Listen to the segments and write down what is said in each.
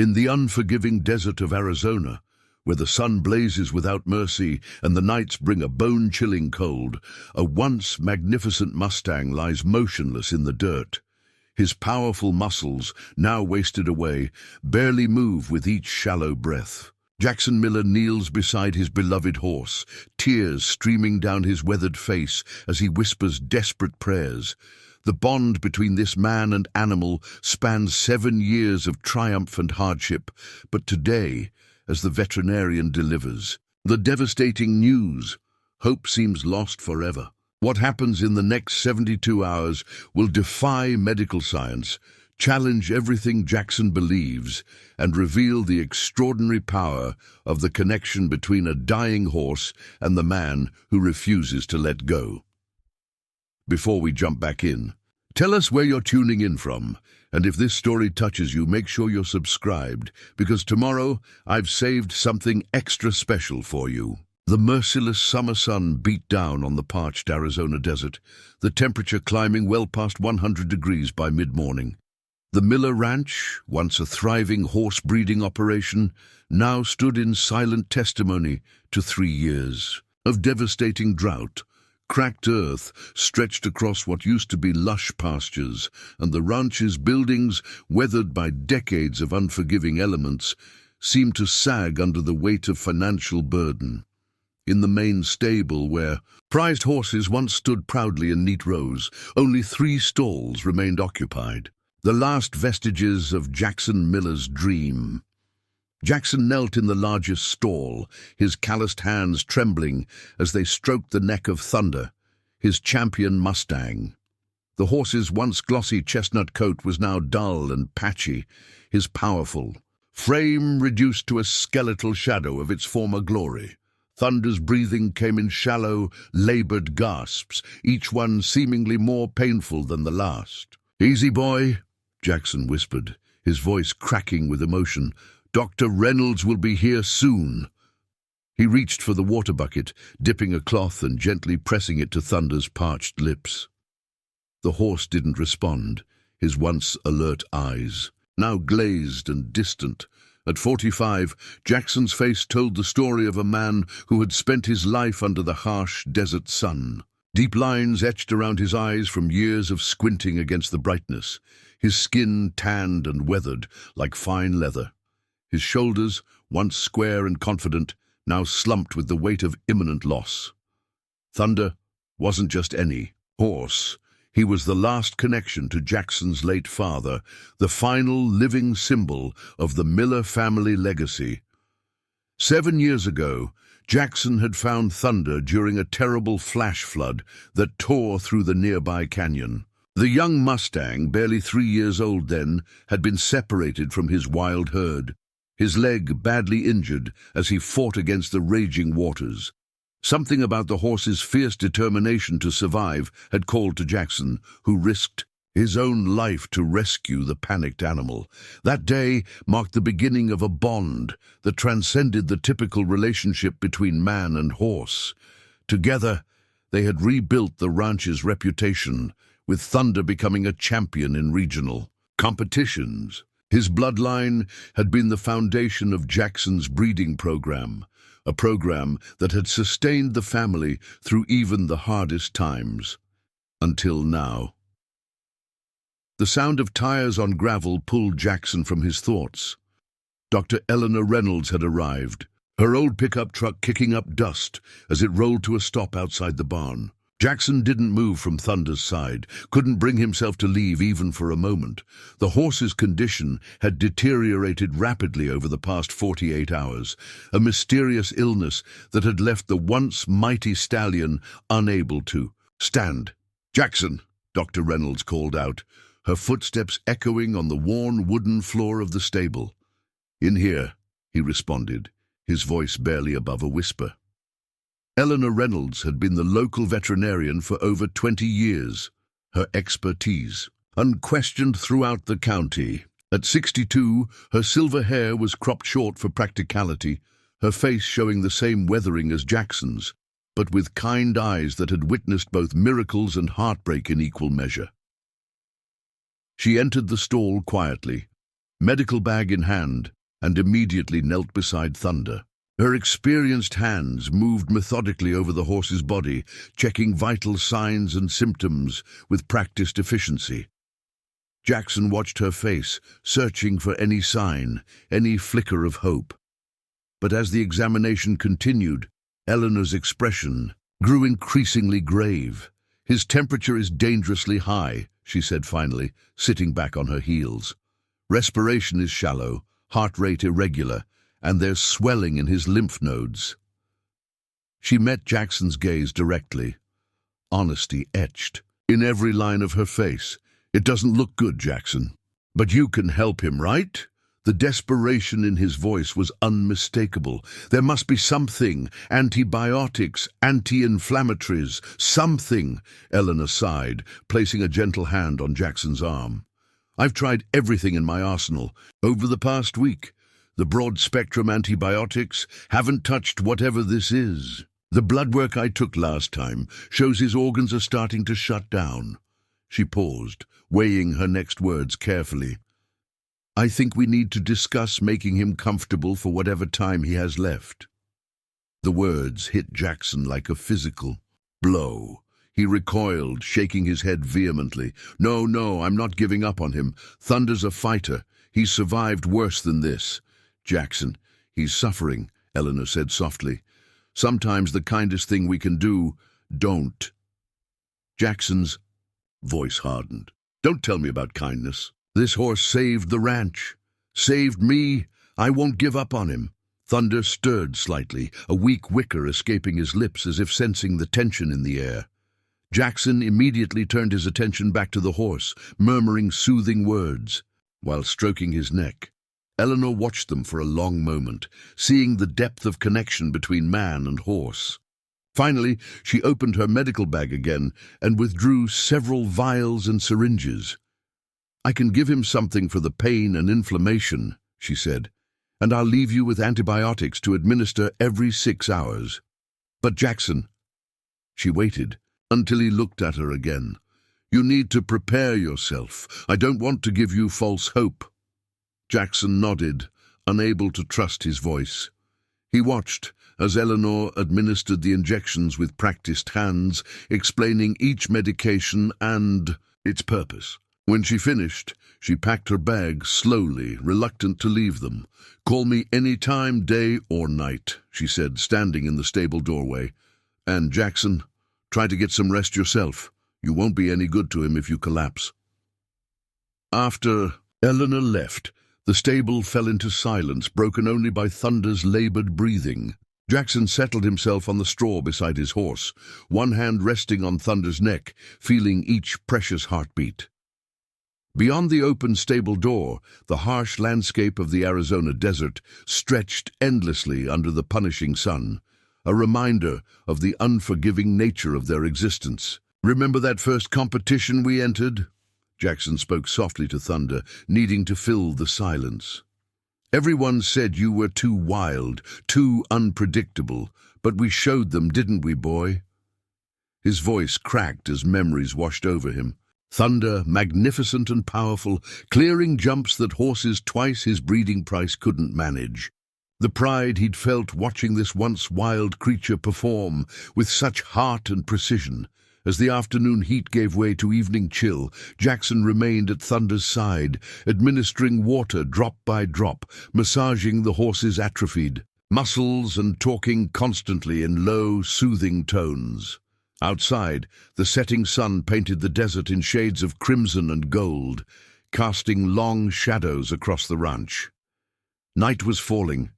In the unforgiving desert of Arizona, where the sun blazes without mercy and the nights bring a bone-chilling cold, a once magnificent Mustang lies motionless in the dirt. His powerful muscles, now wasted away, barely move with each shallow breath. Jackson Miller kneels beside his beloved horse, tears streaming down his weathered face as he whispers desperate prayers. The bond between this man and animal spans 7 years of triumph and hardship, but today, as the veterinarian delivers the devastating news, hope seems lost forever. What happens in the next 72 hours will defy medical science, challenge everything Jackson believes, and reveal the extraordinary power of the connection between a dying horse and the man who refuses to let go. Before we jump back in, tell us where you're tuning in from, and if this story touches you, make sure you're subscribed, because tomorrow I've saved something extra special for you. The merciless summer sun beat down on the parched Arizona desert, the temperature climbing well past 100 degrees by mid-morning. The Miller Ranch, once a thriving horse-breeding operation, now stood in silent testimony to 3 years of devastating drought. Cracked earth stretched across what used to be lush pastures, and the ranch's buildings, weathered by decades of unforgiving elements, seemed to sag under the weight of financial burden. In the main stable, where prized horses once stood proudly in neat rows, only 3 stalls remained occupied, the last vestiges of Jackson Miller's dream. Jackson knelt in the largest stall, his calloused hands trembling as they stroked the neck of Thunder, his champion Mustang. The horse's once glossy chestnut coat was now dull and patchy, his powerful frame reduced to a skeletal shadow of its former glory. Thunder's breathing came in shallow, labored gasps, each one seemingly more painful than the last. "Easy, boy," Jackson whispered, his voice cracking with emotion. "Dr. Reynolds will be here soon." He reached for the water bucket, dipping a cloth and gently pressing it to Thunder's parched lips. The horse didn't respond, his once alert eyes now glazed and distant. At 45, Jackson's face told the story of a man who had spent his life under the harsh desert sun. Deep lines etched around his eyes from years of squinting against the brightness, his skin tanned and weathered like fine leather. His shoulders, once square and confident, now slumped with the weight of imminent loss. Thunder wasn't just any horse. He was the last connection to Jackson's late father, the final living symbol of the Miller family legacy. 7 years ago, Jackson had found Thunder during a terrible flash flood that tore through the nearby canyon. The young Mustang, barely 3 years old then, had been separated from his wild herd, his leg badly injured as he fought against the raging waters. Something about the horse's fierce determination to survive had called to Jackson, who risked his own life to rescue the panicked animal. That day marked the beginning of a bond that transcended the typical relationship between man and horse. Together, they had rebuilt the ranch's reputation, with Thunder becoming a champion in regional competitions. His bloodline had been the foundation of Jackson's breeding program, a program that had sustained the family through even the hardest times. Until now. The sound of tires on gravel pulled Jackson from his thoughts. Dr. Eleanor Reynolds had arrived, her old pickup truck kicking up dust as it rolled to a stop outside the barn. Jackson didn't move from Thunder's side, couldn't bring himself to leave even for a moment. The horse's condition had deteriorated rapidly over the past 48 hours, a mysterious illness that had left the once mighty stallion unable to stand. "Jackson," Dr. Reynolds called out, her footsteps echoing on the worn wooden floor of the stable. "In here," he responded, his voice barely above a whisper. Eleanor Reynolds had been the local veterinarian for over 20 years, her expertise unquestioned throughout the county. At 62, her silver hair was cropped short for practicality, her face showing the same weathering as Jackson's, but with kind eyes that had witnessed both miracles and heartbreak in equal measure. She entered the stall quietly, medical bag in hand, and immediately knelt beside Thunder. Her experienced hands moved methodically over the horse's body, checking vital signs and symptoms with practiced efficiency. Jackson watched her face, searching for any sign, any flicker of hope. But as the examination continued, Eleanor's expression grew increasingly grave. "His temperature is dangerously high," she said finally, sitting back on her heels. "Respiration is shallow, heart rate irregular, and there's swelling in his lymph nodes." She met Jackson's gaze directly, honesty etched in every line of her face. "It doesn't look good, Jackson. But you can help him, right?" The desperation in his voice was unmistakable. "There must be something, antibiotics, anti-inflammatories, something," Eleanor sighed, placing a gentle hand on Jackson's arm. "I've tried everything in my arsenal over the past week. The broad-spectrum antibiotics haven't touched whatever this is. The blood work I took last time shows his organs are starting to shut down." She paused, weighing her next words carefully. "I think we need to discuss making him comfortable for whatever time he has left." The words hit Jackson like a physical blow. He recoiled, shaking his head vehemently. No, I'm not giving up on him. Thunder's a fighter. He's survived worse than this." "Jackson, he's suffering," Eleanor said softly. "Sometimes the kindest thing we can do, don't." Jackson's voice hardened. "Don't tell me about kindness. This horse saved the ranch. Saved me. I won't give up on him." Thunder stirred slightly, a weak whicker escaping his lips as if sensing the tension in the air. Jackson immediately turned his attention back to the horse, murmuring soothing words, while stroking his neck. Eleanor watched them for a long moment, seeing the depth of connection between man and horse. Finally, she opened her medical bag again and withdrew several vials and syringes. "I can give him something for the pain and inflammation," she said, "and I'll leave you with antibiotics to administer every 6 hours. But Jackson—" She waited until he looked at her again. "You need to prepare yourself. I don't want to give you false hope." Jackson nodded, unable to trust his voice. He watched as Eleanor administered the injections with practiced hands, explaining each medication and its purpose. When she finished, she packed her bags slowly, reluctant to leave them. "Call me any time, day or night," she said, standing in the stable doorway. "And Jackson, try to get some rest yourself. You won't be any good to him if you collapse." After Eleanor left, the stable fell into silence, broken only by Thunder's labored breathing. Jackson settled himself on the straw beside his horse, one hand resting on Thunder's neck, feeling each precious heartbeat. Beyond the open stable door, the harsh landscape of the Arizona desert stretched endlessly under the punishing sun, a reminder of the unforgiving nature of their existence. "Remember that first competition we entered?" Jackson spoke softly to Thunder, needing to fill the silence. "Everyone said you were too wild, too unpredictable, but we showed them, didn't we, boy?" His voice cracked as memories washed over him. Thunder, magnificent and powerful, clearing jumps that horses twice his breeding price couldn't manage. The pride he'd felt watching this once wild creature perform with such heart and precision. As the afternoon heat gave way to evening chill, Jackson remained at Thunder's side, administering water drop by drop, massaging the horse's atrophied muscles and talking constantly in low, soothing tones. Outside, the setting sun painted the desert in shades of crimson and gold, casting long shadows across the ranch. Night was falling,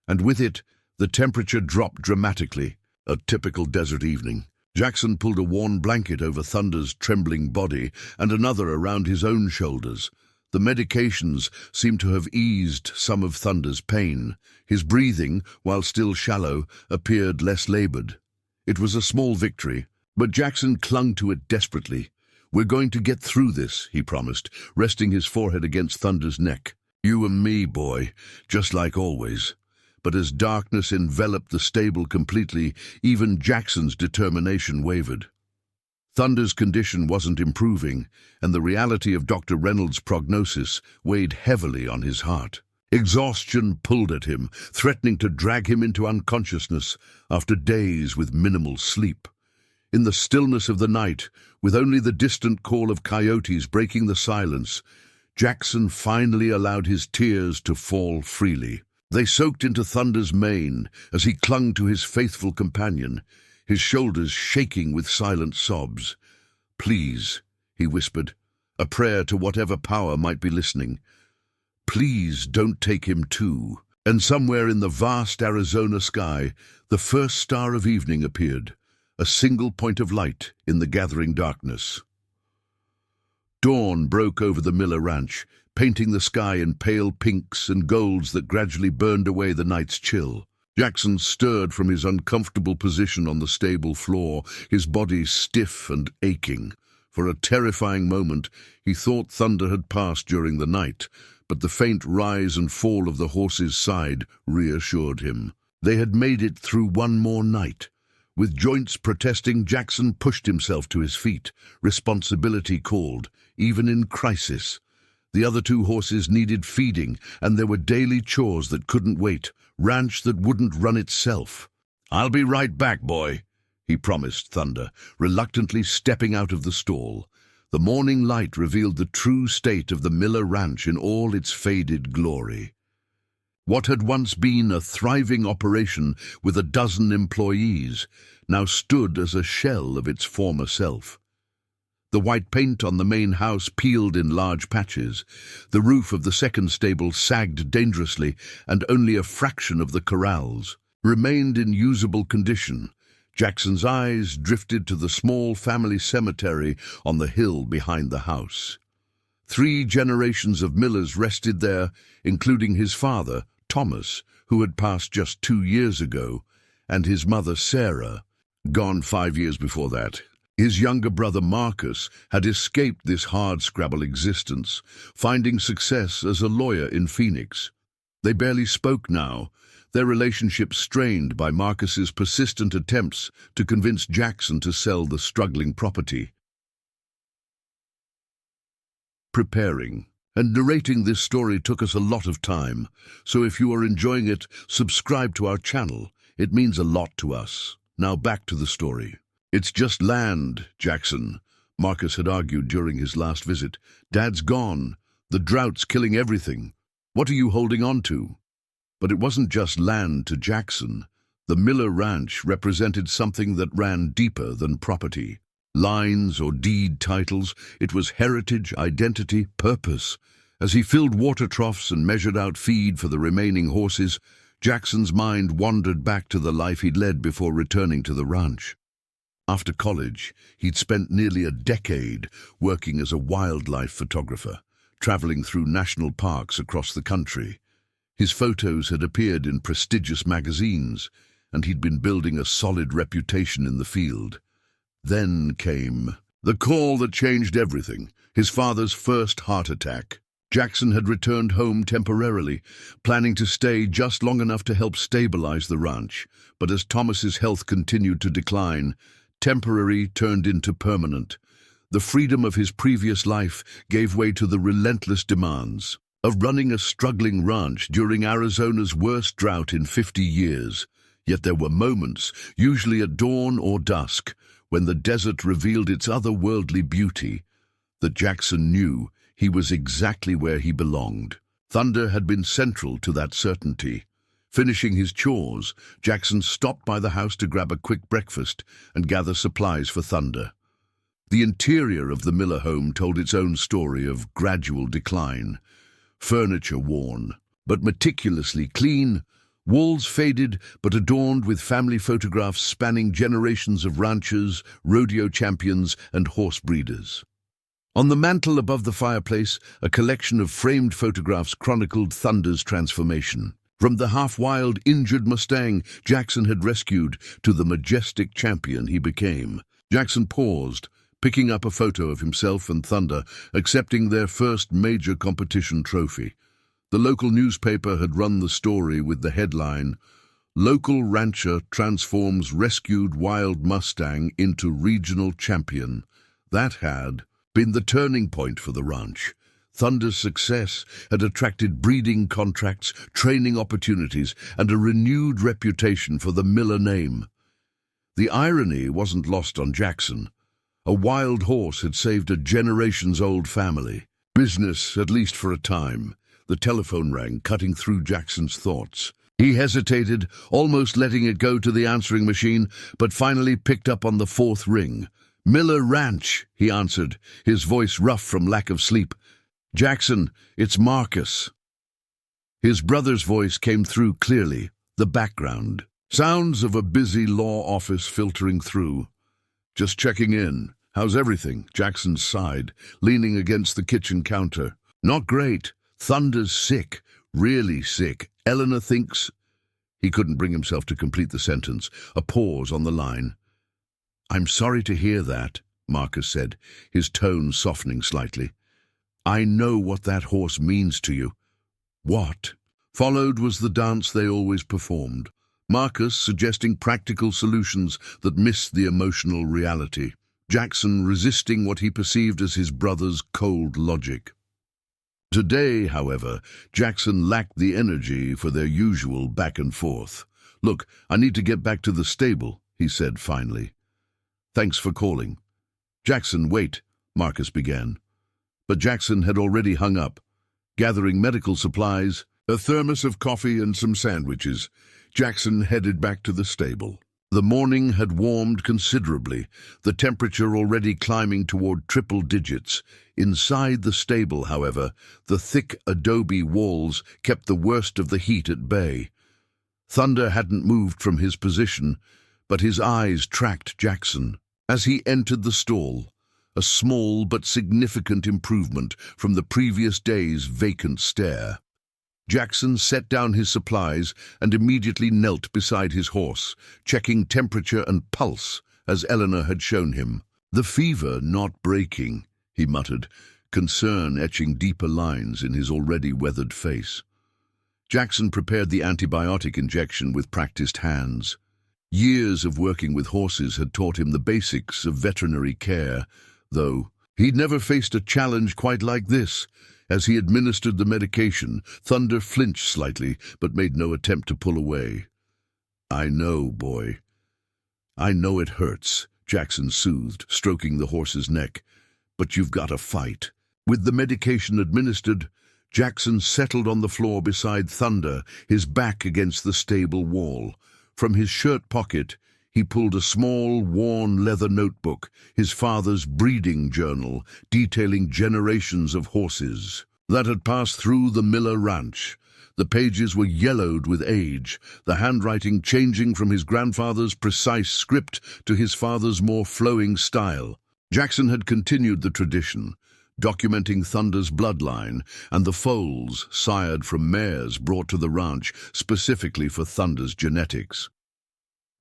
and with it, the temperature dropped dramatically, a typical desert evening. Jackson pulled a worn blanket over Thunder's trembling body and another around his own shoulders. The medications seemed to have eased some of Thunder's pain. His breathing, while still shallow, appeared less labored. It was a small victory, but Jackson clung to it desperately. "We're going to get through this," he promised, resting his forehead against Thunder's neck. "You and me, boy, just like always." But as darkness enveloped the stable completely, even Jackson's determination wavered. Thunder's condition wasn't improving, and the reality of Dr. Reynolds' prognosis weighed heavily on his heart. Exhaustion pulled at him, threatening to drag him into unconsciousness after days with minimal sleep. In the stillness of the night, with only the distant call of coyotes breaking the silence, Jackson finally allowed his tears to fall freely. They soaked into Thunder's mane as he clung to his faithful companion, his shoulders shaking with silent sobs. "Please," he whispered, a prayer to whatever power might be listening. "Please don't take him too." And somewhere in the vast Arizona sky, the first star of evening appeared, a single point of light in the gathering darkness. Dawn broke over the Miller Ranch, painting the sky in pale pinks and golds that gradually burned away the night's chill. Jackson stirred from his uncomfortable position on the stable floor, his body stiff and aching. For a terrifying moment, he thought Thunder had passed during the night, but the faint rise and fall of the horse's side reassured him. They had made it through one more night. With joints protesting, Jackson pushed himself to his feet. Responsibility called, even in crisis. The other two horses needed feeding, and there were daily chores that couldn't wait, ranch that wouldn't run itself. "I'll be right back, boy," he promised Thunder, reluctantly stepping out of the stall. The morning light revealed the true state of the Miller Ranch in all its faded glory. What had once been a thriving operation with a dozen employees now stood as a shell of its former self. The white paint on the main house peeled in large patches. The roof of the second stable sagged dangerously, and only a fraction of the corrals remained in usable condition. Jackson's eyes drifted to the small family cemetery on the hill behind the house. 3 generations of Millers rested there, including his father, Thomas, who had passed just 2 years ago, and his mother, Sarah, gone 5 years before that. His younger brother Marcus had escaped this hardscrabble existence, finding success as a lawyer in Phoenix. They barely spoke now, their relationship strained by Marcus's persistent attempts to convince Jackson to sell the struggling property. Preparing and narrating this story took us a lot of time, so if you are enjoying it, subscribe to our channel. It means a lot to us. Now back to the story. "It's just land, Jackson," Marcus had argued during his last visit. "Dad's gone. The drought's killing everything. What are you holding on to?" But it wasn't just land to Jackson. The Miller Ranch represented something that ran deeper than property. Lines or deed titles, it was heritage, identity, purpose. As he filled water troughs and measured out feed for the remaining horses, Jackson's mind wandered back to the life he'd led before returning to the ranch. After college, he'd spent nearly a decade working as a wildlife photographer, traveling through national parks across the country. His photos had appeared in prestigious magazines, and he'd been building a solid reputation in the field. Then came the call that changed everything, his father's first heart attack. Jackson had returned home temporarily, planning to stay just long enough to help stabilize the ranch, but as Thomas's health continued to decline, temporary turned into permanent. The freedom of his previous life gave way to the relentless demands of running a struggling ranch during Arizona's worst drought in 50 years. Yet there were moments, usually at dawn or dusk, when the desert revealed its otherworldly beauty, that Jackson knew he was exactly where he belonged. Thunder had been central to that certainty. Finishing his chores, Jackson stopped by the house to grab a quick breakfast and gather supplies for Thunder. The interior of the Miller home told its own story of gradual decline. Furniture worn, but meticulously clean, walls faded but adorned with family photographs spanning generations of ranchers, rodeo champions, and horse breeders. On the mantel above the fireplace, a collection of framed photographs chronicled Thunder's transformation. From the half-wild, injured Mustang Jackson had rescued to the majestic champion he became. Jackson paused, picking up a photo of himself and Thunder, accepting their first major competition trophy. The local newspaper had run the story with the headline, Local rancher transforms rescued wild Mustang into regional champion. That had been the turning point for the ranch. Thunder's success had attracted breeding contracts, training opportunities, and a renewed reputation for the Miller name. The irony wasn't lost on Jackson. A wild horse had saved a generations-old family. Business, at least for a time. The telephone rang, cutting through Jackson's thoughts. He hesitated, almost letting it go to the answering machine, but finally picked up on the fourth ring. "Miller Ranch," he answered, his voice rough from lack of sleep. "Jackson, it's Marcus." His brother's voice came through clearly, the background. Sounds of a busy law office filtering through. "Just checking in. How's everything?" Jackson sighed, leaning against the kitchen counter. "Not great. Thunder's sick. Really sick. Eleanor thinks—" He couldn't bring himself to complete the sentence. A pause on the line. "I'm sorry to hear that," Marcus said, his tone softening slightly. "I know what that horse means to you." "What?" Followed was the dance they always performed. Marcus suggesting practical solutions that missed the emotional reality. Jackson resisting what he perceived as his brother's cold logic. Today, however, Jackson lacked the energy for their usual back and forth. "Look, I need to get back to the stable," he said finally. "Thanks for calling." "Jackson, wait," Marcus began. But Jackson had already hung up. Gathering medical supplies, a thermos of coffee and some sandwiches, Jackson headed back to the stable. The morning had warmed considerably, the temperature already climbing toward triple digits. Inside the stable, however, the thick adobe walls kept the worst of the heat at bay. Thunder hadn't moved from his position, but his eyes tracked Jackson. As he entered the stall, a small but significant improvement from the previous day's vacant stare. Jackson set down his supplies and immediately knelt beside his horse, checking temperature and pulse, as Eleanor had shown him. "The fever not breaking," he muttered, concern etching deeper lines in his already weathered face. Jackson prepared the antibiotic injection with practiced hands. Years of working with horses had taught him the basics of veterinary care, though he'd never faced a challenge quite like this. As he administered the medication, Thunder flinched slightly, but made no attempt to pull away. "I know, boy. I know it hurts," Jackson soothed, stroking the horse's neck. "But you've got to fight." With the medication administered, Jackson settled on the floor beside Thunder, his back against the stable wall. From his shirt pocket, he pulled a small, worn leather notebook, his father's breeding journal, detailing generations of horses that had passed through the Miller Ranch. The pages were yellowed with age, the handwriting changing from his grandfather's precise script to his father's more flowing style. Jackson had continued the tradition, documenting Thunder's bloodline and the foals sired from mares brought to the ranch specifically for Thunder's genetics.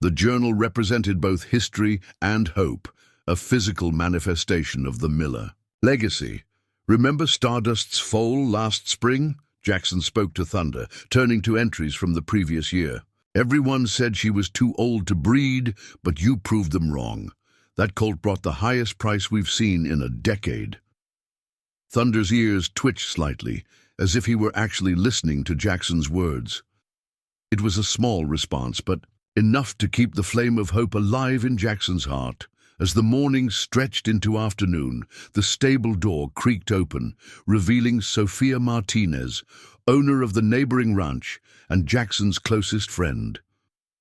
The journal represented both history and hope, a physical manifestation of the Miller legacy. "Remember Stardust's foal last spring?" Jackson spoke to Thunder, turning to entries from the previous year. "Everyone said she was too old to breed, but you proved them wrong. That colt brought the highest price we've seen in a decade." Thunder's ears twitched slightly, as if he were actually listening to Jackson's words. It was a small response, but enough to keep the flame of hope alive in Jackson's heart. As the morning stretched into afternoon, the stable door creaked open, revealing Sophia Martinez, owner of the neighboring ranch and Jackson's closest friend.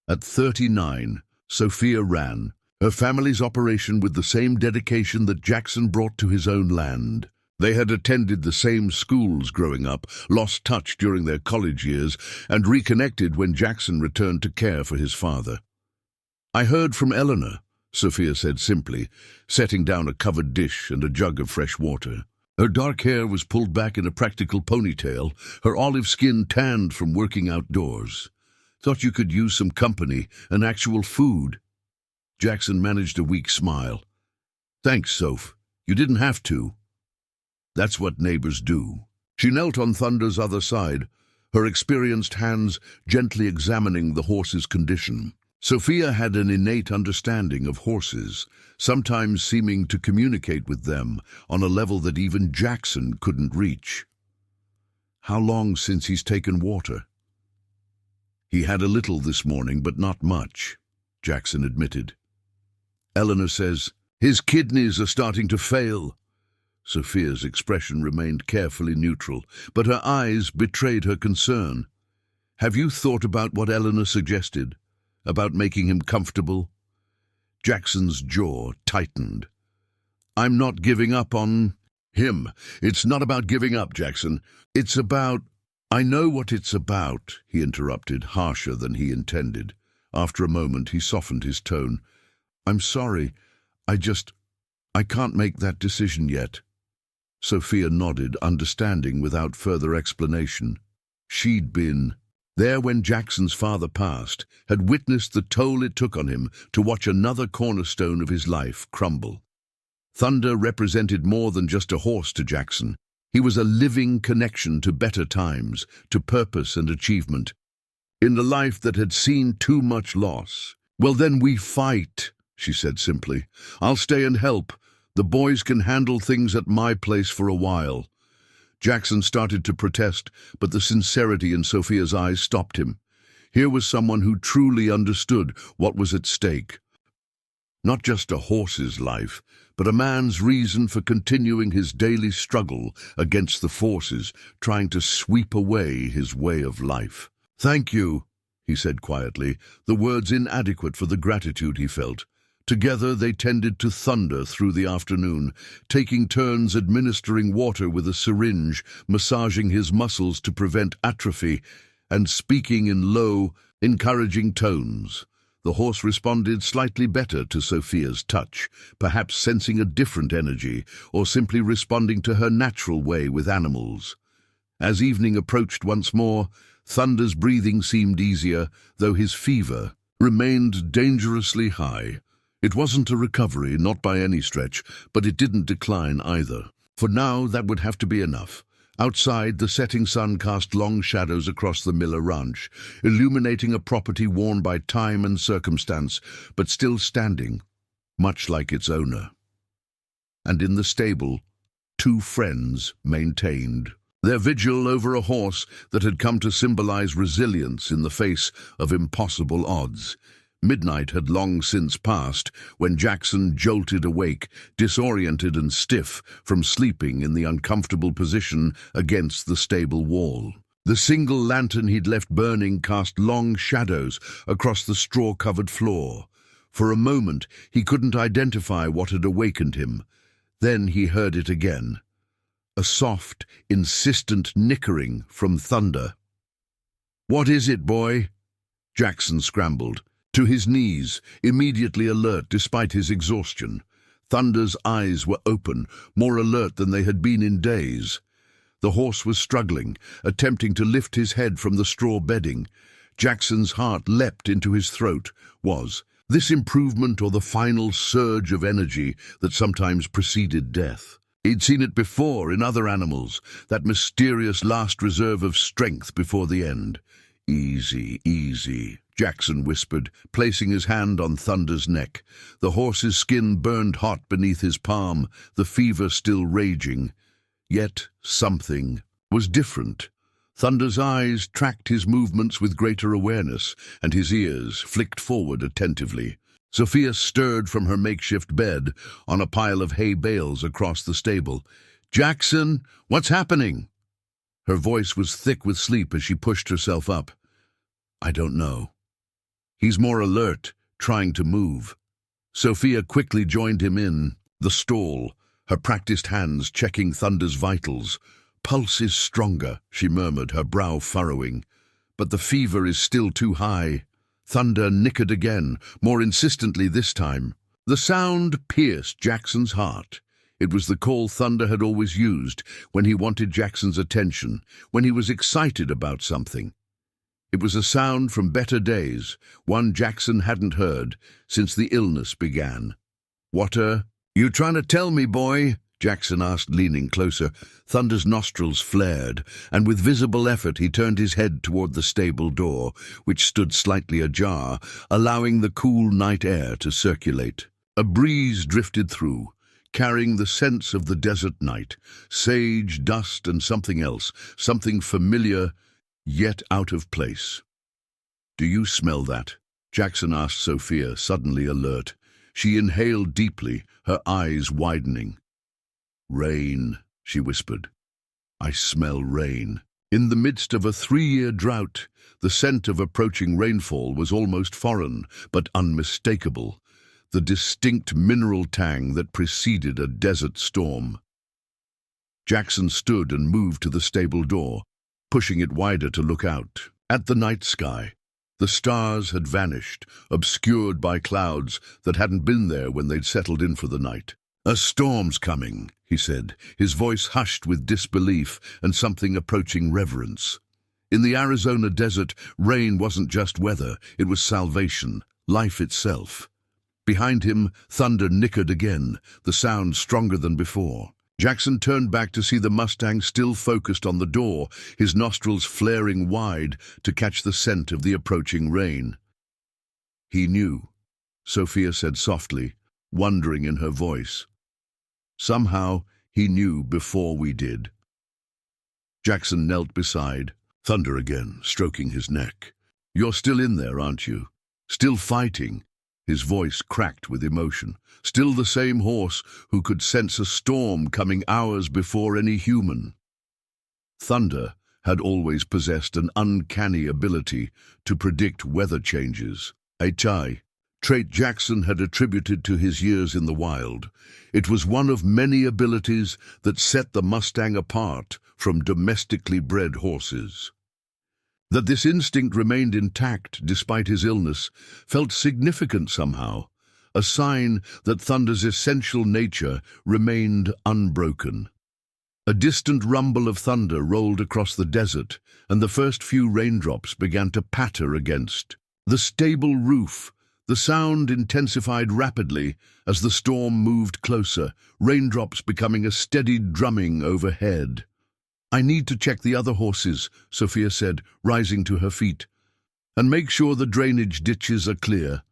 At 39, Sophia ran her family's operation with the same dedication that Jackson brought to his own land. They had attended the same schools growing up, lost touch during their college years, and reconnected when Jackson returned to care for his father. "I heard from Eleanor," Sophia said simply, setting down a covered dish and a jug of fresh water. Her dark hair was pulled back in a practical ponytail, her olive skin tanned from working outdoors. "Thought you could use some company and actual food." Jackson managed a weak smile. "Thanks, Soph. You didn't have to." "That's what neighbors do." She knelt on Thunder's other side, her experienced hands gently examining the horse's condition. Sophia had an innate understanding of horses, sometimes seeming to communicate with them on a level that even Jackson couldn't reach. "How long since he's taken water?" "He had a little this morning, but not much," Jackson admitted. "Eleanor says his kidneys are starting to fail." Sophia's expression remained carefully neutral, but her eyes betrayed her concern. "Have you thought about what Eleanor suggested? About making him comfortable?" Jackson's jaw tightened. "I'm not giving up on him. It's not about giving up, Jackson. It's about—" "I know what it's about," he interrupted, harsher than he intended. After a moment, he softened his tone. "I'm sorry. I can't make that decision yet." Sophia nodded, understanding without further explanation. She'd been there when Jackson's father passed, had witnessed the toll it took on him to watch another cornerstone of his life crumble. Thunder represented more than just a horse to Jackson. He was a living connection to better times, to purpose and achievement. In a life that had seen too much loss. "Well, then we fight," she said simply. "I'll stay and help. The boys can handle things at my place for a while." Jackson started to protest, but the sincerity in Sophia's eyes stopped him. Here was someone who truly understood what was at stake. Not just a horse's life, but a man's reason for continuing his daily struggle against the forces trying to sweep away his way of life. "Thank you," he said quietly, the words inadequate for the gratitude he felt. Together they tended to Thunder through the afternoon, taking turns administering water with a syringe, massaging his muscles to prevent atrophy, and speaking in low, encouraging tones. The horse responded slightly better to Sophia's touch, perhaps sensing a different energy, or simply responding to her natural way with animals. As evening approached once more, Thunder's breathing seemed easier, though his fever remained dangerously high. It wasn't a recovery, not by any stretch, but it didn't decline either. For now, that would have to be enough. Outside, the setting sun cast long shadows across the Miller Ranch, illuminating a property worn by time and circumstance, but still standing, much like its owner. And in the stable, two friends maintained their vigil over a horse that had come to symbolize resilience in the face of impossible odds. Midnight had long since passed when Jackson jolted awake, disoriented and stiff from sleeping in the uncomfortable position against the stable wall. The single lantern he'd left burning cast long shadows across the straw-covered floor. For a moment, he couldn't identify what had awakened him. Then he heard it again. A soft, insistent nickering from Thunder. "What is it, boy?" Jackson scrambled. To his knees, immediately alert despite his exhaustion. Thunder's eyes were open, more alert than they had been in days. The horse was struggling, attempting to lift his head from the straw bedding. Jackson's heart leapt into his throat. Was this improvement or the final surge of energy that sometimes preceded death? He'd seen it before in other animals, that mysterious last reserve of strength before the end. "Easy, easy," Jackson whispered, placing his hand on Thunder's neck. The horse's skin burned hot beneath his palm, the fever still raging. Yet something was different. Thunder's eyes tracked his movements with greater awareness, and his ears flicked forward attentively. Sophia stirred from her makeshift bed on a pile of hay bales across the stable. "Jackson, what's happening?" Her voice was thick with sleep as she pushed herself up. "I don't know." "He's more alert, trying to move." Sophia quickly joined him in the stall, her practiced hands checking Thunder's vitals. "Pulse is stronger," she murmured, her brow furrowing. "But the fever is still too high." Thunder nickered again, more insistently this time. The sound pierced Jackson's heart. It was the call Thunder had always used when he wanted Jackson's attention, when he was excited about something. It was a sound from better days, one Jackson hadn't heard since the illness began. "You trying to tell me, boy?" Jackson asked, leaning closer. Thunder's nostrils flared, and with visible effort he turned his head toward the stable door, which stood slightly ajar, allowing the cool night air to circulate. A breeze drifted through, carrying the scents of the desert night, sage, dust, and something else, something familiar, yet out of place. "Do you smell that?" Jackson asked Sophia, suddenly alert. She inhaled deeply, her eyes widening. "Rain," she whispered. "I smell rain." In the midst of a 3-year drought, the scent of approaching rainfall was almost foreign, but unmistakable, the distinct mineral tang that preceded a desert storm. Jackson stood and moved to the stable door, pushing it wider to look out. At the night sky, the stars had vanished, obscured by clouds that hadn't been there when they'd settled in for the night. "A storm's coming," he said, his voice hushed with disbelief and something approaching reverence. In the Arizona desert, rain wasn't just weather, it was salvation, life itself. Behind him, thunder nickered again, the sound stronger than before. Jackson turned back to see the Mustang still focused on the door, his nostrils flaring wide to catch the scent of the approaching rain. "He knew," Sophia said softly, wondering in her voice. "Somehow, he knew before we did." Jackson knelt beside, thunder again, stroking his neck. "You're still in there, aren't you? Still fighting?" His voice cracked with emotion. "Still the same horse who could sense a storm coming hours before any human?" Thunder had always possessed an uncanny ability to predict weather changes, a trait Jackson had attributed to his years in the wild. It was one of many abilities that set the Mustang apart from domestically bred horses. That this instinct remained intact despite his illness felt significant somehow, a sign that Thunder's essential nature remained unbroken. A distant rumble of thunder rolled across the desert, and the first few raindrops began to patter against the stable roof. The sound intensified rapidly as the storm moved closer, raindrops becoming a steady drumming overhead. "I need to check the other horses," Sophia said, rising to her feet, "and make sure the drainage ditches are clear."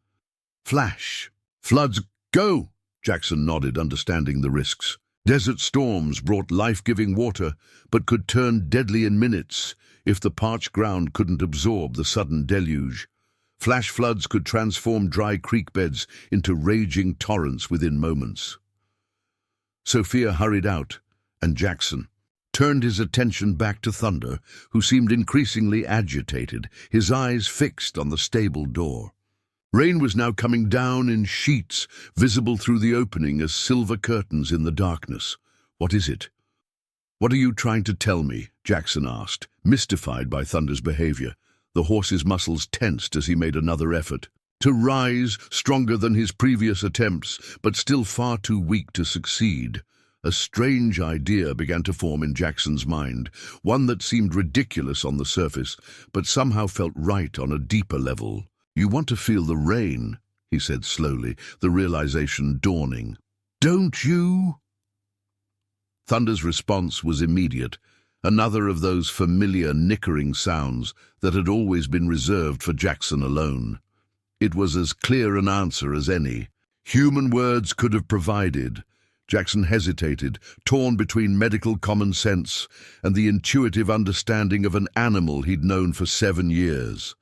Flash! "Floods, go!" Jackson nodded, understanding the risks. Desert storms brought life-giving water, but could turn deadly in minutes if the parched ground couldn't absorb the sudden deluge. Flash floods could transform dry creek beds into raging torrents within moments. Sophia hurried out, and Jackson turned his attention back to Thunder, who seemed increasingly agitated, his eyes fixed on the stable door. Rain was now coming down in sheets, visible through the opening as silver curtains in the darkness. "What is it?" "What are you trying to tell me?" Jackson asked, mystified by Thunder's behavior. The horse's muscles tensed as he made another effort to rise, stronger than his previous attempts, but still far too weak to succeed. A strange idea began to form in Jackson's mind, one that seemed ridiculous on the surface, but somehow felt right on a deeper level. "You want to feel the rain," he said slowly, the realization dawning. "Don't you?" Thunder's response was immediate, another of those familiar nickering sounds that had always been reserved for Jackson alone. It was as clear an answer as any human words could have provided. Jackson hesitated, torn between medical common sense and the intuitive understanding of an animal he'd known for 7 years.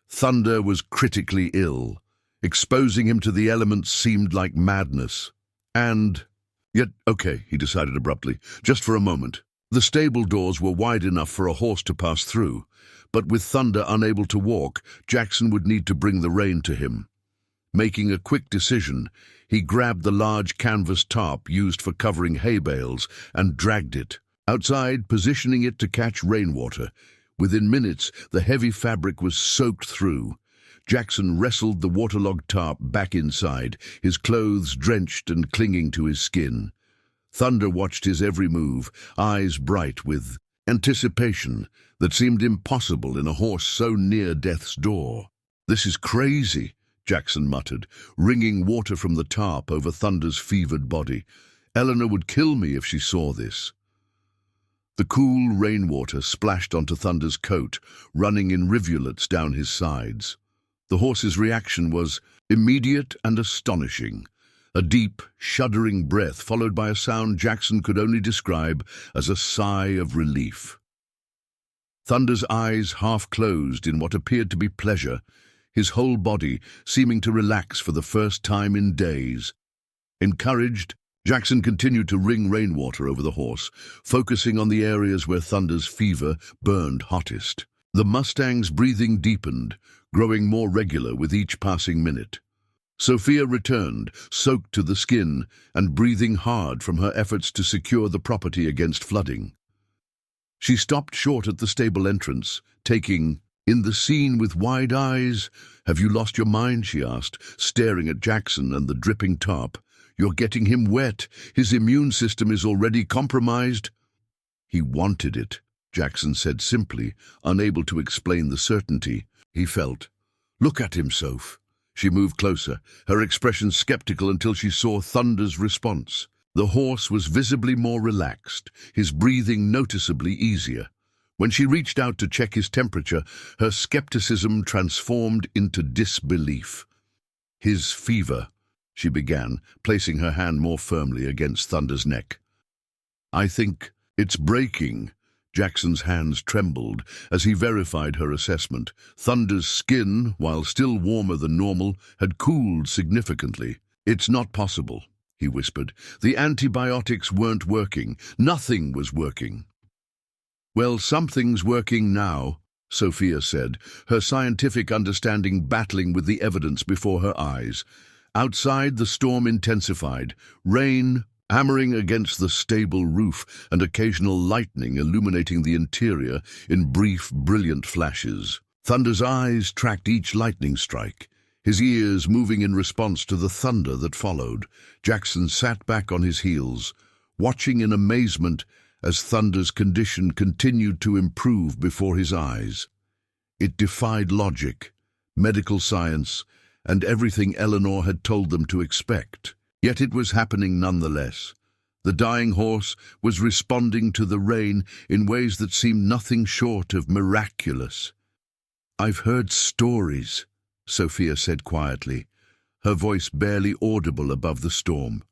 Thunder was critically ill. Exposing him to the elements seemed like madness. Yet, okay, he decided abruptly, just for a moment. The stable doors were wide enough for a horse to pass through, but with Thunder unable to walk, Jackson would need to bring the rein to him. Making a quick decision, he grabbed the large canvas tarp used for covering hay bales and dragged it outside, positioning it to catch rainwater. Within minutes, the heavy fabric was soaked through. Jackson wrestled the waterlogged tarp back inside, his clothes drenched and clinging to his skin. Thunder watched his every move, eyes bright with anticipation that seemed impossible in a horse so near death's door. "This is crazy," Jackson muttered, wringing water from the tarp over Thunder's fevered body. Eleanor would kill me if she saw this. The cool rainwater splashed onto Thunder's coat, running in rivulets down his sides. The horse's reaction was immediate and astonishing. A deep, shuddering breath followed by a sound Jackson could only describe as a sigh of relief. Thunder's eyes half closed in what appeared to be pleasure, his whole body seeming to relax for the first time in days. Encouraged, Jackson continued to wring rainwater over the horse, focusing on the areas where Thunder's fever burned hottest. The Mustang's breathing deepened, growing more regular with each passing minute. Sophia returned, soaked to the skin and breathing hard from her efforts to secure the property against flooding. She stopped short at the stable entrance, taking in the scene with wide eyes. "Have you lost your mind?" she asked, staring at Jackson and the dripping top. "You're getting him wet. His immune system is already compromised." "He wanted it," Jackson said simply, unable to explain the certainty he felt. "Look at him, Soph." She moved closer, her expression skeptical until she saw Thunder's response. The horse was visibly more relaxed, his breathing noticeably easier. When she reached out to check his temperature, her skepticism transformed into disbelief. "His fever," she began, placing her hand more firmly against Thunder's neck. "I think it's breaking." Jackson's hands trembled as he verified her assessment. Thunder's skin, while still warmer than normal, had cooled significantly. "It's not possible," he whispered. "The antibiotics weren't working. Nothing was working." "Well, something's working now," Sophia said, her scientific understanding battling with the evidence before her eyes. Outside, the storm intensified, rain hammering against the stable roof and occasional lightning illuminating the interior in brief, brilliant flashes. Thunder's eyes tracked each lightning strike, his ears moving in response to the thunder that followed. Jackson sat back on his heels, watching in amazement as Thunder's condition continued to improve before his eyes. It defied logic, medical science, and everything Eleanor had told them to expect. Yet it was happening nonetheless. The dying horse was responding to the rain in ways that seemed nothing short of miraculous. "I've heard stories," Sophia said quietly, her voice barely audible above the storm.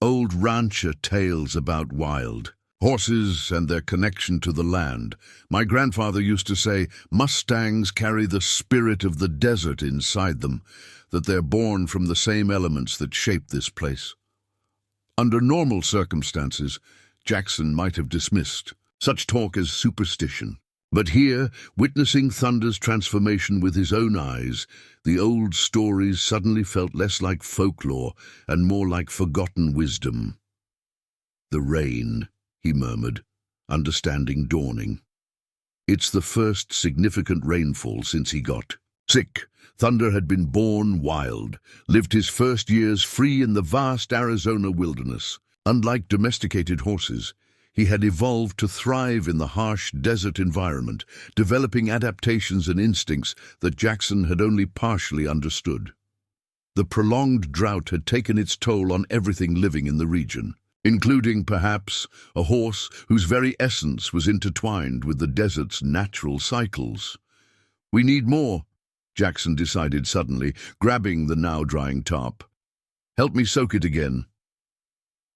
"Old rancher tales about wild horses and their connection to the land. My grandfather used to say Mustangs carry the spirit of the desert inside them, that they're born from the same elements that shape this place." Under normal circumstances, Jackson might have dismissed such talk as superstition. But here, witnessing Thunder's transformation with his own eyes, the old stories suddenly felt less like folklore and more like forgotten wisdom. "The rain," he murmured, understanding dawning. "It's the first significant rainfall since he got sick." Thunder had been born wild, lived his first years free in the vast Arizona wilderness. Unlike domesticated horses, he had evolved to thrive in the harsh desert environment, developing adaptations and instincts that Jackson had only partially understood. The prolonged drought had taken its toll on everything living in the region, including, perhaps, a horse whose very essence was intertwined with the desert's natural cycles. "We need more," Jackson decided suddenly, grabbing the now drying top. "Help me soak it again."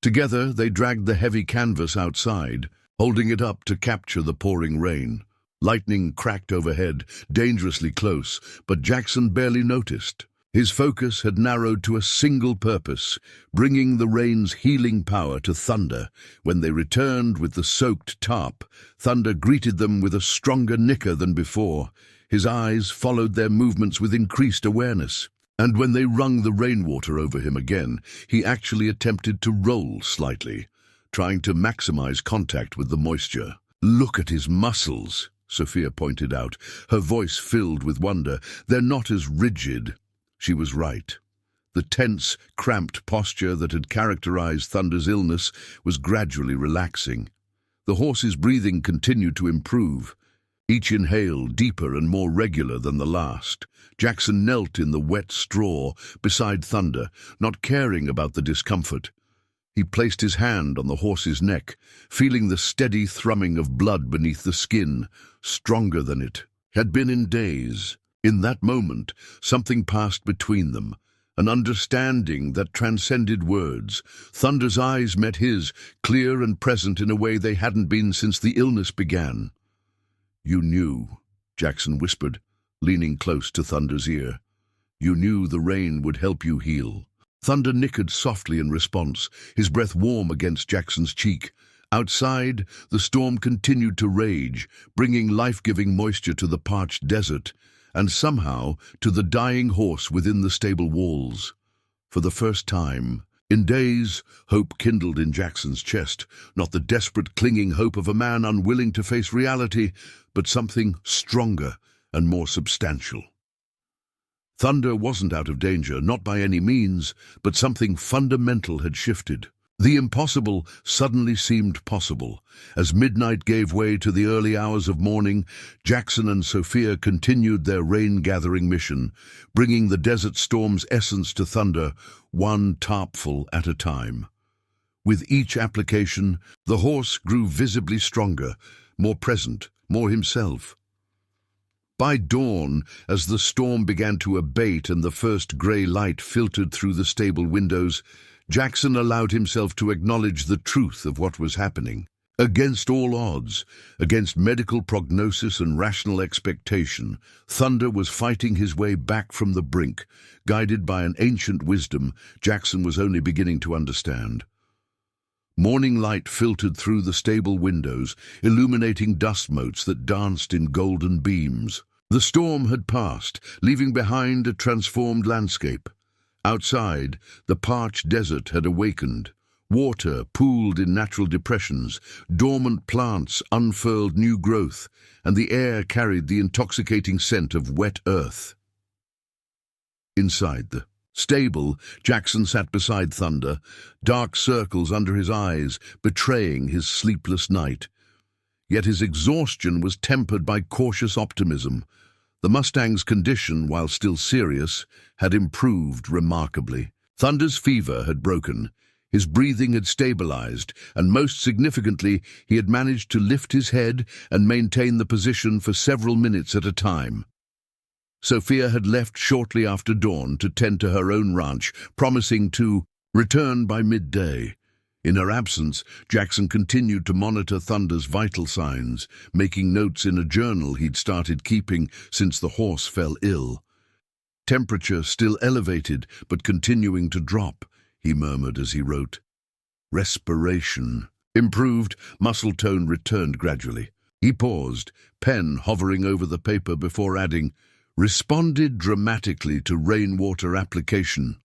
Together, they dragged the heavy canvas outside, holding it up to capture the pouring rain. Lightning cracked overhead, dangerously close, but Jackson barely noticed. His focus had narrowed to a single purpose, bringing the rain's healing power to Thunder. When they returned with the soaked tarp, Thunder greeted them with a stronger nicker than before. His eyes followed their movements with increased awareness, and when they wrung the rainwater over him again, he actually attempted to roll slightly, trying to maximize contact with the moisture. "Look at his muscles," Sophia pointed out, her voice filled with wonder. "They're not as rigid." She was right. The tense, cramped posture that had characterized Thunder's illness was gradually relaxing. The horse's breathing continued to improve, each inhale deeper and more regular than the last. Jackson knelt in the wet straw beside Thunder, not caring about the discomfort. He placed his hand on the horse's neck, feeling the steady thrumming of blood beneath the skin, stronger than it had been in days. In that moment, something passed between them, an understanding that transcended words. Thunder's eyes met his, clear and present in a way they hadn't been since the illness began. "You knew," Jackson whispered, leaning close to Thunder's ear. "You knew the rain would help you heal." Thunder nickered softly in response, his breath warm against Jackson's cheek. Outside, the storm continued to rage, bringing life-giving moisture to the parched desert, and somehow to the dying horse within the stable walls. For the first time in days, hope kindled in Jackson's chest, not the desperate clinging hope of a man unwilling to face reality, but something stronger and more substantial. Thunder wasn't out of danger, not by any means, but something fundamental had shifted. The impossible suddenly seemed possible. As midnight gave way to the early hours of morning, Jackson and Sophia continued their rain-gathering mission, bringing the desert storm's essence to Thunder, one tarpful at a time. With each application, the horse grew visibly stronger, more present, more himself. By dawn, as the storm began to abate and the first grey light filtered through the stable windows, Jackson allowed himself to acknowledge the truth of what was happening. Against all odds, against medical prognosis and rational expectation, Thunder was fighting his way back from the brink, guided by an ancient wisdom Jackson was only beginning to understand. Morning light filtered through the stable windows, illuminating dust motes that danced in golden beams. The storm had passed, leaving behind a transformed landscape. Outside, the parched desert had awakened. Water pooled in natural depressions, dormant plants unfurled new growth, and the air carried the intoxicating scent of wet earth. Inside the stable, Jackson sat beside Thunder, dark circles under his eyes, betraying his sleepless night. Yet his exhaustion was tempered by cautious optimism. The Mustang's condition, while still serious, had improved remarkably. Thunder's fever had broken, his breathing had stabilized, and most significantly, he had managed to lift his head and maintain the position for several minutes at a time. Sophia had left shortly after dawn to tend to her own ranch, promising to return by midday. In her absence, Jackson continued to monitor Thunder's vital signs, making notes in a journal he'd started keeping since the horse fell ill. "Temperature still elevated, but continuing to drop," he murmured as he wrote. "Respiration improved, muscle tone returned gradually." He paused, pen hovering over the paper before adding, "Responded dramatically to rainwater application."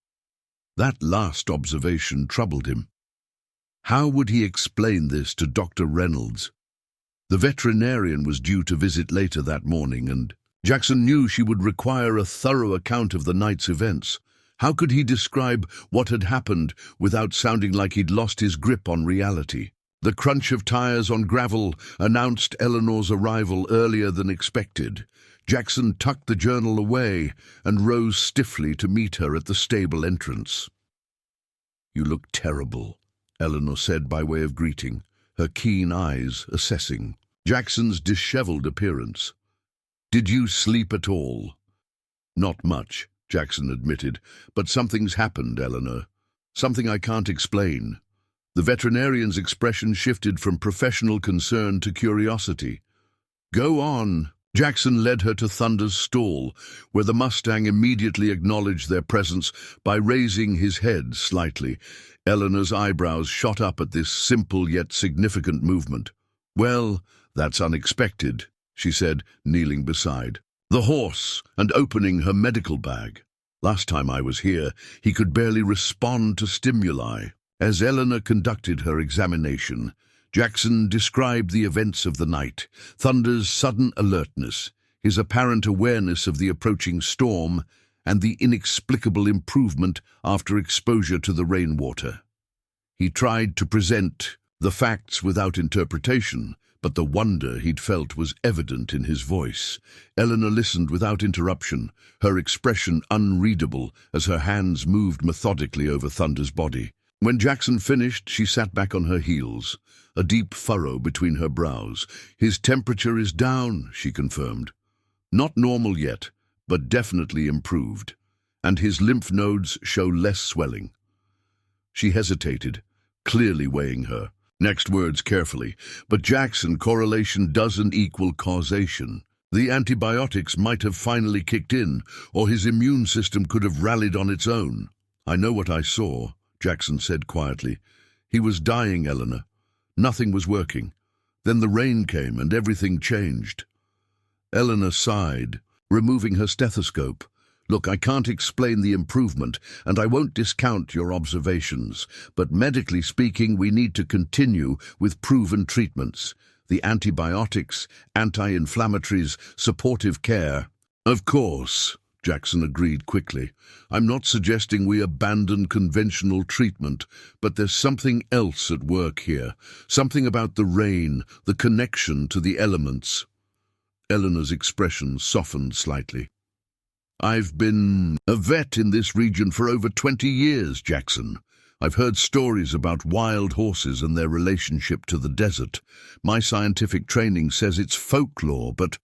That last observation troubled him. How would he explain this to Dr. Reynolds? The veterinarian was due to visit later that morning, and Jackson knew she would require a thorough account of the night's events. How could he describe what had happened without sounding like he'd lost his grip on reality? The crunch of tires on gravel announced Eleanor's arrival earlier than expected. Jackson tucked the journal away and rose stiffly to meet her at the stable entrance. "You look terrible," Eleanor said by way of greeting, her keen eyes assessing Jackson's disheveled appearance. "Did you sleep at all?" "Not much," Jackson admitted, "but something's happened, Eleanor. Something I can't explain." The veterinarian's expression shifted from professional concern to curiosity. "Go on." Jackson led her to Thunder's stall, where the Mustang immediately acknowledged their presence by raising his head slightly. Eleanor's eyebrows shot up at this simple yet significant movement. "Well, that's unexpected," she said, kneeling beside the horse and opening her medical bag. "Last time I was here, he could barely respond to stimuli." As Eleanor conducted her examination, Jackson described the events of the night, Thunder's sudden alertness, his apparent awareness of the approaching storm, and the inexplicable improvement after exposure to the rainwater. He tried to present the facts without interpretation, but the wonder he'd felt was evident in his voice. Eleanor listened without interruption, her expression unreadable as her hands moved methodically over Thunder's body. When Jackson finished, she sat back on her heels, a deep furrow between her brows. "His temperature is down," she confirmed. "Not normal yet, but definitely improved. And his lymph nodes show less swelling." She hesitated, clearly weighing her next words carefully. "But Jackson, correlation doesn't equal causation. The antibiotics might have finally kicked in, or his immune system could have rallied on its own." "I know what I saw," Jackson said quietly. "He was dying, Eleanor. Nothing was working. Then the rain came and everything changed." Eleanor sighed, removing her stethoscope. "Look, I can't explain the improvement, and I won't discount your observations, but medically speaking, we need to continue with proven treatments. The antibiotics, anti-inflammatories, supportive care." "Of course," Jackson agreed quickly. "I'm not suggesting we abandon conventional treatment, but there's something else at work here. Something about the rain, the connection to the elements." Eleanor's expression softened slightly. "I've been a vet in this region for over 20 years, Jackson. I've heard stories about wild horses and their relationship to the desert. My scientific training says it's folklore, but—"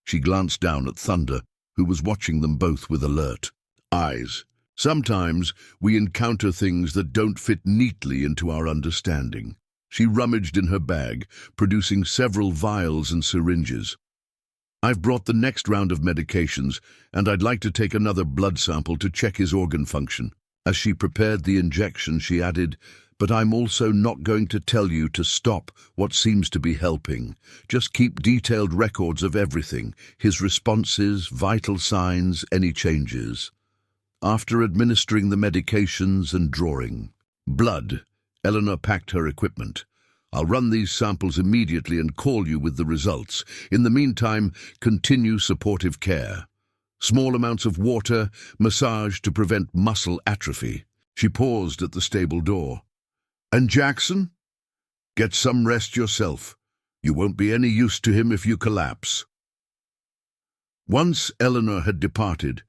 She glanced down at Thunder, who was watching them both with alert eyes. "Sometimes we encounter things that don't fit neatly into our understanding." She rummaged in her bag, producing several vials and syringes. "I've brought the next round of medications, and I'd like to take another blood sample to check his organ function." As she prepared the injection, she added, "But I'm also not going to tell you to stop what seems to be helping. Just keep detailed records of everything, his responses, vital signs, any changes." After administering the medications and drawing blood, Eleanor packed her equipment. "I'll run these samples immediately and call you with the results. In the meantime, continue supportive care. Small amounts of water, massage to prevent muscle atrophy." She paused at the stable door. "And Jackson? Get some rest yourself. You won't be any use to him if you collapse." Once Eleanor had departed,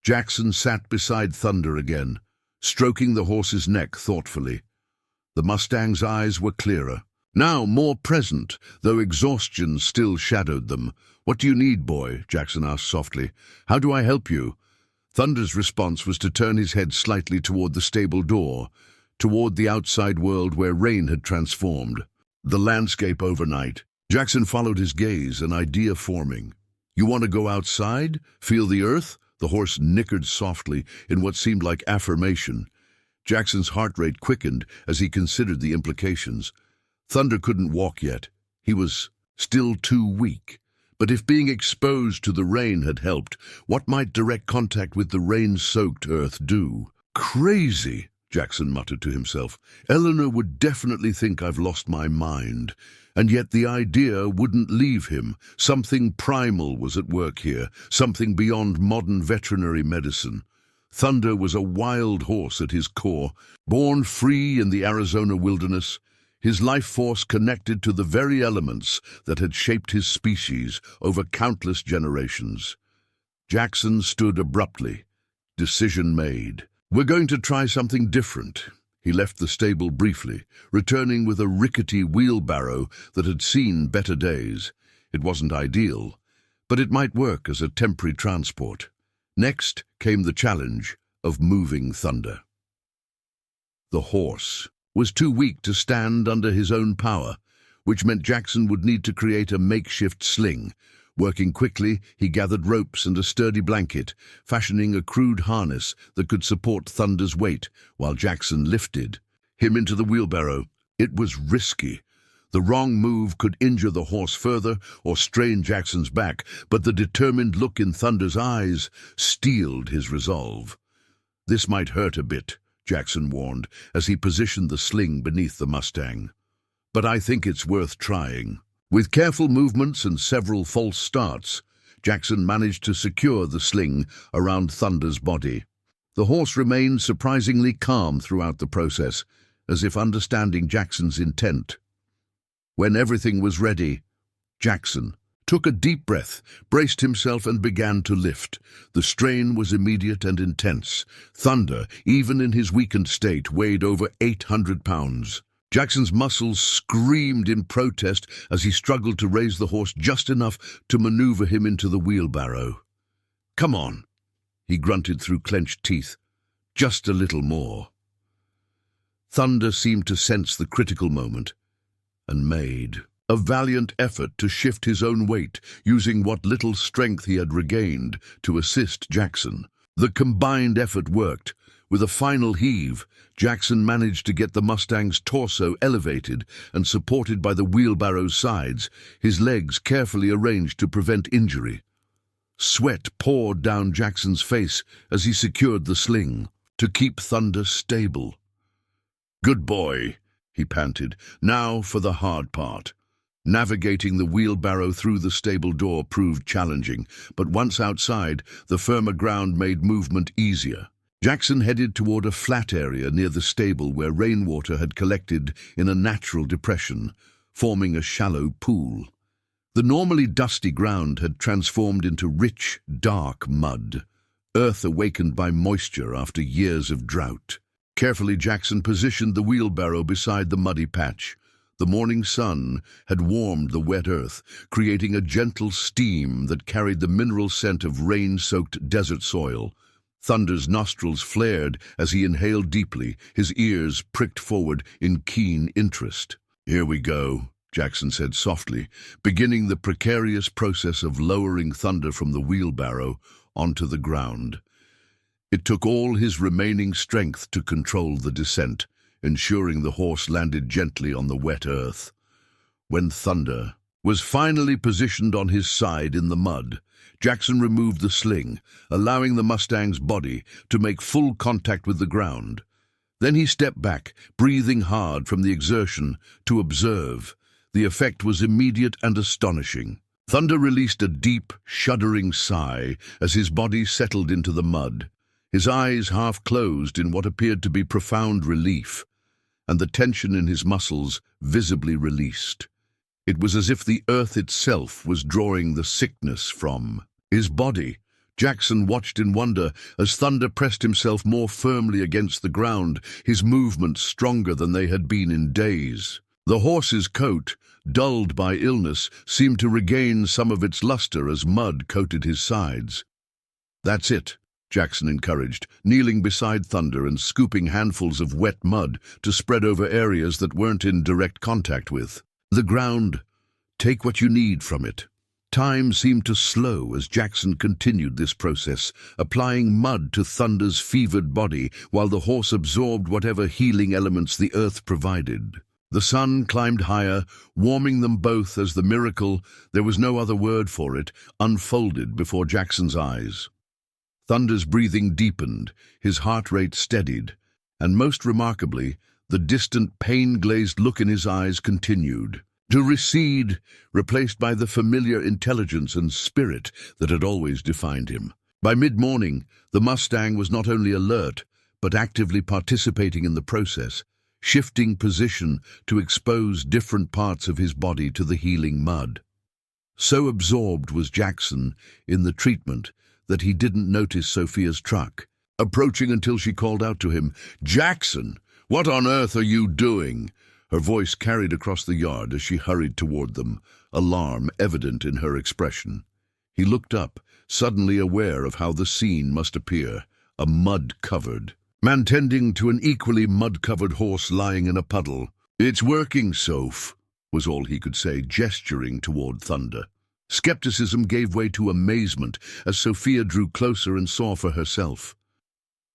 Jackson sat beside Thunder again, stroking the horse's neck thoughtfully. The Mustang's eyes were clearer, now more present, though exhaustion still shadowed them. "What do you need, boy?" Jackson asked softly. "How do I help you?" Thunder's response was to turn his head slightly toward the stable door, toward the outside world where rain had transformed the landscape overnight. Jackson followed his gaze, an idea forming. "You want to go outside? Feel the earth?" The horse nickered softly in what seemed like affirmation. Jackson's heart rate quickened as he considered the implications. Thunder couldn't walk yet. He was still too weak. But if being exposed to the rain had helped, what might direct contact with the rain-soaked earth do? "Crazy," Jackson muttered to himself. "Eleanor would definitely think I've lost my mind." And yet the idea wouldn't leave him. Something primal was at work here, something beyond modern veterinary medicine. Thunder was a wild horse at his core, born free in the Arizona wilderness, his life force connected to the very elements that had shaped his species over countless generations. Jackson stood abruptly, decision made. "We're going to try something different." He left the stable briefly, returning with a rickety wheelbarrow that had seen better days. It wasn't ideal, but it might work as a temporary transport. Next came the challenge of moving Thunder. The horse was too weak to stand under his own power, which meant Jackson would need to create a makeshift sling. Working quickly, he gathered ropes and a sturdy blanket, fashioning a crude harness that could support Thunder's weight, while Jackson lifted him into the wheelbarrow. It was risky. The wrong move could injure the horse further or strain Jackson's back, but the determined look in Thunder's eyes steeled his resolve. "This might hurt a bit," Jackson warned, as he positioned the sling beneath the Mustang. "But I think it's worth trying." With careful movements and several false starts, Jackson managed to secure the sling around Thunder's body. The horse remained surprisingly calm throughout the process, as if understanding Jackson's intent. When everything was ready, Jackson took a deep breath, braced himself and began to lift. The strain was immediate and intense. Thunder, even in his weakened state, weighed over 800 pounds. Jackson's muscles screamed in protest as he struggled to raise the horse just enough to maneuver him into the wheelbarrow. "Come on," he grunted through clenched teeth. "Just a little more." Thunder seemed to sense the critical moment and made a valiant effort to shift his own weight, using what little strength he had regained to assist Jackson. The combined effort worked. With a final heave, Jackson managed to get the Mustang's torso elevated and supported by the wheelbarrow's sides, his legs carefully arranged to prevent injury. Sweat poured down Jackson's face as he secured the sling to keep Thunder stable. "Good boy," he panted. "Now for the hard part." Navigating the wheelbarrow through the stable door proved challenging, but once outside, the firmer ground made movement easier. Jackson headed toward a flat area near the stable where rainwater had collected in a natural depression, forming a shallow pool. The normally dusty ground had transformed into rich, dark mud, earth awakened by moisture after years of drought. Carefully, Jackson positioned the wheelbarrow beside the muddy patch. The morning sun had warmed the wet earth, creating a gentle steam that carried the mineral scent of rain-soaked desert soil. Thunder's nostrils flared as he inhaled deeply, his ears pricked forward in keen interest. "Here we go," Jackson said softly, beginning the precarious process of lowering Thunder from the wheelbarrow onto the ground. It took all his remaining strength to control the descent, ensuring the horse landed gently on the wet earth. When Thunder was finally positioned on his side in the mud, Jackson removed the sling, allowing the Mustang's body to make full contact with the ground. Then he stepped back, breathing hard from the exertion, to observe. The effect was immediate and astonishing. Thunder released a deep, shuddering sigh as his body settled into the mud, his eyes half closed in what appeared to be profound relief, and the tension in his muscles visibly released. It was as if the earth itself was drawing the sickness from his body. Jackson watched in wonder as Thunder pressed himself more firmly against the ground, his movements stronger than they had been in days. The horse's coat, dulled by illness, seemed to regain some of its luster as mud coated his sides. "That's it," Jackson encouraged, kneeling beside Thunder and scooping handfuls of wet mud to spread over areas that weren't in direct contact with the ground. "Take what you need from it." Time seemed to slow as Jackson continued this process, applying mud to Thunder's fevered body while the horse absorbed whatever healing elements the earth provided. The sun climbed higher, warming them both as the miracle, there was no other word for it, unfolded before Jackson's eyes. Thunder's breathing deepened, his heart rate steadied, and most remarkably, the distant pain-glazed look in his eyes continued to recede, replaced by the familiar intelligence and spirit that had always defined him. By mid-morning, the Mustang was not only alert, but actively participating in the process, shifting position to expose different parts of his body to the healing mud. So absorbed was Jackson in the treatment that he didn't notice Sophia's truck approaching until she called out to him, "Jackson, what on earth are you doing?" Her voice carried across the yard as she hurried toward them, alarm evident in her expression. He looked up, suddenly aware of how the scene must appear, a mud-covered man tending to an equally mud-covered horse lying in a puddle. "It's working, Soph," was all he could say, gesturing toward Thunder. Skepticism gave way to amazement as Sophia drew closer and saw for herself.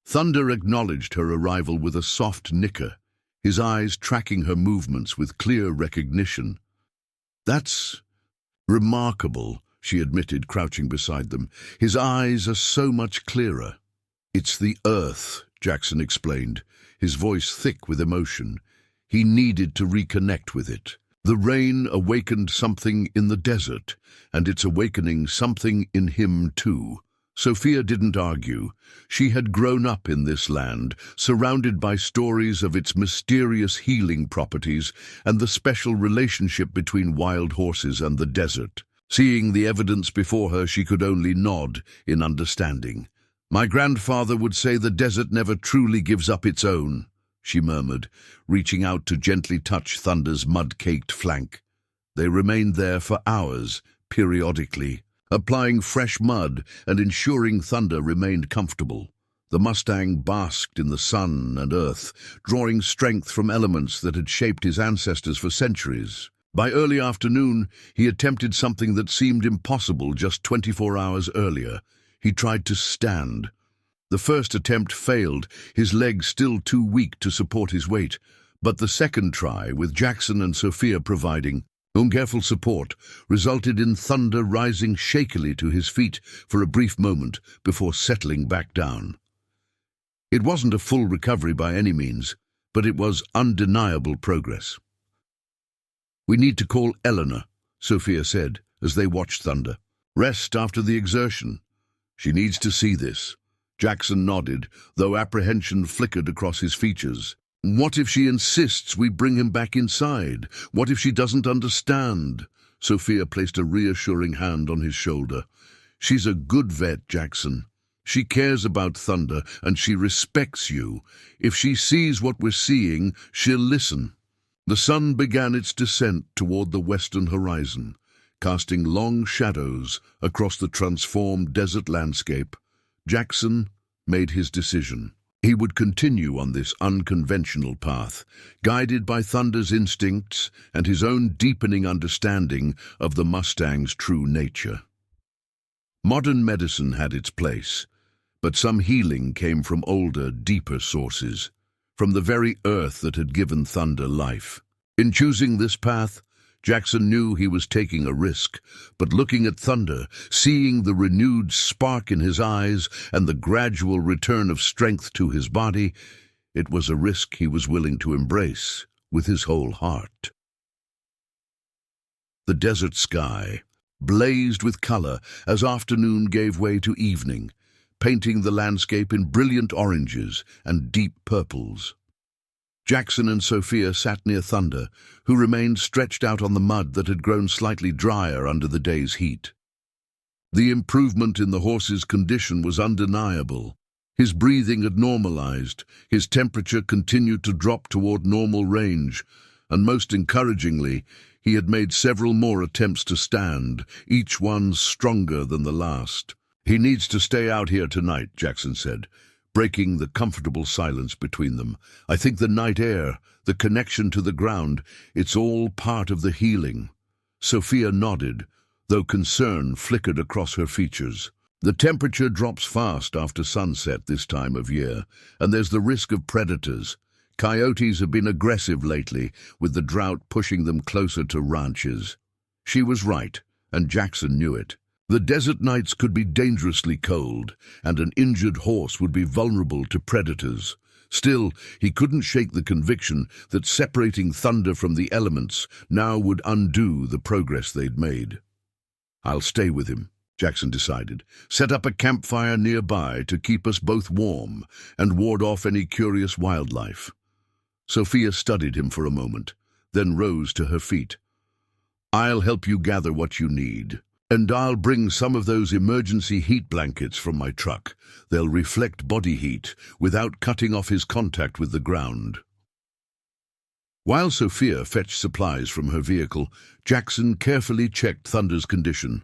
Thunder acknowledged her arrival with a soft nicker, his eyes tracking her movements with clear recognition. "That's remarkable," she admitted, crouching beside them. "His eyes are so much clearer." "It's the earth," Jackson explained, his voice thick with emotion. He needed to reconnect with it. The rain awakened something in the desert, and it's awakening something in him too. Sophia didn't argue. She had grown up in this land, surrounded by stories of its mysterious healing properties and the special relationship between wild horses and the desert. Seeing the evidence before her, she could only nod in understanding. "My grandfather would say the desert never truly gives up its own," she murmured, reaching out to gently touch Thunder's mud-caked flank. They remained there for hours, periodically, applying fresh mud and ensuring Thunder remained comfortable. The Mustang basked in the sun and earth, drawing strength from elements that had shaped his ancestors for centuries. By early afternoon, he attempted something that seemed impossible just 24 hours earlier. He tried to stand. The first attempt failed, his legs still too weak to support his weight. But the second try, with Jackson and Sophia providing careful support, resulted in Thunder rising shakily to his feet for a brief moment before settling back down. It wasn't a full recovery by any means, but it was undeniable progress. "We need to call Eleanor," Sophia said as they watched Thunder. "Rest after the exertion. She needs to see this." Jackson nodded, though apprehension flickered across his features. "What if she insists we bring him back inside? What if she doesn't understand?" Sophia placed a reassuring hand on his shoulder. "She's a good vet, Jackson. She cares about Thunder, and she respects you. If she sees what we're seeing, she'll listen." The sun began its descent toward the western horizon, casting long shadows across the transformed desert landscape. Jackson made his decision. He would continue on this unconventional path, guided by Thunder's instincts and his own deepening understanding of the Mustang's true nature. Modern medicine had its place, but some healing came from older, deeper sources, from the very earth that had given Thunder life. In choosing this path, Jackson knew he was taking a risk, but looking at Thunder, seeing the renewed spark in his eyes and the gradual return of strength to his body, it was a risk he was willing to embrace with his whole heart. The desert sky blazed with color as afternoon gave way to evening, painting the landscape in brilliant oranges and deep purples. Jackson and Sophia sat near Thunder, who remained stretched out on the mud that had grown slightly drier under the day's heat. The improvement in the horse's condition was undeniable. His breathing had normalized, his temperature continued to drop toward normal range, and most encouragingly, he had made several more attempts to stand, each one stronger than the last. "He needs to stay out here tonight," Jackson said, breaking the comfortable silence between them. "I think the night air, the connection to the ground, it's all part of the healing." Sophia nodded, though concern flickered across her features. "The temperature drops fast after sunset this time of year, and there's the risk of predators. Coyotes have been aggressive lately, with the drought pushing them closer to ranches." She was right, and Jackson knew it. The desert nights could be dangerously cold, and an injured horse would be vulnerable to predators. Still, he couldn't shake the conviction that separating Thunder from the elements now would undo the progress they'd made. "I'll stay with him," Jackson decided. "Set up a campfire nearby to keep us both warm and ward off any curious wildlife." Sophia studied him for a moment, then rose to her feet. "I'll help you gather what you need. And I'll bring some of those emergency heat blankets from my truck. They'll reflect body heat without cutting off his contact with the ground." While Sophia fetched supplies from her vehicle, Jackson carefully checked Thunder's condition.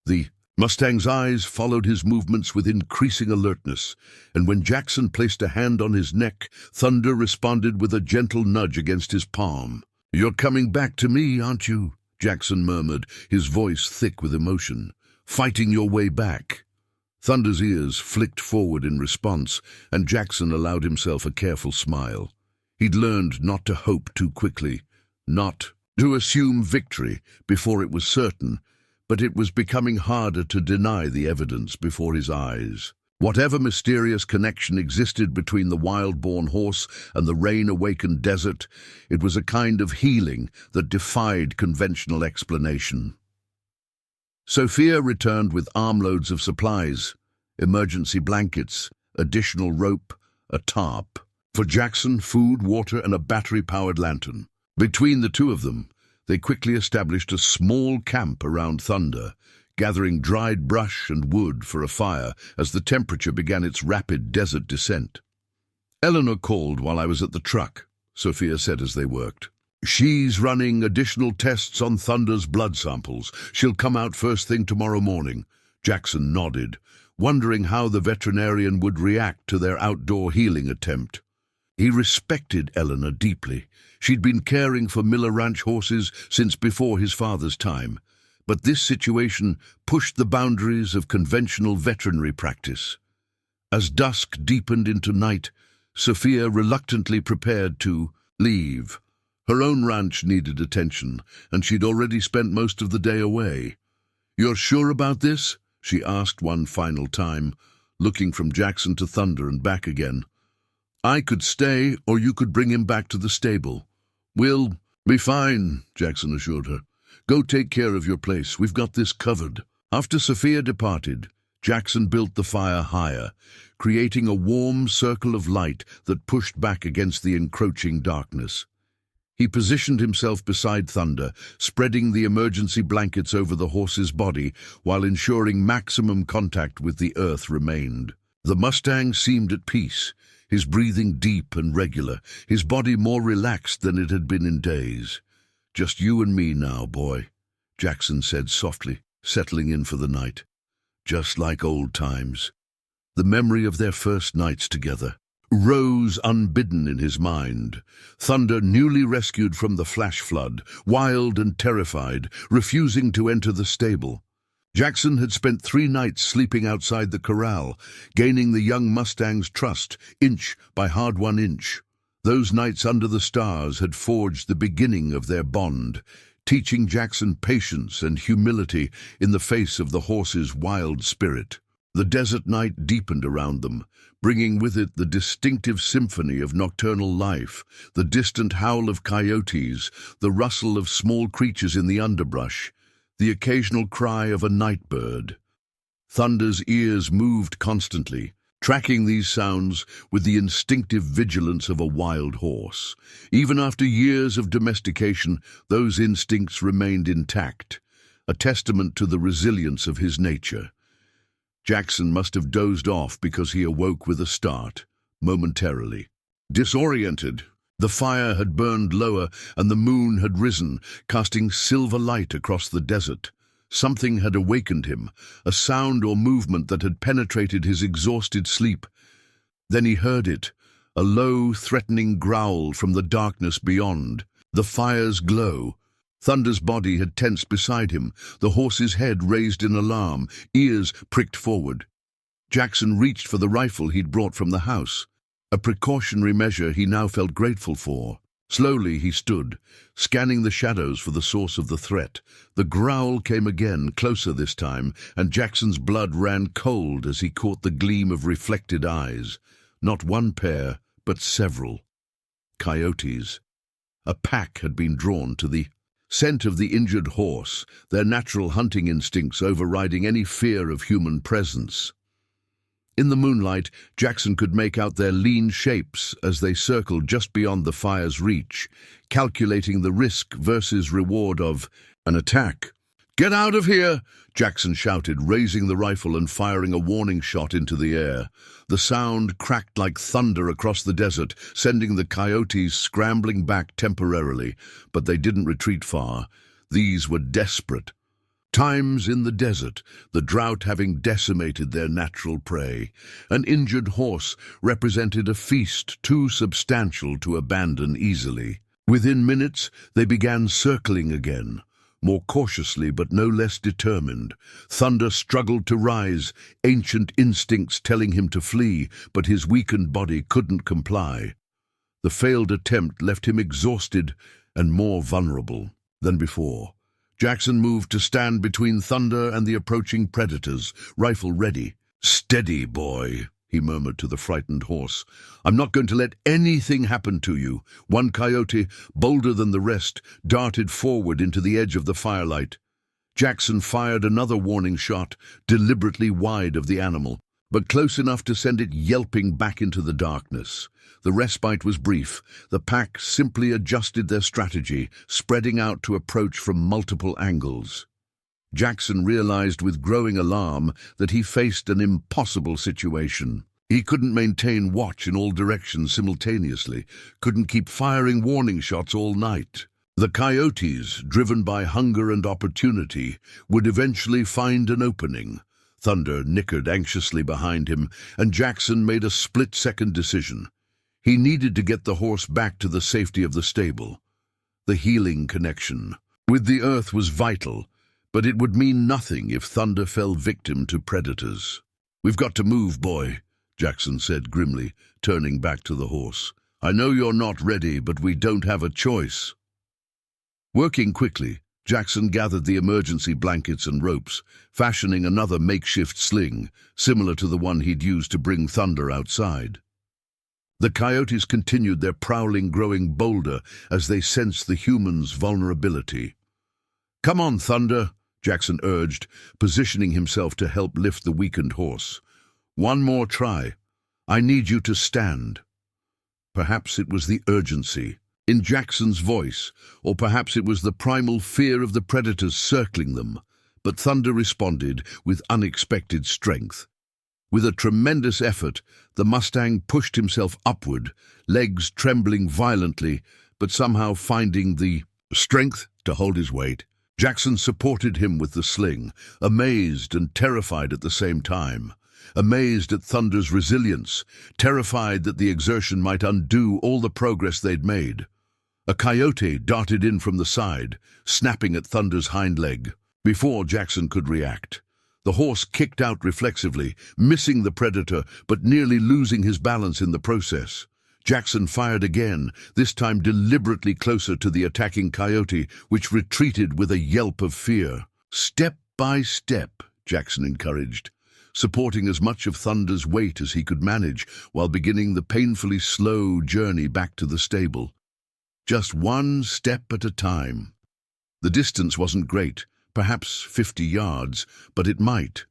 The Mustang's eyes followed his movements with increasing alertness, and when Jackson placed a hand on his neck, Thunder responded with a gentle nudge against his palm. "You're coming back to me, aren't you?" Jackson murmured, his voice thick with emotion. "Fighting your way back." Thunder's ears flicked forward in response, and Jackson allowed himself a careful smile. He'd learned not to hope too quickly, not to assume victory before it was certain, but it was becoming harder to deny the evidence before his eyes. Whatever mysterious connection existed between the wild-born horse and the rain-awakened desert, it was a kind of healing that defied conventional explanation. Sophia returned with armloads of supplies, emergency blankets, additional rope, a tarp. For Jackson, food, water, and a battery-powered lantern. Between the two of them, They quickly established a small camp around Thunder, gathering dried brush and wood for a fire as the temperature began its rapid desert descent. "Eleanor called while I was at the truck," Sophia said as they worked. "She's running additional tests on Thunder's blood samples. She'll come out first thing tomorrow morning." Jackson nodded, wondering how the veterinarian would react to their outdoor healing attempt. He respected Eleanor deeply. She'd been caring for Miller Ranch horses since before his father's time, but this situation pushed the boundaries of conventional veterinary practice. As dusk deepened into night, Sophia reluctantly prepared to leave. Her own ranch needed attention, and she'd already spent most of the day away. "You're sure about this?" she asked one final time, looking from Jackson to Thunder and back again. "I could stay, or you could bring him back to the stable." "We'll be fine," Jackson assured her. "Go take care of your place. We've got this covered." After Sophia departed, Jackson built the fire higher, creating a warm circle of light that pushed back against the encroaching darkness. He positioned himself beside Thunder, spreading the emergency blankets over the horse's body while ensuring maximum contact with the earth remained. The Mustang seemed at peace, his breathing deep and regular, his body more relaxed than it had been in days. "Just you and me now, boy," Jackson said softly, settling in for the night. Just like old times. The memory of their first nights together rose unbidden in his mind. Thunder, newly rescued from the flash flood, wild and terrified, refusing to enter the stable. Jackson had spent 3 nights sleeping outside the corral, gaining the young Mustang's trust, inch by hard-won inch. Those nights under the stars had forged the beginning of their bond, teaching Jackson patience and humility in the face of the horse's wild spirit. The desert night deepened around them, bringing with it the distinctive symphony of nocturnal life, the distant howl of coyotes, the rustle of small creatures in the underbrush, the occasional cry of a night bird. Thunder's ears moved constantly, tracking these sounds with the instinctive vigilance of a wild horse. Even after years of domestication, those instincts remained intact, a testament to the resilience of his nature. Jackson must have dozed off because he awoke with a start, momentarily. Disoriented, the fire had burned lower and the moon had risen, casting silver light across the desert. Something had awakened him, a sound or movement that had penetrated his exhausted sleep. Then he heard it, a low, threatening growl from the darkness beyond. The fire's glow. Thunder's body had tensed beside him, the horse's head raised in alarm, ears pricked forward. Jackson reached for the rifle he'd brought from the house, a precautionary measure he now felt grateful for. Slowly he stood, scanning the shadows for the source of the threat. The growl came again, closer this time, and Jackson's blood ran cold as he caught the gleam of reflected eyes. Not one pair, but several. Coyotes. A pack had been drawn to the scent of the injured horse, their natural hunting instincts overriding any fear of human presence. In the moonlight, Jackson could make out their lean shapes as they circled just beyond the fire's reach, calculating the risk versus reward of an attack. "Get out of here!" Jackson shouted, raising the rifle and firing a warning shot into the air. The sound cracked like thunder across the desert, sending the coyotes scrambling back temporarily, but they didn't retreat far. These were desperate. Times in the desert, the drought having decimated their natural prey. An injured horse represented a feast too substantial to abandon easily. Within minutes, they began circling again, more cautiously but no less determined. Thunder struggled to rise, ancient instincts telling him to flee, but his weakened body couldn't comply. The failed attempt left him exhausted and more vulnerable than before. Jackson moved to stand between Thunder and the approaching predators, rifle ready. "Steady, boy," he murmured to the frightened horse. "I'm not going to let anything happen to you." One coyote, bolder than the rest, darted forward into the edge of the firelight. Jackson fired another warning shot, deliberately wide of the animal. but close enough to send it yelping back into the darkness. The respite was brief. The pack simply adjusted their strategy, spreading out to approach from multiple angles. Jackson realized with growing alarm that he faced an impossible situation. He couldn't maintain watch in all directions simultaneously, couldn't keep firing warning shots all night. The coyotes, driven by hunger and opportunity, would eventually find an opening. Thunder nickered anxiously behind him, and Jackson made a split-second decision. He needed to get the horse back to the safety of the stable. The healing connection with the earth was vital, but it would mean nothing if Thunder fell victim to predators. "We've got to move, boy," Jackson said grimly, turning back to the horse. "I know you're not ready, but we don't have a choice." Working quickly, Jackson gathered the emergency blankets and ropes, fashioning another makeshift sling, similar to the one he'd used to bring Thunder outside. The coyotes continued their prowling, growing bolder as they sensed the humans' vulnerability. "Come on, Thunder," Jackson urged, positioning himself to help lift the weakened horse. "One more try. I need you to stand." Perhaps it was the urgency in Jackson's voice, or perhaps it was the primal fear of the predators circling them, but Thunder responded with unexpected strength. With a tremendous effort, the Mustang pushed himself upward, legs trembling violently, but somehow finding the strength to hold his weight. Jackson supported him with the sling, amazed and terrified at the same time. Amazed at Thunder's resilience, terrified that the exertion might undo all the progress they'd made. A coyote darted in from the side, snapping at Thunder's hind leg. Before Jackson could react, the horse kicked out reflexively, missing the predator but nearly losing his balance in the process. Jackson fired again, this time deliberately closer to the attacking coyote, which retreated with a yelp of fear. "Step by step," Jackson encouraged, supporting as much of Thunder's weight as he could manage while beginning the painfully slow journey back to the stable. Just one step at a time. The distance wasn't great, perhaps 50 yards, but it might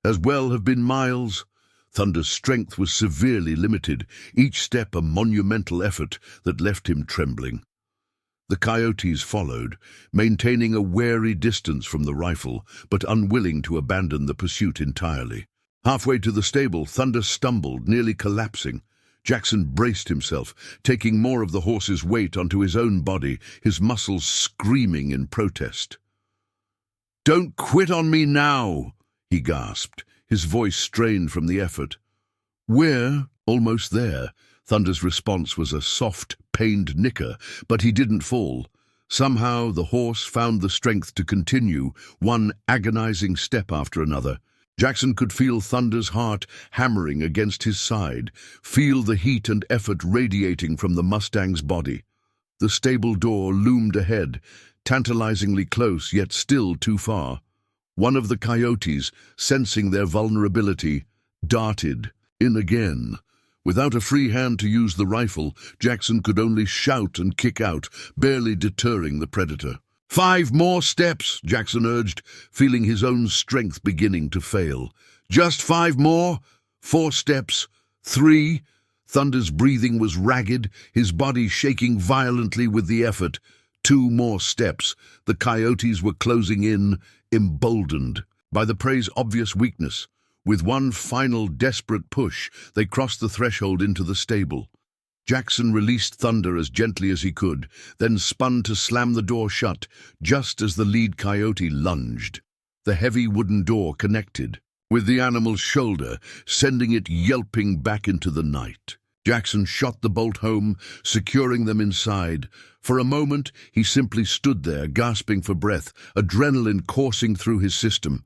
as well have been miles. Thunder's strength was severely limited, each step a monumental effort that left him trembling. The coyotes followed, maintaining a wary distance from the rifle, but unwilling to abandon the pursuit entirely. Halfway to the stable, Thunder stumbled, nearly collapsing. Jackson braced himself, taking more of the horse's weight onto his own body, his muscles screaming in protest. "Don't quit on me now," he gasped, his voice strained from the effort. "We're almost there." Thunder's response was a soft, pained nicker, but he didn't fall. Somehow the horse found the strength to continue, one agonizing step after another. Jackson could feel Thunder's heart hammering against his side, feel the heat and effort radiating from the Mustang's body. The stable door loomed ahead, tantalizingly close, yet still too far. One of the coyotes, sensing their vulnerability, darted in again. Without a free hand to use the rifle, Jackson could only shout and kick out, barely deterring the predator. "5 more steps," Jackson urged, feeling his own strength beginning to fail. "Just 5 more. 4 steps. 3. Thunder's breathing was ragged, his body shaking violently with the effort. 2 more steps. The coyotes were closing in, emboldened by the prey's obvious weakness. With one final desperate push, they crossed the threshold into the stable. Jackson released Thunder as gently as he could, then spun to slam the door shut, just as the lead coyote lunged. The heavy wooden door connected with the animal's shoulder, sending it yelping back into the night. Jackson shot the bolt home, securing them inside. For a moment, he simply stood there, gasping for breath, adrenaline coursing through his system.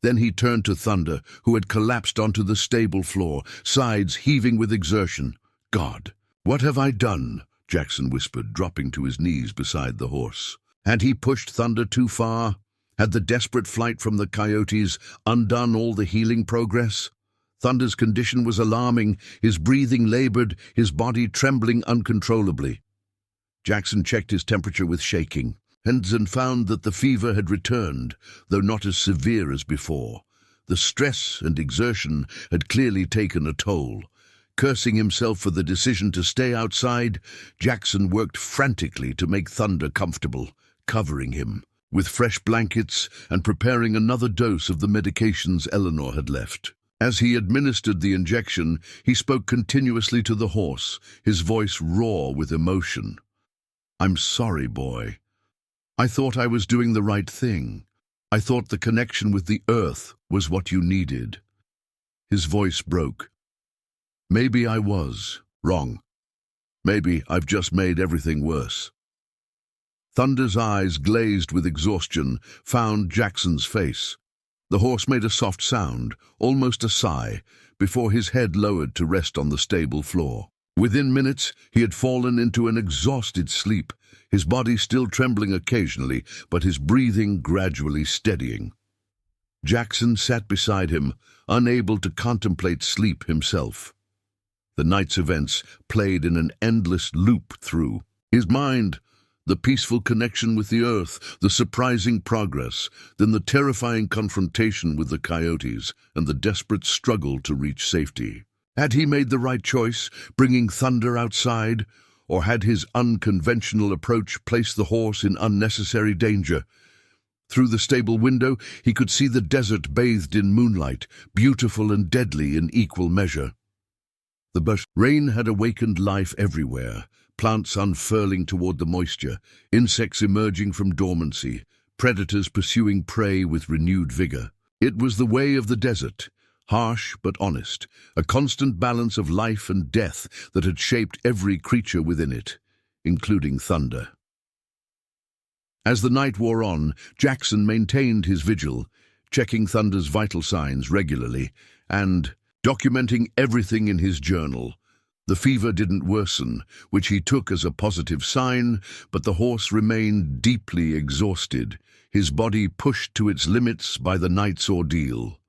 Then he turned to Thunder, who had collapsed onto the stable floor, sides heaving with exertion. "God, what have I done?" Jackson whispered, dropping to his knees beside the horse. Had he pushed Thunder too far? Had the desperate flight from the coyotes undone all the healing progress? Thunder's condition was alarming, his breathing labored, his body trembling uncontrollably. Jackson checked his temperature with shaking, and found that the fever had returned, though not as severe as before. The stress and exertion had clearly taken a toll. Cursing himself for the decision to stay outside, Jackson worked frantically to make Thunder comfortable, covering him with fresh blankets and preparing another dose of the medications Eleanor had left. As he administered the injection, he spoke continuously to the horse, his voice raw with emotion. "I'm sorry, boy. I thought I was doing the right thing. I thought the connection with the earth was what you needed." His voice broke. "Maybe I was wrong. Maybe I've just made everything worse." Thunder's eyes, glazed with exhaustion, found Jackson's face. The horse made a soft sound, almost a sigh, before his head lowered to rest on the stable floor. Within minutes, he had fallen into an exhausted sleep, his body still trembling occasionally, but his breathing gradually steadying. Jackson sat beside him, unable to contemplate sleep himself. The night's events played in an endless loop through his mind. The peaceful connection with the earth, the surprising progress, then the terrifying confrontation with the coyotes, and the desperate struggle to reach safety. Had he made the right choice, bringing Thunder outside, or had his unconventional approach placed the horse in unnecessary danger? Through the stable window, he could see the desert bathed in moonlight, beautiful and deadly in equal measure. The rain had awakened life everywhere, plants unfurling toward the moisture, insects emerging from dormancy, predators pursuing prey with renewed vigor. It was the way of the desert, harsh but honest, a constant balance of life and death that had shaped every creature within it, including Thunder. As the night wore on, Jackson maintained his vigil, checking Thunder's vital signs regularly and documenting everything in his journal. The fever didn't worsen, which he took as a positive sign, but the horse remained deeply exhausted, his body pushed to its limits by the night's ordeal.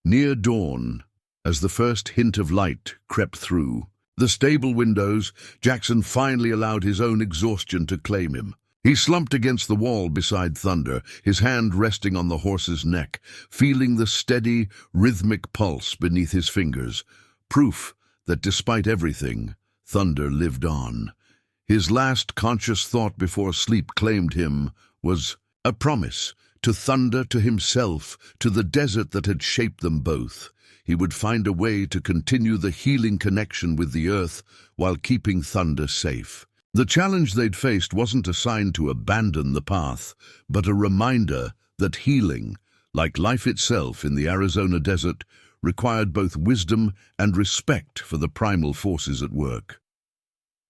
Near dawn, as the first hint of light crept through the stable windows, Jackson finally allowed his own exhaustion to claim him. He slumped against the wall beside Thunder, his hand resting on the horse's neck, feeling the steady, rhythmic pulse beneath his fingers, proof that despite everything, Thunder lived on. His last conscious thought before sleep claimed him was a promise to Thunder, to himself, to the desert that had shaped them both. He would find a way to continue the healing connection with the earth while keeping Thunder safe. The challenge they'd faced wasn't a sign to abandon the path, but a reminder that healing, like life itself in the Arizona desert, required both wisdom and respect for the primal forces at work.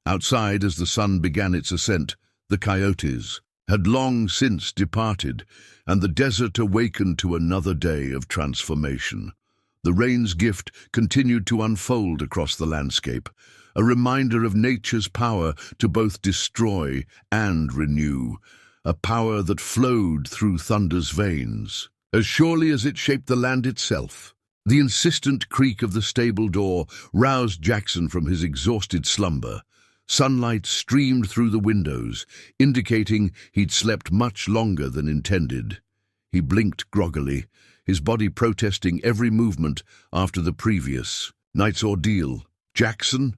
Outside, as the sun began its ascent, the coyotes had long since departed, and the desert awakened to another day of transformation. The rain's gift continued to unfold across the landscape, a reminder of nature's power to both destroy and renew, a power that flowed through Thunder's veins, as surely as it shaped the land itself. The insistent creak of the stable door roused Jackson from his exhausted slumber. Sunlight streamed through the windows, indicating he'd slept much longer than intended. He blinked groggily, his body protesting every movement after the previous night's ordeal. "Jackson?"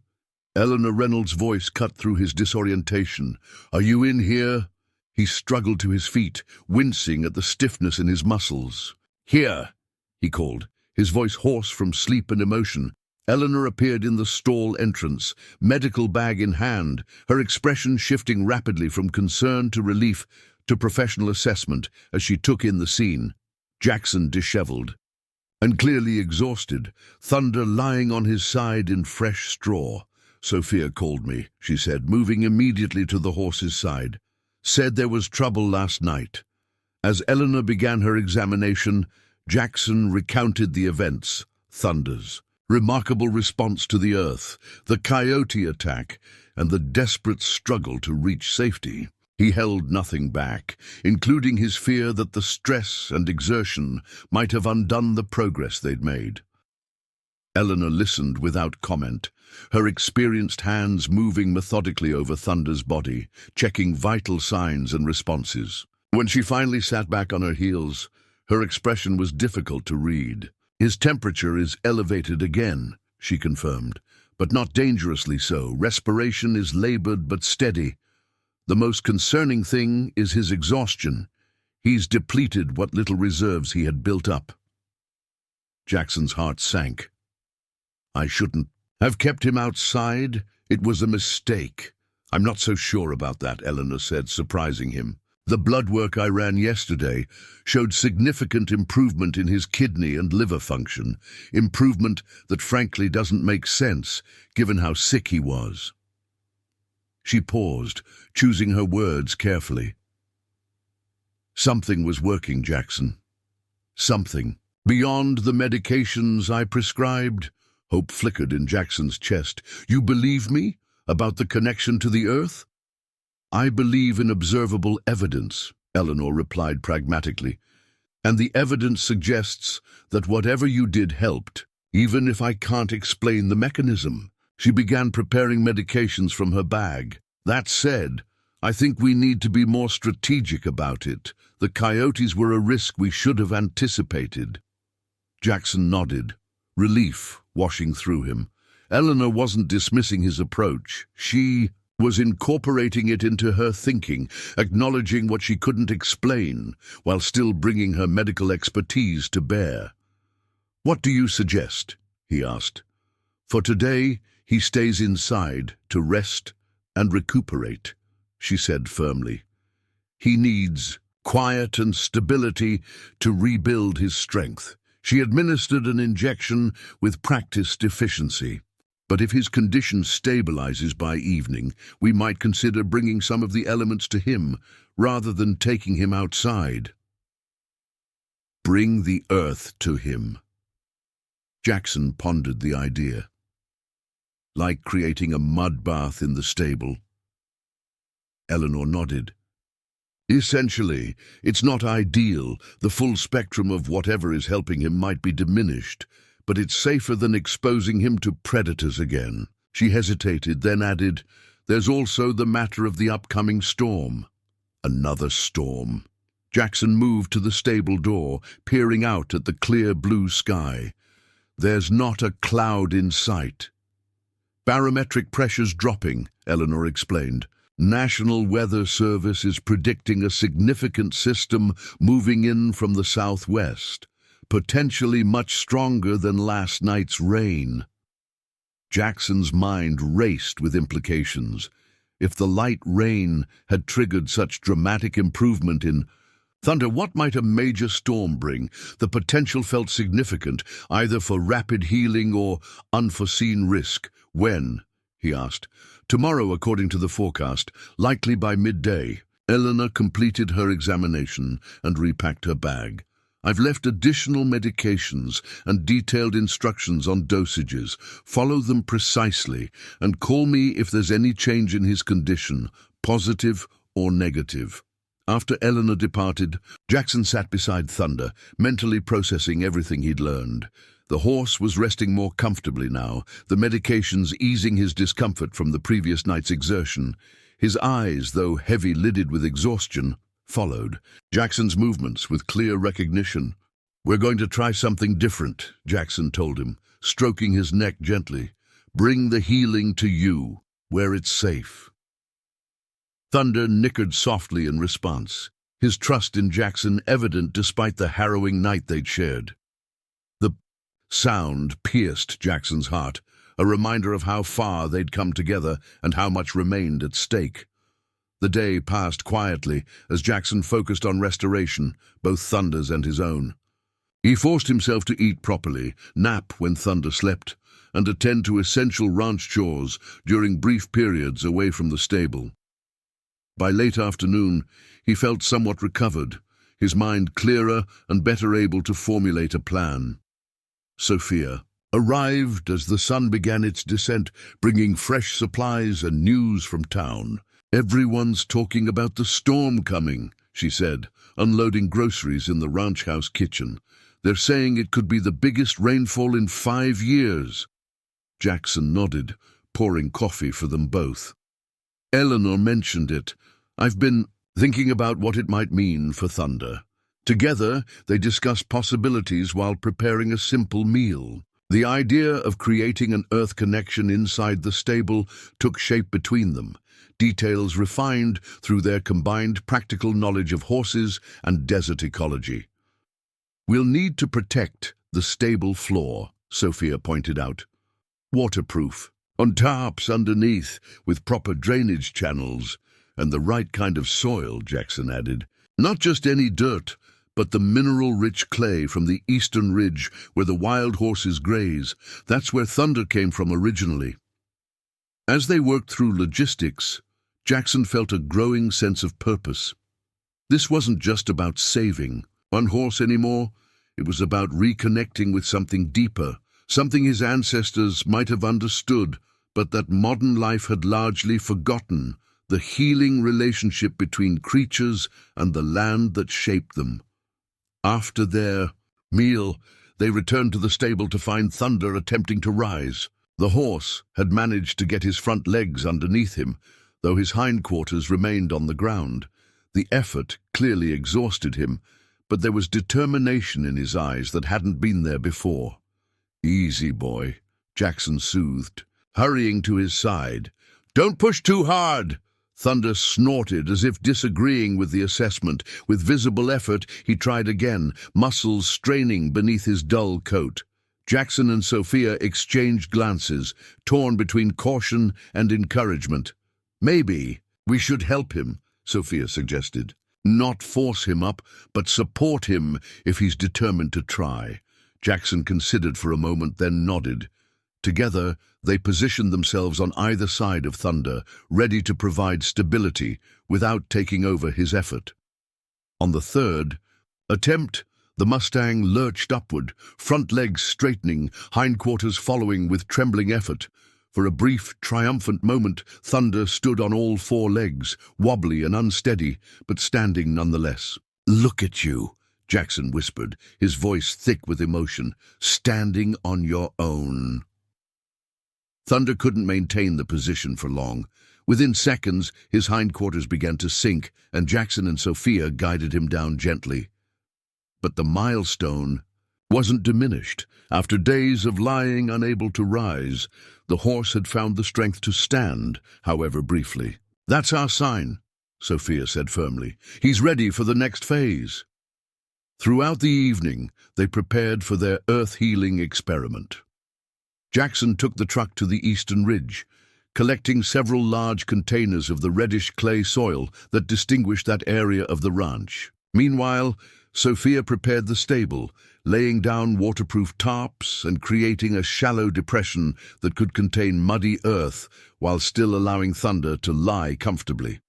Eleanor Reynolds' voice cut through his disorientation. "Are you in here?" He struggled to his feet, wincing at the stiffness in his muscles. "Here," he called, his voice hoarse from sleep and emotion. Eleanor appeared in the stall entrance, medical bag in hand, her expression shifting rapidly from concern to relief to professional assessment as she took in the scene. Jackson disheveled and clearly exhausted, Thunder lying on his side in fresh straw. "Sophia called me," she said, moving immediately to the horse's side. "Said there was trouble last night." As Eleanor began her examination, Jackson recounted the events, Thunder's remarkable response to the earth, the coyote attack, and the desperate struggle to reach safety. He held nothing back, including his fear that the stress and exertion might have undone the progress they'd made. Eleanor listened without comment, her experienced hands moving methodically over Thunder's body, checking vital signs and responses. When she finally sat back on her heels, Her expression was difficult to read. "His temperature is elevated again," she confirmed, "but not dangerously so. Respiration is labored but steady. The most concerning thing is his exhaustion. He's depleted what little reserves he had built up." Jackson's heart sank. "I shouldn't have kept him outside. It was a mistake." "I'm not so sure about that," Eleanor said, surprising him. "The blood work I ran yesterday showed significant improvement in his kidney and liver function, improvement that frankly doesn't make sense, given how sick he was." She paused, choosing her words carefully. "Something was working, Jackson. Something. Beyond the medications I prescribed." Hope flickered in Jackson's chest. "You believe me about the connection to the earth?" "I believe in observable evidence," Eleanor replied pragmatically. "And the evidence suggests that whatever you did helped, even if I can't explain the mechanism." She began preparing medications from her bag. "That said, I think we need to be more strategic about it. The coyotes were a risk we should have anticipated." Jackson nodded, relief washing through him. Eleanor wasn't dismissing his approach. She was incorporating it into her thinking, acknowledging what she couldn't explain, while still bringing her medical expertise to bear. "What do you suggest?" he asked. "For today, he stays inside to rest and recuperate," she said firmly. "He needs quiet and stability to rebuild his strength." She administered an injection with practiced efficiency. "But if his condition stabilizes by evening, we might consider bringing some of the elements to him, rather than taking him outside." Bring the earth to him. Jackson pondered the idea. "Like creating a mud bath in the stable?" Eleanor nodded. "Essentially, it's not ideal. The full spectrum of whatever is helping him might be diminished, but it's safer than exposing him to predators again." She hesitated, then added, "There's also the matter of the upcoming storm." Another storm. Jackson moved to the stable door, peering out at the clear blue sky. "There's not a cloud in sight." "Barometric pressure's dropping," Eleanor explained. "National Weather Service is predicting a significant system moving in from the southwest, potentially much stronger than last night's rain." Jackson's mind raced with implications. If the light rain had triggered such dramatic improvement in thunder, what might a major storm bring? The potential felt significant, either for rapid healing or unforeseen risk. "When?" he asked. "Tomorrow, according to the forecast, likely by midday." Eleanor completed her examination and repacked her bag. "I've left additional medications and detailed instructions on dosages. Follow them precisely and call me if there's any change in his condition, positive or negative." After Eleanor departed, Jackson sat beside Thunder, mentally processing everything he'd learned. The horse was resting more comfortably now, the medications easing his discomfort from the previous night's exertion. His eyes, though heavy-lidded with exhaustion, followed Jackson's movements with clear recognition. "We're going to try something different," Jackson told him, stroking his neck gently. "Bring the healing to you, where it's safe." Thunder nickered softly in response, his trust in Jackson evident despite the harrowing night they'd shared. The sound pierced Jackson's heart, a reminder of how far they'd come together and how much remained at stake. The day passed quietly as Jackson focused on restoration, both Thunder's and his own. He forced himself to eat properly, nap when Thunder slept, and attend to essential ranch chores during brief periods away from the stable. By late afternoon, he felt somewhat recovered, his mind clearer and better able to formulate a plan. Sophia arrived as the sun began its descent, bringing fresh supplies and news from town. "Everyone's talking about the storm coming," she said, unloading groceries in the ranch house kitchen. "They're saying it could be the biggest rainfall in 5 years." Jackson nodded, pouring coffee for them both. "Eleanor mentioned it. I've been thinking about what it might mean for Thunder. Together, they discussed possibilities while preparing a simple meal. The idea of creating an earth connection inside the stable took shape between them, details refined through their combined practical knowledge of horses and desert ecology. "We'll need to protect the stable floor," Sophia pointed out. "Waterproof, on tarps underneath, with proper drainage channels, and the right kind of soil," Jackson added. "Not just any dirt, but the mineral-rich clay from the eastern ridge where the wild horses graze. That's where Thunder came from originally." As they worked through logistics, Jackson felt a growing sense of purpose. This wasn't just about saving one horse anymore. It was about reconnecting with something deeper, something his ancestors might have understood, but that modern life had largely forgotten: the healing relationship between creatures and the land that shaped them. After their meal, they returned to the stable to find Thunder attempting to rise. The horse had managed to get his front legs underneath him, though his hindquarters remained on the ground. The effort clearly exhausted him, but there was determination in his eyes that hadn't been there before. "Easy, boy," Jackson soothed, hurrying to his side. "Don't push too hard." Thunder snorted as if disagreeing with the assessment. With visible effort, he tried again, muscles straining beneath his dull coat. Jackson and Sophia exchanged glances, torn between caution and encouragement. "Maybe we should help him," Sophia suggested. "Not force him up, but support him if he's determined to try." Jackson considered for a moment, then nodded. Together, they positioned themselves on either side of Thunder, ready to provide stability without taking over his effort. On the third attempt, the Mustang lurched upward, front legs straightening, hindquarters following with trembling effort. For a brief, triumphant moment, Thunder stood on all four legs, wobbly and unsteady, but standing nonetheless. "Look at you," Jackson whispered, his voice thick with emotion. "Standing on your own." Thunder couldn't maintain the position for long. Within seconds, his hindquarters began to sink, and Jackson and Sophia guided him down gently. But the milestone wasn't diminished. After days of lying unable to rise, the horse had found the strength to stand, however briefly. "That's our sign," Sophia said firmly. "He's ready for the next phase." Throughout the evening, they prepared for their earth-healing experiment. Jackson took the truck to the eastern ridge, collecting several large containers of the reddish clay soil that distinguished that area of the ranch. Meanwhile, Sophia prepared the stable, laying down waterproof tarps and creating a shallow depression that could contain muddy earth while still allowing Thunder to lie comfortably.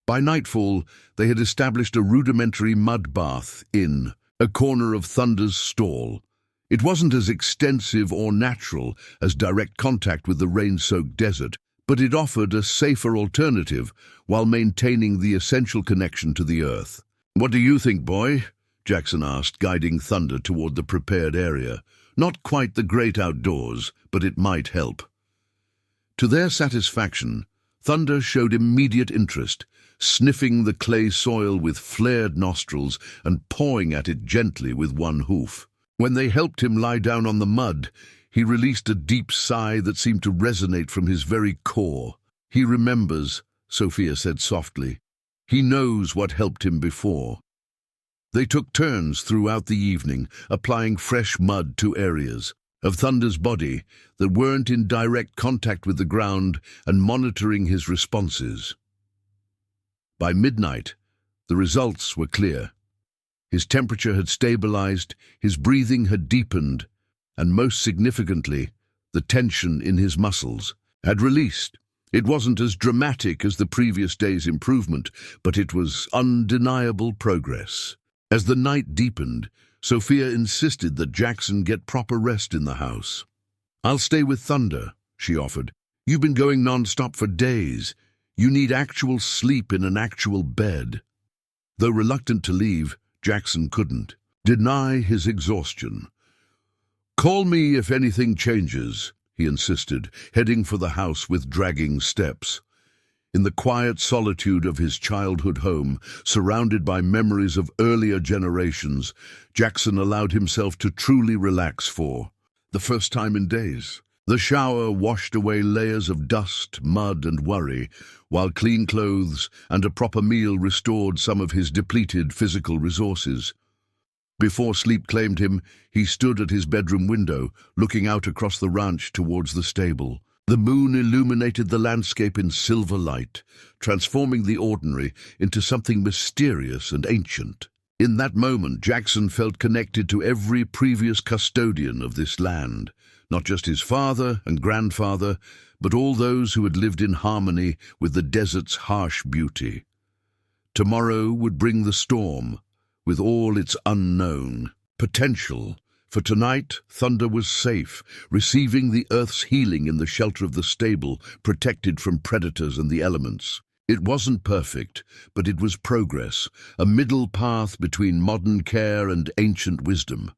By nightfall, they had established a rudimentary mud bath in a corner of Thunder's stall. It wasn't as extensive or natural as direct contact with the rain-soaked desert, but it offered a safer alternative while maintaining the essential connection to the earth. "What do you think, boy?" Jackson asked, guiding Thunder toward the prepared area. Not quite the great outdoors, but it might help. To their satisfaction, Thunder showed immediate interest, sniffing the clay soil with flared nostrils and pawing at it gently with one hoof. When they helped him lie down on the mud, he released a deep sigh that seemed to resonate from his very core. "He remembers," Sophia said softly. "He knows what helped him before." They took turns throughout the evening, applying fresh mud to areas of Thunder's body that weren't in direct contact with the ground and monitoring his responses. By midnight, the results were clear. His temperature had stabilized, his breathing had deepened, and most significantly, the tension in his muscles had released. It wasn't as dramatic as the previous day's improvement, but it was undeniable progress. As the night deepened, Sophia insisted that Jackson get proper rest in the house. "I'll stay with Thunder," she offered. "You've been going non-stop for days. You need actual sleep in an actual bed." Though reluctant to leave, Jackson couldn't deny his exhaustion. "Call me if anything changes," he insisted, heading for the house with dragging steps. In the quiet solitude of his childhood home, surrounded by memories of earlier generations, Jackson allowed himself to truly relax for the first time in days. The shower washed away layers of dust, mud, and worry, while clean clothes and a proper meal restored some of his depleted physical resources. Before sleep claimed him, he stood at his bedroom window, looking out across the ranch towards the stable. The moon illuminated the landscape in silver light, transforming the ordinary into something mysterious and ancient. In that moment, Jackson felt connected to every previous custodian of this land, not just his father and grandfather, but all those who had lived in harmony with the desert's harsh beauty. Tomorrow would bring the storm, with all its unknown potential. For tonight, Thunder was safe, receiving the earth's healing in the shelter of the stable, protected from predators and the elements. It wasn't perfect, but it was progress, a middle path between modern care and ancient wisdom.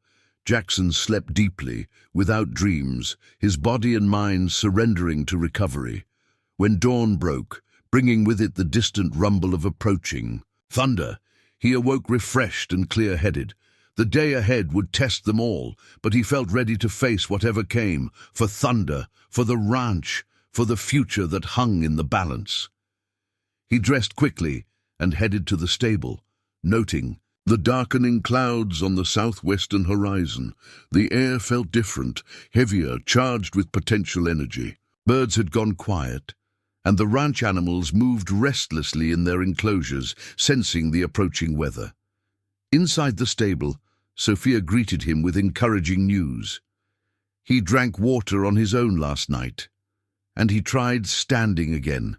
Jackson slept deeply, without dreams, his body and mind surrendering to recovery. When dawn broke, bringing with it the distant rumble of approaching thunder, he awoke refreshed and clear-headed. The day ahead would test them all, but he felt ready to face whatever came, for Thunder, for the ranch, for the future that hung in the balance. He dressed quickly and headed to the stable, noting the darkening clouds on the southwestern horizon. The air felt different, heavier, charged with potential energy. Birds had gone quiet, and the ranch animals moved restlessly in their enclosures, sensing the approaching weather. Inside the stable, Sophia greeted him with encouraging news. He drank water on his own last night, and he tried standing again.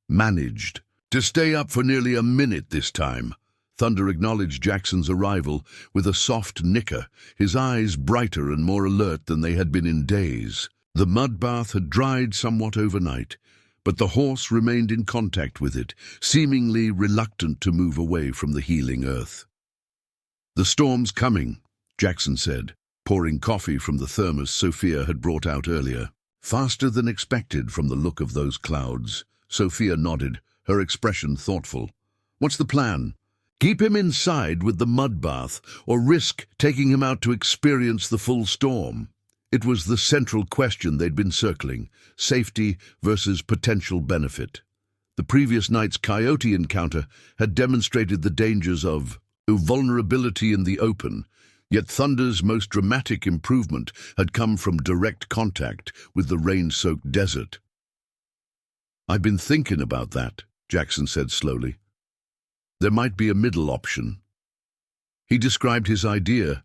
Managed to stay up for nearly a minute this time. Thunder acknowledged Jackson's arrival with a soft nicker, his eyes brighter and more alert than they had been in days. The mud bath had dried somewhat overnight, but the horse remained in contact with it, seemingly reluctant to move away from the healing earth. "The storm's coming," Jackson said, pouring coffee from the thermos Sophia had brought out earlier. "Faster than expected from the look of those clouds." Sophia nodded, her expression thoughtful. "What's the plan? Keep him inside with the mud bath, or risk taking him out to experience the full storm?" It was the central question they'd been circling, safety versus potential benefit. The previous night's coyote encounter had demonstrated the dangers of vulnerability in the open, yet Thunder's most dramatic improvement had come from direct contact with the rain-soaked desert. "I've been thinking about that," Jackson said slowly. "There might be a middle option." He described his idea,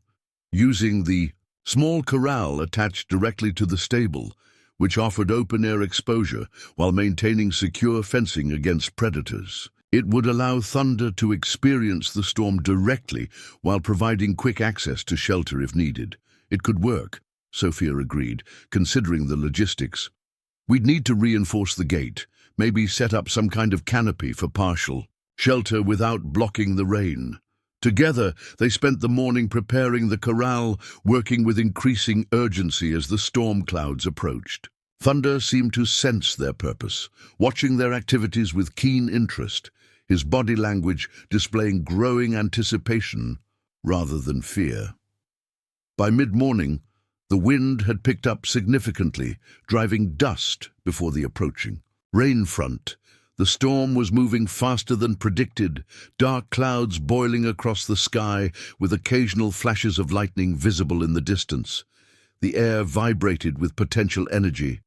using the small corral attached directly to the stable, which offered open-air exposure while maintaining secure fencing against predators. It would allow Thunder to experience the storm directly while providing quick access to shelter if needed. It could work, Sophia agreed, considering the logistics. "We'd need to reinforce the gate, maybe set up some kind of canopy for partial shelter without blocking the rain." Together, they spent the morning preparing the corral, working with increasing urgency as the storm clouds approached. Thunder seemed to sense their purpose, watching their activities with keen interest, his body language displaying growing anticipation rather than fear. By mid-morning, the wind had picked up significantly, driving dust before the approaching rain front. The storm was moving faster than predicted, dark clouds boiling across the sky with occasional flashes of lightning visible in the distance. The air vibrated with potential energy,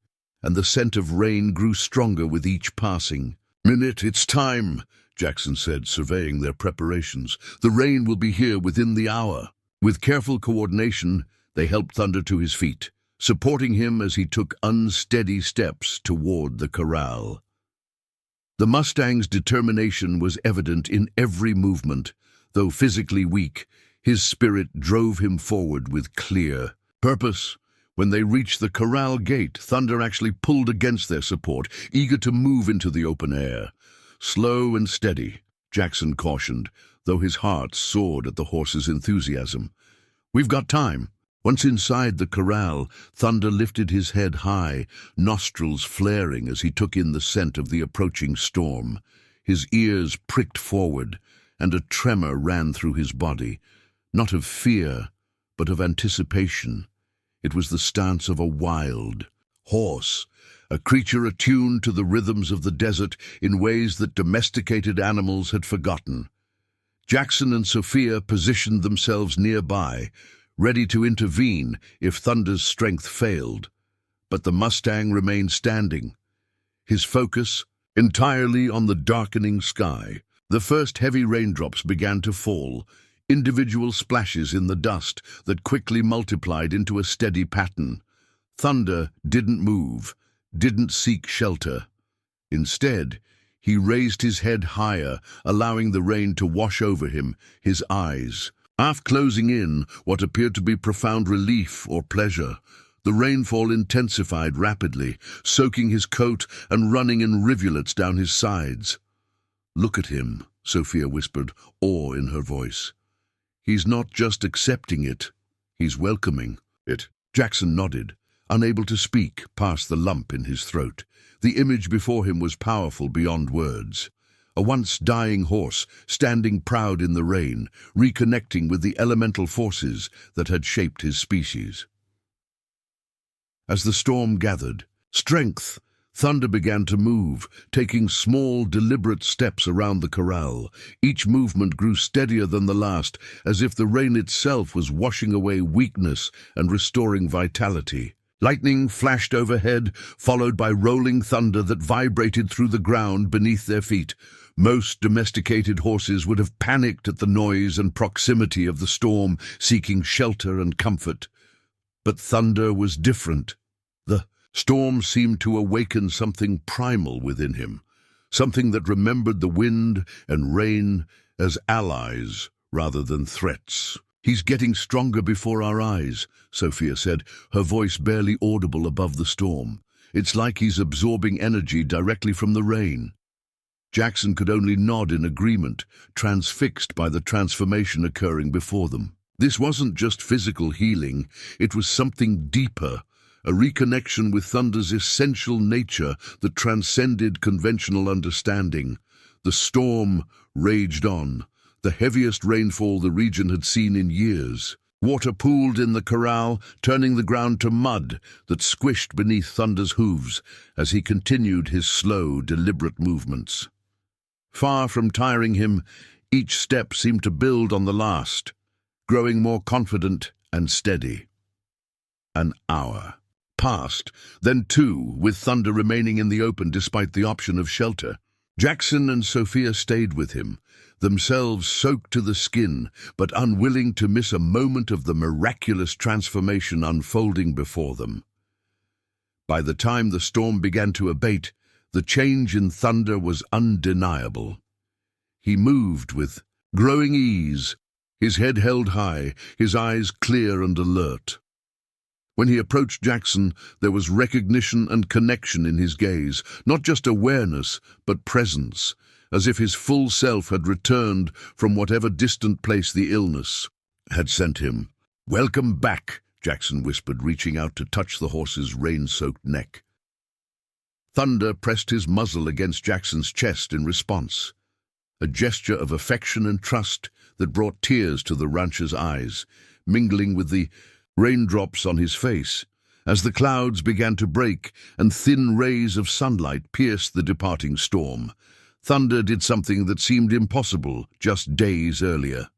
and the scent of rain grew stronger with each passing minute. "It's time," Jackson said, surveying their preparations. "The rain will be here within the hour." With careful coordination, they helped Thunder to his feet, supporting him as he took unsteady steps toward the corral. The Mustang's determination was evident in every movement. Though physically weak, his spirit drove him forward with clear purpose. When they reached the corral gate, Thunder actually pulled against their support, eager to move into the open air. "Slow and steady," Jackson cautioned, though his heart soared at the horse's enthusiasm. "We've got time." Once inside the corral, Thunder lifted his head high, nostrils flaring as he took in the scent of the approaching storm. His ears pricked forward, and a tremor ran through his body, not of fear, but of anticipation. It was the stance of a wild horse, a creature attuned to the rhythms of the desert in ways that domesticated animals had forgotten. Jackson and Sophia positioned themselves nearby, ready to intervene if Thunder's strength failed. But the Mustang remained standing, his focus entirely on the darkening sky. The first heavy raindrops began to fall, individual splashes in the dust that quickly multiplied into a steady pattern. Thunder didn't move, didn't seek shelter. Instead, he raised his head higher, allowing the rain to wash over him, his eyes half closing in what appeared to be profound relief or pleasure. The rainfall intensified rapidly, soaking his coat and running in rivulets down his sides. "Look at him," Sophia whispered, awe in her voice. "He's not just accepting it, he's welcoming it." Jackson nodded, unable to speak past the lump in his throat. The image before him was powerful beyond words. A once dying horse, standing proud in the rain, reconnecting with the elemental forces that had shaped his species. As the storm gathered strength, Thunder began to move, taking small, deliberate steps around the corral. Each movement grew steadier than the last, as if the rain itself was washing away weakness and restoring vitality. Lightning flashed overhead, followed by rolling thunder that vibrated through the ground beneath their feet. Most domesticated horses would have panicked at the noise and proximity of the storm, seeking shelter and comfort. But Thunder was different. The storm seemed to awaken something primal within him, something that remembered the wind and rain as allies rather than threats. "He's getting stronger before our eyes," Sophia said, her voice barely audible above the storm. "It's like he's absorbing energy directly from the rain." Jackson could only nod in agreement, transfixed by the transformation occurring before them. This wasn't just physical healing, it was something deeper, a reconnection with Thunder's essential nature that transcended conventional understanding. The storm raged on, the heaviest rainfall the region had seen in years. Water pooled in the corral, turning the ground to mud that squished beneath Thunder's hooves as he continued his slow, deliberate movements. Far from tiring him, each step seemed to build on the last, growing more confident and steady. An hour passed, then two, with Thunder remaining in the open despite the option of shelter. Jackson and Sophia stayed with him, themselves soaked to the skin, but unwilling to miss a moment of the miraculous transformation unfolding before them. By the time the storm began to abate, the change in Thunder was undeniable. He moved with growing ease, his head held high, his eyes clear and alert. When he approached Jackson, there was recognition and connection in his gaze, not just awareness, but presence, as if his full self had returned from whatever distant place the illness had sent him. "Welcome back," Jackson whispered, reaching out to touch the horse's rain-soaked neck. Thunder pressed his muzzle against Jackson's chest in response, a gesture of affection and trust that brought tears to the rancher's eyes, mingling with the raindrops on his face. As the clouds began to break and thin rays of sunlight pierced the departing storm, Thunder did something that seemed impossible just days earlier.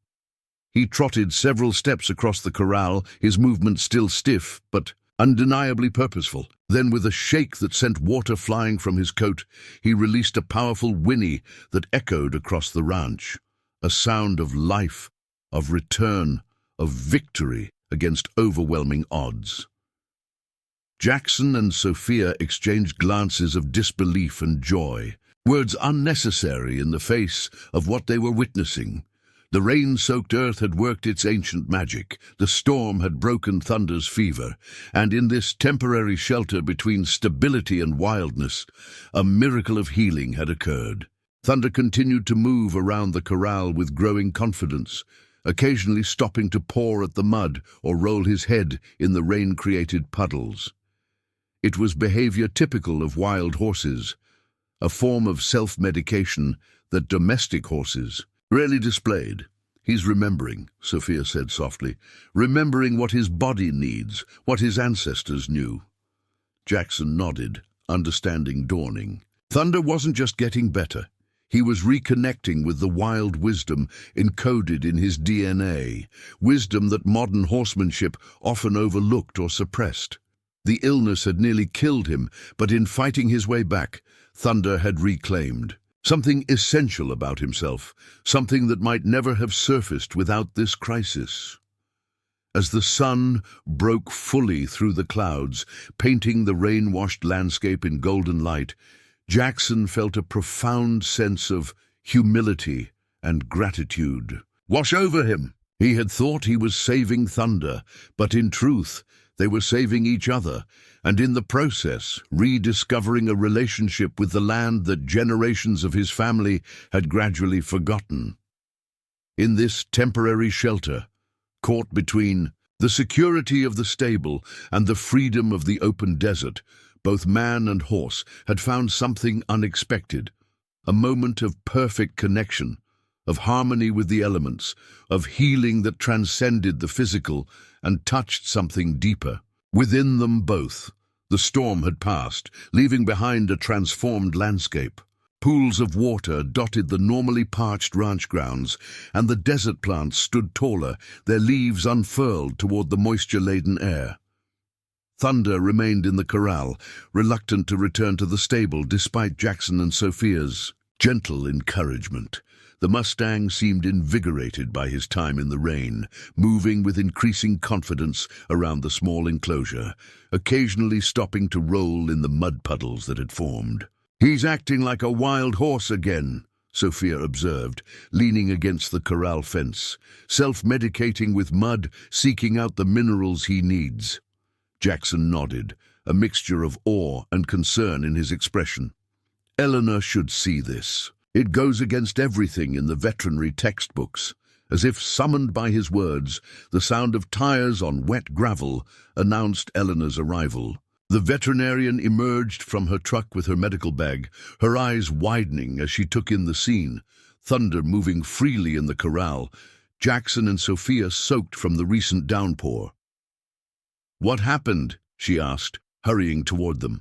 He trotted several steps across the corral, his movements still stiff but undeniably purposeful. Then, with a shake that sent water flying from his coat, he released a powerful whinny that echoed across the ranch, a sound of life, of return, of victory against overwhelming odds. Jackson and Sophia exchanged glances of disbelief and joy, words unnecessary in the face of what they were witnessing. The rain-soaked earth had worked its ancient magic, the storm had broken Thunder's fever, and in this temporary shelter between stability and wildness, a miracle of healing had occurred. Thunder continued to move around the corral with growing confidence, occasionally stopping to paw at the mud or roll his head in the rain-created puddles. It was behavior typical of wild horses, a form of self-medication that domestic horses rarely displayed. "He's remembering," Sophia said softly, "remembering what his body needs, what his ancestors knew." Jackson nodded, understanding dawning. Thunder wasn't just getting better. He was reconnecting with the wild wisdom encoded in his DNA, wisdom that modern horsemanship often overlooked or suppressed. The illness had nearly killed him, but in fighting his way back, Thunder had reclaimed something essential about himself, something that might never have surfaced without this crisis. As the sun broke fully through the clouds, painting the rain-washed landscape in golden light, Jackson felt a profound sense of humility and gratitude wash over him. He had thought he was saving Thunder, but in truth, they were saving each other, and in the process, rediscovering a relationship with the land that generations of his family had gradually forgotten. In this temporary shelter, caught between the security of the stable and the freedom of the open desert, both man and horse had found something unexpected, a moment of perfect connection, of harmony with the elements, of healing that transcended the physical and touched something deeper. Within them both, the storm had passed, leaving behind a transformed landscape. Pools of water dotted the normally parched ranch grounds, and the desert plants stood taller, their leaves unfurled toward the moisture-laden air. Thunder remained in the corral, reluctant to return to the stable despite Jackson and Sophia's gentle encouragement. The Mustang seemed invigorated by his time in the rain, moving with increasing confidence around the small enclosure, occasionally stopping to roll in the mud puddles that had formed. "He's acting like a wild horse again," Sophia observed, leaning against the corral fence, self-medicating with mud, seeking out the minerals he needs. Jackson nodded, a mixture of awe and concern in his expression. "Eleanor should see this. It goes against everything in the veterinary textbooks." As if summoned by his words, the sound of tires on wet gravel announced Eleanor's arrival. The veterinarian emerged from her truck with her medical bag, her eyes widening as she took in the scene. Thunder moving freely in the corral, Jackson and Sophia soaked from the recent downpour. "What happened?" she asked, hurrying toward them.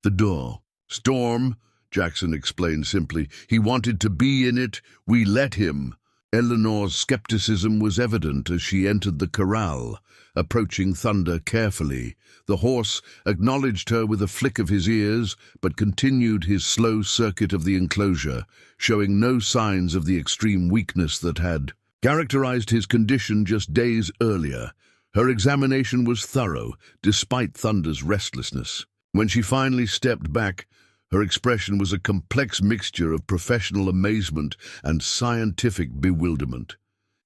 "The door. Storm," Jackson explained simply. "He wanted to be in it. We let him." Eleanor's skepticism was evident as she entered the corral, approaching Thunder carefully. The horse acknowledged her with a flick of his ears, but continued his slow circuit of the enclosure, showing no signs of the extreme weakness that had characterized his condition just days earlier. Her examination was thorough, despite Thunder's restlessness. When she finally stepped back, her expression was a complex mixture of professional amazement and scientific bewilderment.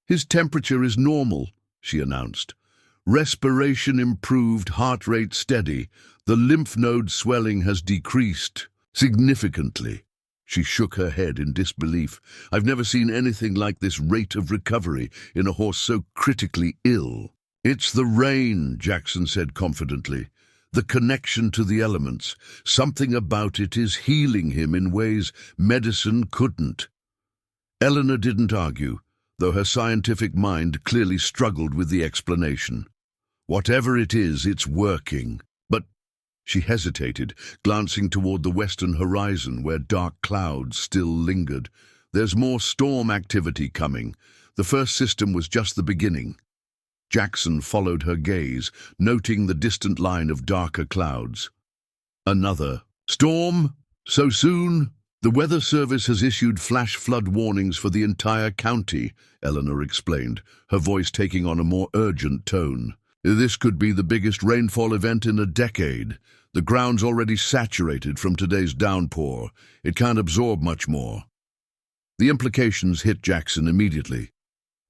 "His temperature is normal," she announced. "Respiration improved, heart rate steady. The lymph node swelling has decreased significantly." She shook her head in disbelief. "I've never seen anything like this rate of recovery in a horse so critically ill." "It's the rain," Jackson said confidently. "The connection to the elements. Something about it is healing him in ways medicine couldn't." Eleanor didn't argue, though her scientific mind clearly struggled with the explanation. "Whatever it is, it's working." But she hesitated, glancing toward the western horizon where dark clouds still lingered. "There's more storm activity coming. The first system was just the beginning." Jackson followed her gaze, noting the distant line of darker clouds. "Another storm? So soon?" "The Weather Service has issued flash flood warnings for the entire county," Eleanor explained, her voice taking on a more urgent tone. "This could be the biggest rainfall event in a decade. The ground's already saturated from today's downpour. It can't absorb much more." The implications hit Jackson immediately.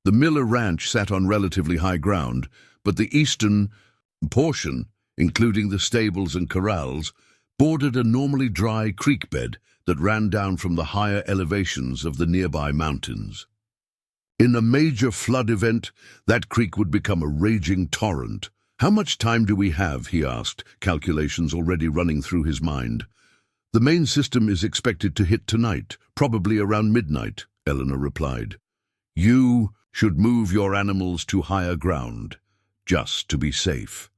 The Miller Ranch sat on relatively high ground, but the eastern portion, including the stables and corrals, bordered a normally dry creek bed that ran down from the higher elevations of the nearby mountains. In a major flood event, that creek would become a raging torrent. "How much time do we have?" he asked, calculations already running through his mind. "The main system is expected to hit tonight, probably around midnight," Eleanor replied. "You should move your animals to higher ground, just to be safe."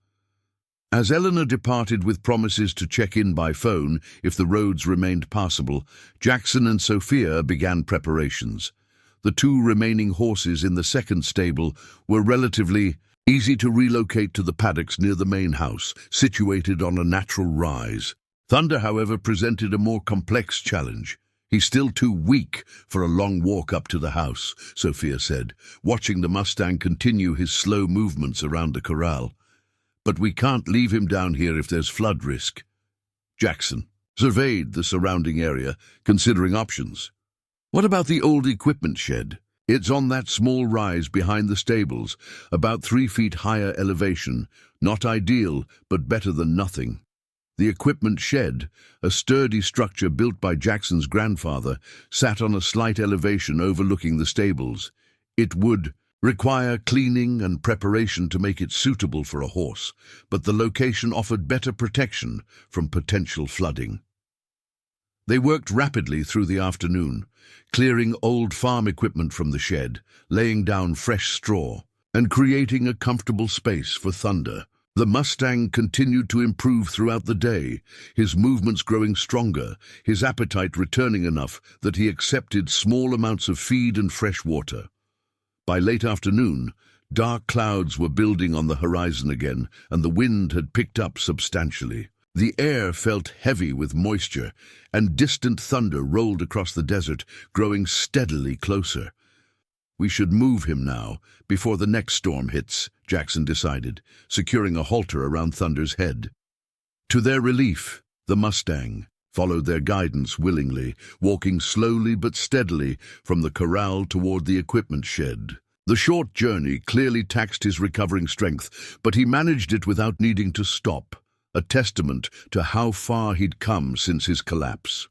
As Eleanor departed with promises to check in by phone if the roads remained passable, Jackson and Sophia began preparations. The two remaining horses in the second stable were relatively easy to relocate to the paddocks near the main house, situated on a natural rise. Thunder, however, presented a more complex challenge. "He's still too weak for a long walk up to the house," Sophia said, watching the Mustang continue his slow movements around the corral. "But we can't leave him down here if there's flood risk." Jackson surveyed the surrounding area, considering options. "What about the old equipment shed? It's on that small rise behind the stables, about 3 feet higher elevation. Not ideal, but better than nothing." The equipment shed, a sturdy structure built by Jackson's grandfather, sat on a slight elevation overlooking the stables. It would require cleaning and preparation to make it suitable for a horse, but the location offered better protection from potential flooding. They worked rapidly through the afternoon, clearing old farm equipment from the shed, laying down fresh straw, and creating a comfortable space for Thunder. The Mustang continued to improve throughout the day, his movements growing stronger, his appetite returning enough that he accepted small amounts of feed and fresh water. By late afternoon, dark clouds were building on the horizon again, and the wind had picked up substantially. The air felt heavy with moisture, and distant thunder rolled across the desert, growing steadily closer. "We should move him now, before the next storm hits," Jackson decided, securing a halter around Thunder's head. To their relief, the Mustang followed their guidance willingly, walking slowly but steadily from the corral toward the equipment shed. The short journey clearly taxed his recovering strength, but he managed it without needing to stop, a testament to how far he'd come since his collapse.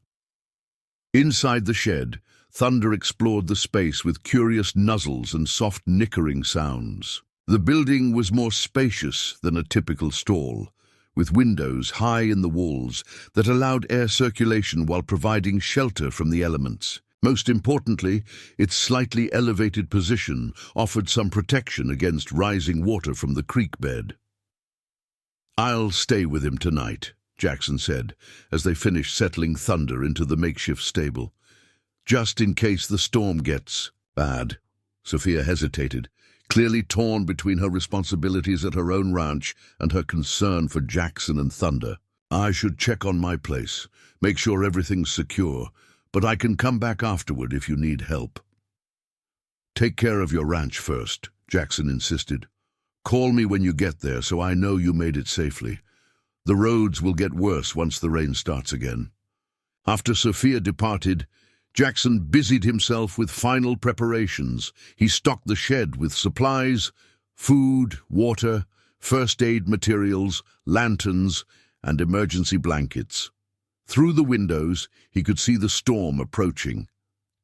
Inside the shed, Thunder explored the space with curious nuzzles and soft nickering sounds. The building was more spacious than a typical stall, with windows high in the walls that allowed air circulation while providing shelter from the elements. Most importantly, its slightly elevated position offered some protection against rising water from the creek bed. "I'll stay with him tonight," Jackson said, as they finished settling Thunder into the makeshift stable. "Just in case the storm gets bad." Sophia hesitated, clearly torn between her responsibilities at her own ranch and her concern for Jackson and Thunder. "I should check on my place, make sure everything's secure, but I can come back afterward if you need help." "Take care of your ranch first," Jackson insisted. "Call me when you get there so I know you made it safely. The roads will get worse once the rain starts again." After Sophia departed, Jackson busied himself with final preparations. He stocked the shed with supplies, food, water, first aid materials, lanterns, and emergency blankets. Through the windows, he could see the storm approaching.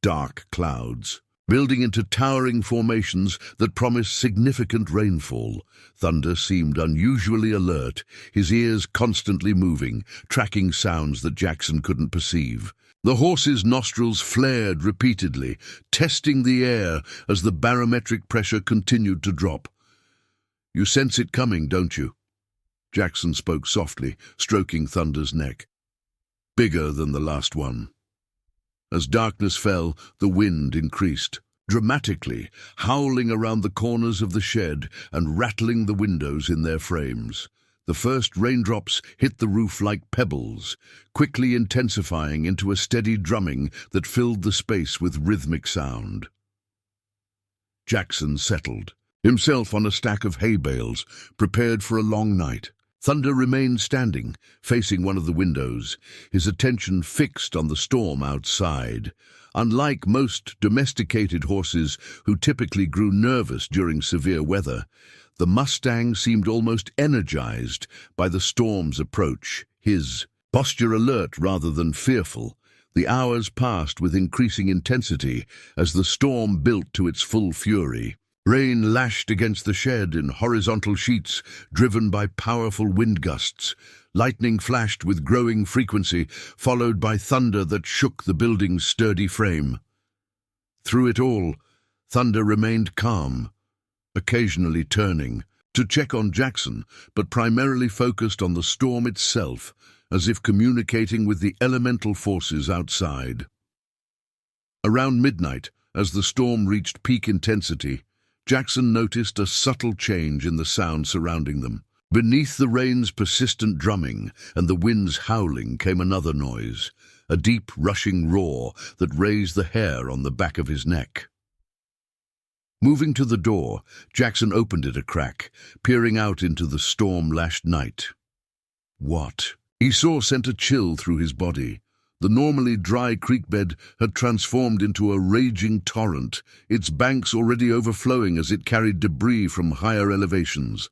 Dark clouds, building into towering formations that promised significant rainfall. Thunder seemed unusually alert, his ears constantly moving, tracking sounds that Jackson couldn't perceive. The horse's nostrils flared repeatedly, testing the air as the barometric pressure continued to drop. "You sense it coming, don't you?" Jackson spoke softly, stroking Thunder's neck. "Bigger than the last one." As darkness fell, the wind increased, dramatically, howling around the corners of the shed and rattling the windows in their frames. The first raindrops hit the roof like pebbles, quickly intensifying into a steady drumming that filled the space with rhythmic sound. Jackson settled, himself on a stack of hay bales, prepared for a long night. Thunder remained standing, facing one of the windows, his attention fixed on the storm outside. Unlike most domesticated horses who typically grew nervous during severe weather, the Mustang seemed almost energized by the storm's approach, his posture alert rather than fearful. The hours passed with increasing intensity as the storm built to its full fury. Rain lashed against the shed in horizontal sheets driven by powerful wind gusts. Lightning flashed with growing frequency, followed by thunder that shook the building's sturdy frame. Through it all, Thunder remained calm, occasionally turning to check on Jackson, but primarily focused on the storm itself, as if communicating with the elemental forces outside. Around midnight, as the storm reached peak intensity, Jackson noticed a subtle change in the sound surrounding them. Beneath the rain's persistent drumming and the wind's howling came another noise, a deep, rushing roar that raised the hair on the back of his neck. Moving to the door, Jackson opened it a crack, peering out into the storm-lashed night. What he saw sent a chill through his body. The normally dry creek bed had transformed into a raging torrent, its banks already overflowing as it carried debris from higher elevations.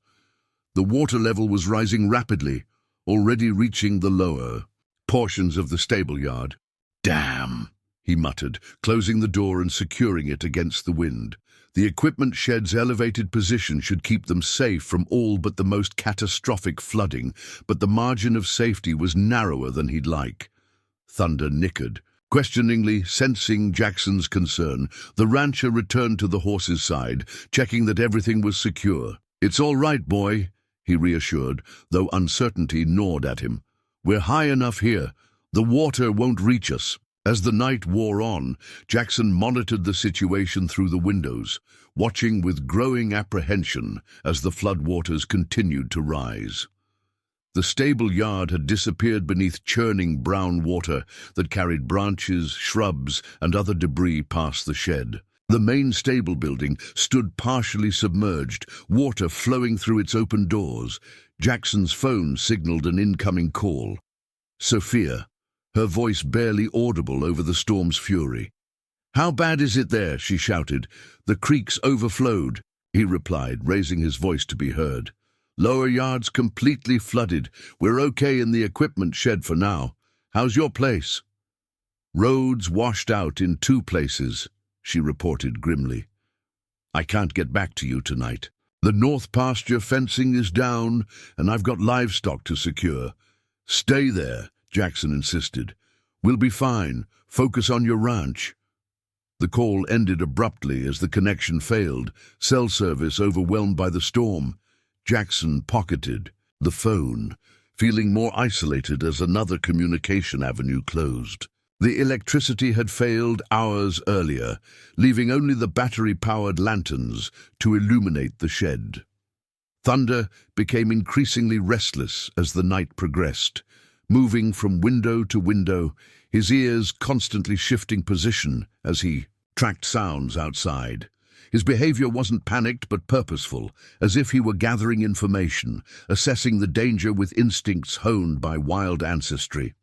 The water level was rising rapidly, already reaching the lower portions of the stable yard. "Damn," he muttered, closing the door and securing it against the wind. The equipment shed's elevated position should keep them safe from all but the most catastrophic flooding, but the margin of safety was narrower than he'd like. Thunder nickered. Questioningly sensing Jackson's concern, the rancher returned to the horse's side, checking that everything was secure. "It's all right, boy," he reassured, though uncertainty gnawed at him. "We're high enough here. The water won't reach us." As the night wore on, Jackson monitored the situation through the windows, watching with growing apprehension as the floodwaters continued to rise. The stable yard had disappeared beneath churning brown water that carried branches, shrubs, and other debris past the shed. The main stable building stood partially submerged, water flowing through its open doors. Jackson's phone signaled an incoming call. Sophia, her voice barely audible over the storm's fury. "How bad is it there?" she shouted. "The creek's overflowed," he replied, raising his voice to be heard. "Lower yard's completely flooded. We're okay in the equipment shed for now. How's your place?" "Roads washed out in 2 places," she reported grimly. "I can't get back to you tonight. The north pasture fencing is down, and I've got livestock to secure." "Stay there," Jackson insisted. "We'll be fine. Focus on your ranch." The call ended abruptly as the connection failed, cell service overwhelmed by the storm. Jackson pocketed the phone, feeling more isolated as another communication avenue closed. The electricity had failed hours earlier, leaving only the battery-powered lanterns to illuminate the shed. Thunder became increasingly restless as the night progressed, moving from window to window, his ears constantly shifting position as he tracked sounds outside. His behavior wasn't panicked but purposeful, as if he were gathering information, assessing the danger with instincts honed by wild ancestry.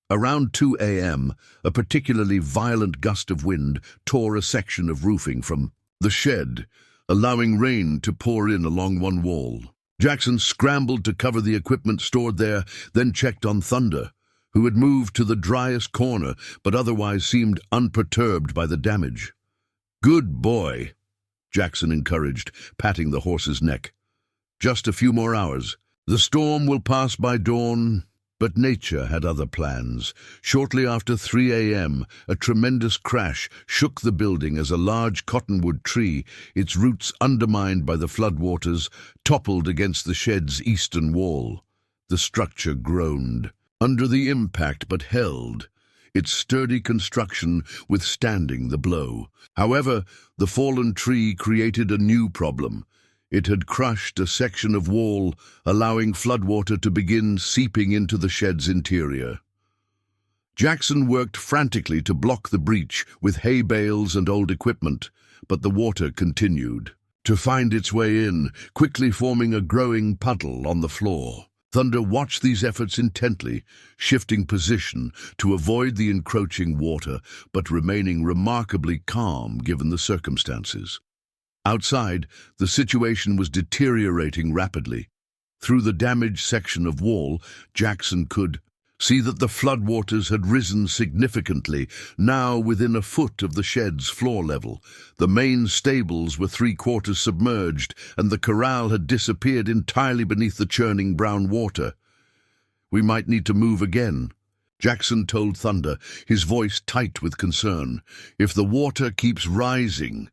Around 2 a.m., a particularly violent gust of wind tore a section of roofing from the shed, allowing rain to pour in along one wall. Jackson scrambled to cover the equipment stored there, then checked on Thunder, who had moved to the driest corner but otherwise seemed unperturbed by the damage. "Good boy," Jackson encouraged, patting the horse's neck. "Just a few more hours. The storm will pass by dawn." But nature had other plans. Shortly after 3 a.m., a tremendous crash shook the building as a large cottonwood tree, its roots undermined by the floodwaters, toppled against the shed's eastern wall. The structure groaned under the impact but held, its sturdy construction withstanding the blow. However, the fallen tree created a new problem. It had crushed a section of wall, allowing floodwater to begin seeping into the shed's interior. Jackson worked frantically to block the breach with hay bales and old equipment, but the water continued to find its way in, quickly forming a growing puddle on the floor. Thunder watched these efforts intently, shifting position to avoid the encroaching water, but remaining remarkably calm given the circumstances. Outside, the situation was deteriorating rapidly. Through the damaged section of wall, Jackson could See that the floodwaters had risen significantly, now within a foot of the shed's floor level. The main stables were three-quarters submerged, and the corral had disappeared entirely beneath the churning brown water. "We might need to move again," Jackson told Thunder, his voice tight with concern. "If the water keeps rising."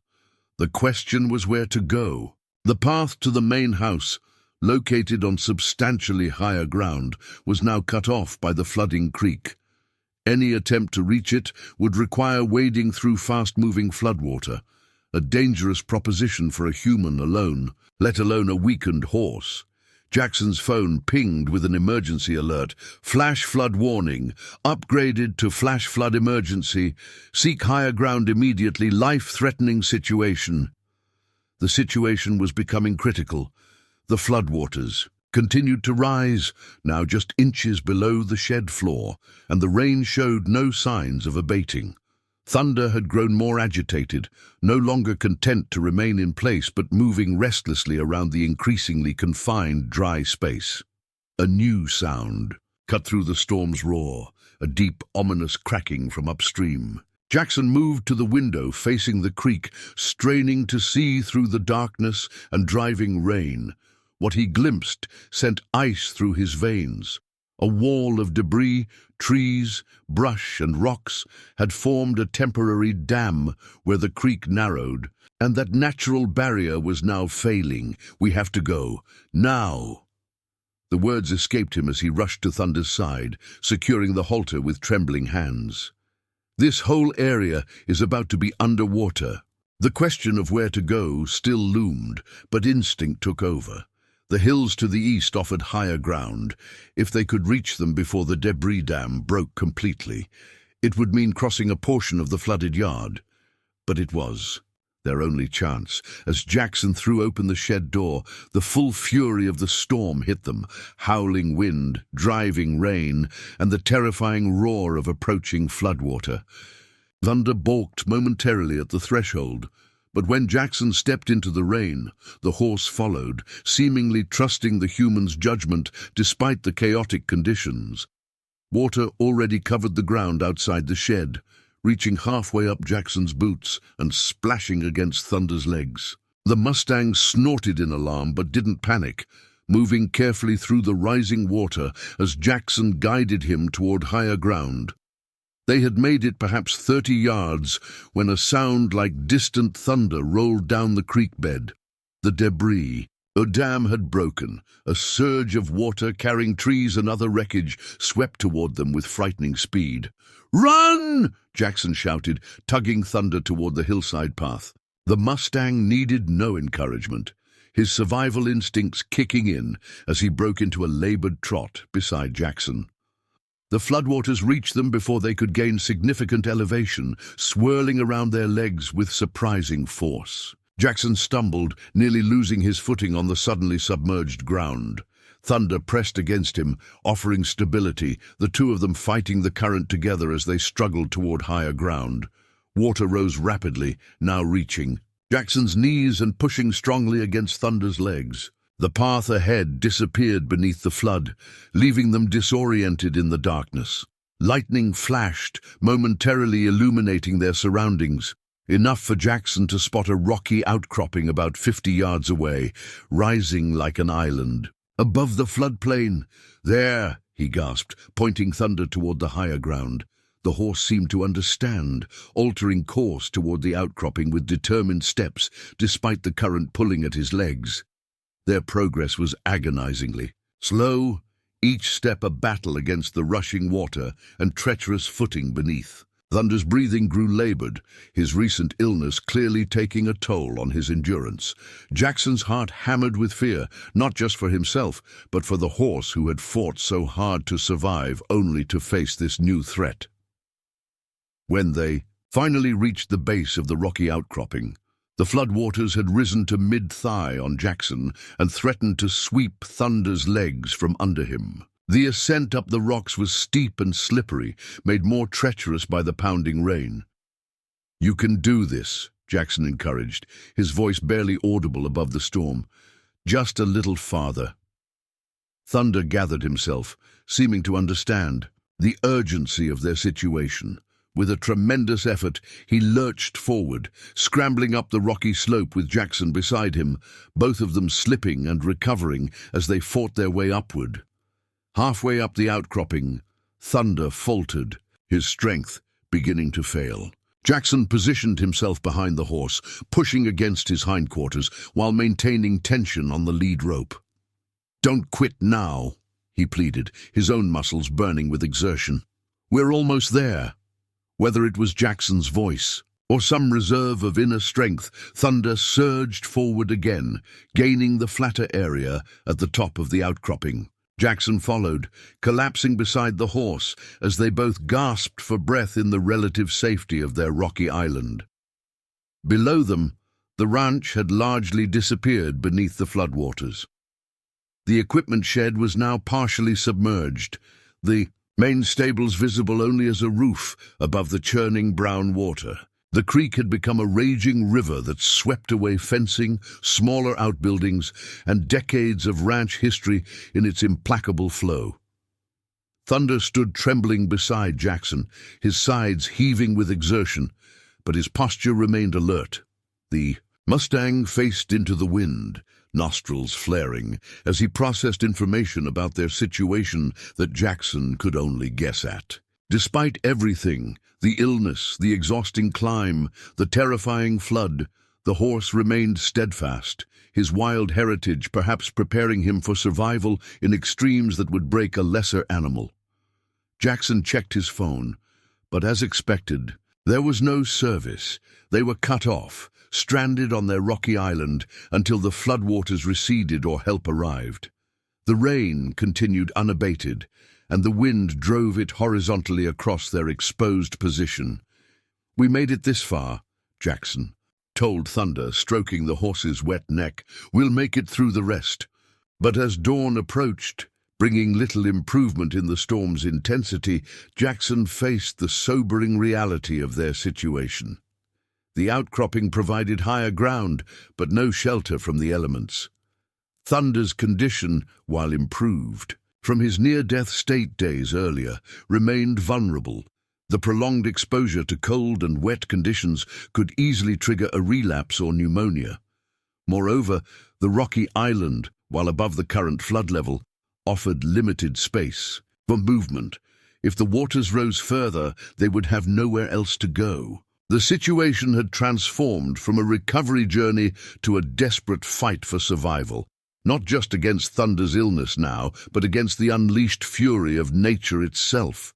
The question was where to go. The path to the main house, located on substantially higher ground, was now cut off by the flooding creek. Any attempt to reach it would require wading through fast-moving floodwater, a dangerous proposition for a human alone, let alone a weakened horse. Jackson's phone pinged with an emergency alert. "Flash flood warning. Upgraded to flash flood emergency. Seek higher ground immediately. Life-threatening situation." The situation was becoming critical. The floodwaters continued to rise, now just inches below the shed floor, and the rain showed no signs of abating. Thunder had grown more agitated, no longer content to remain in place but moving restlessly around the increasingly confined dry space. A new sound cut through the storm's roar, a deep, ominous cracking from upstream. Jackson moved to the window facing the creek, straining to see through the darkness and driving rain. What he glimpsed sent ice through his veins. A wall of debris, trees, brush and rocks had formed a temporary dam where the creek narrowed, and that natural barrier was now failing. "We have to go. Now!" The words escaped him as he rushed to Thunder's side, securing the halter with trembling hands. "This whole area is about to be underwater." The question of where to go still loomed, but instinct took over. The hills to the east offered higher ground. If they could reach them before the debris dam broke completely, it would mean crossing a portion of the flooded yard. But it was their only chance. As Jackson threw open the shed door, the full fury of the storm hit them, howling wind, driving rain, and the terrifying roar of approaching floodwater. Thunder balked momentarily at the threshold, but when Jackson stepped into the rain, the horse followed, seemingly trusting the human's judgment despite the chaotic conditions. Water already covered the ground outside the shed, reaching halfway up Jackson's boots and splashing against Thunder's legs. The Mustang snorted in alarm but didn't panic, moving carefully through the rising water as Jackson guided him toward higher ground. They had made it perhaps 30 yards when a sound like distant thunder rolled down the creek bed. The debris. A dam had broken. A surge of water carrying trees and other wreckage swept toward them with frightening speed. "Run!" Jackson shouted, tugging Thunder toward the hillside path. The Mustang needed no encouragement, his survival instincts kicking in as he broke into a labored trot beside Jackson. The floodwaters reached them before they could gain significant elevation, swirling around their legs with surprising force. Jackson stumbled, nearly losing his footing on the suddenly submerged ground. Thunder pressed against him, offering stability, the two of them fighting the current together as they struggled toward higher ground. Water rose rapidly, now reaching Jackson's knees and pushing strongly against Thunder's legs. The path ahead disappeared beneath the flood, leaving them disoriented in the darkness. Lightning flashed, momentarily illuminating their surroundings, enough for Jackson to spot a rocky outcropping about 50 yards away, rising like an island. "Above the floodplain! There!" he gasped, pointing Thunder toward the higher ground. The horse seemed to understand, altering course toward the outcropping with determined steps, despite the current pulling at his legs. Their progress was agonizingly slow, each step a battle against the rushing water and treacherous footing beneath. Thunder's breathing grew labored, his recent illness clearly taking a toll on his endurance. Jackson's heart hammered with fear, not just for himself, but for the horse who had fought so hard to survive only to face this new threat. When they finally reached the base of the rocky outcropping, the floodwaters had risen to mid-thigh on Jackson and threatened to sweep Thunder's legs from under him. The ascent up the rocks was steep and slippery, made more treacherous by the pounding rain. "You can do this," Jackson encouraged, his voice barely audible above the storm. "Just a little farther." Thunder gathered himself, seeming to understand the urgency of their situation. With a tremendous effort, he lurched forward, scrambling up the rocky slope with Jackson beside him, both of them slipping and recovering as they fought their way upward. Halfway up the outcropping, Thunder faltered, his strength beginning to fail. Jackson positioned himself behind the horse, pushing against his hindquarters while maintaining tension on the lead rope. "Don't quit now," he pleaded, his own muscles burning with exertion. "We're almost there." Whether it was Jackson's voice or some reserve of inner strength, Thunder surged forward again, gaining the flatter area at the top of the outcropping. Jackson followed, collapsing beside the horse as they both gasped for breath in the relative safety of their rocky island. Below them, the ranch had largely disappeared beneath the floodwaters. The equipment shed was now partially submerged, the main stables visible only as a roof above the churning brown water. The creek had become a raging river that swept away fencing, smaller outbuildings, and decades of ranch history in its implacable flow. Thunder stood trembling beside Jackson, his sides heaving with exertion, but his posture remained alert. The Mustang faced into the wind, nostrils flaring, as he processed information about their situation that Jackson could only guess at. Despite everything, the illness, the exhausting climb, the terrifying flood, the horse remained steadfast, his wild heritage perhaps preparing him for survival in extremes that would break a lesser animal. Jackson checked his phone, but as expected, there was no service. They were cut off, stranded on their rocky island until the floodwaters receded or help arrived. The rain continued unabated, and the wind drove it horizontally across their exposed position. "We made it this far," Jackson told Thunder, stroking the horse's wet neck. "We'll make it through the rest." But as dawn approached, bringing little improvement in the storm's intensity, Jackson faced the sobering reality of their situation. The outcropping provided higher ground, but no shelter from the elements. Thunder's condition, while improved from his near-death state days earlier, remained vulnerable. The prolonged exposure to cold and wet conditions could easily trigger a relapse or pneumonia. Moreover, the rocky island, while above the current flood level, offered limited space for movement. If the waters rose further, they would have nowhere else to go. The situation had transformed from a recovery journey to a desperate fight for survival, not just against Thunder's illness now, but against the unleashed fury of nature itself.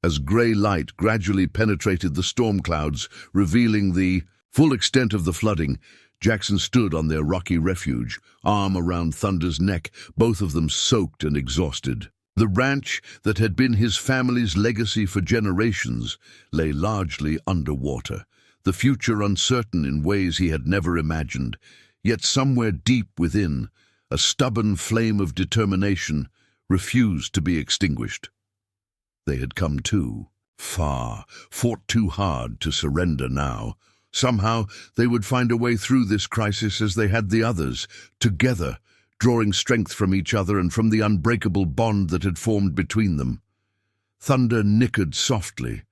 As grey light gradually penetrated the storm clouds, revealing the full extent of the flooding, Jackson stood on their rocky refuge, arm around Thunder's neck, both of them soaked and exhausted. The ranch that had been his family's legacy for generations lay largely underwater, the future uncertain in ways he had never imagined. Yet somewhere deep within, a stubborn flame of determination refused to be extinguished. They had come too far, fought too hard to surrender now. Somehow they would find a way through this crisis as they had the others, together, drawing strength from each other and from the unbreakable bond that had formed between them. Thunder nickered softly,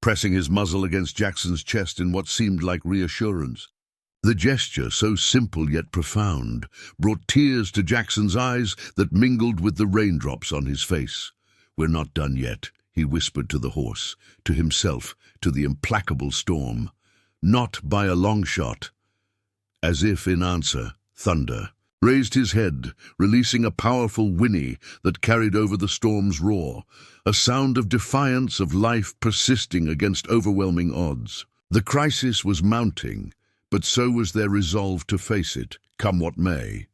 pressing his muzzle against Jackson's chest in what seemed like reassurance. The gesture, so simple yet profound, brought tears to Jackson's eyes that mingled with the raindrops on his face. "We're not done yet," he whispered to the horse, to himself, to the implacable storm. "Not by a long shot." As if in answer, Thunder raised his head, releasing a powerful whinny that carried over the storm's roar, a sound of defiance of life persisting against overwhelming odds. The crisis was mounting, but so was their resolve to face it, come what may.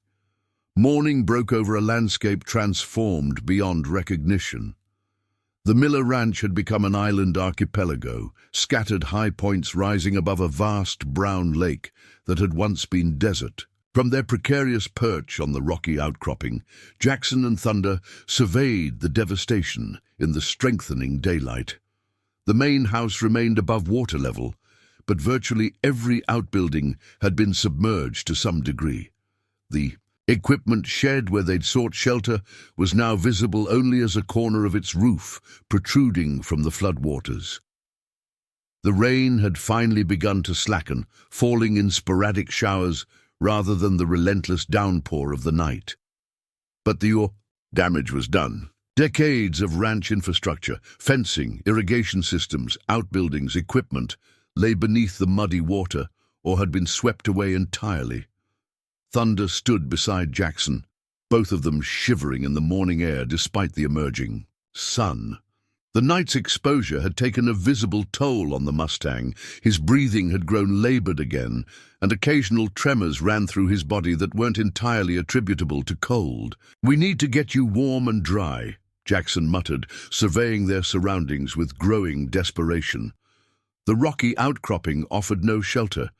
Morning broke over a landscape transformed beyond recognition. The Miller Ranch had become an island archipelago, scattered high points rising above a vast brown lake that had once been desert. From their precarious perch on the rocky outcropping, Jackson and Thunder surveyed the devastation in the strengthening daylight. The main house remained above water level, but virtually every outbuilding had been submerged to some degree. The Equipment shed where they'd sought shelter was now visible only as a corner of its roof protruding from the floodwaters. The rain had finally begun to slacken, falling in sporadic showers rather than the relentless downpour of the night. But the damage was done. Decades of ranch infrastructure, fencing, irrigation systems, outbuildings, equipment lay beneath the muddy water or had been swept away entirely. Thunder stood beside Jackson, both of them shivering in the morning air despite the emerging sun. The night's exposure had taken a visible toll on the Mustang. His breathing had grown labored again, and occasional tremors ran through his body that weren't entirely attributable to cold. "We need to get you warm and dry," Jackson muttered, surveying their surroundings with growing desperation. The rocky outcropping offered no shelter,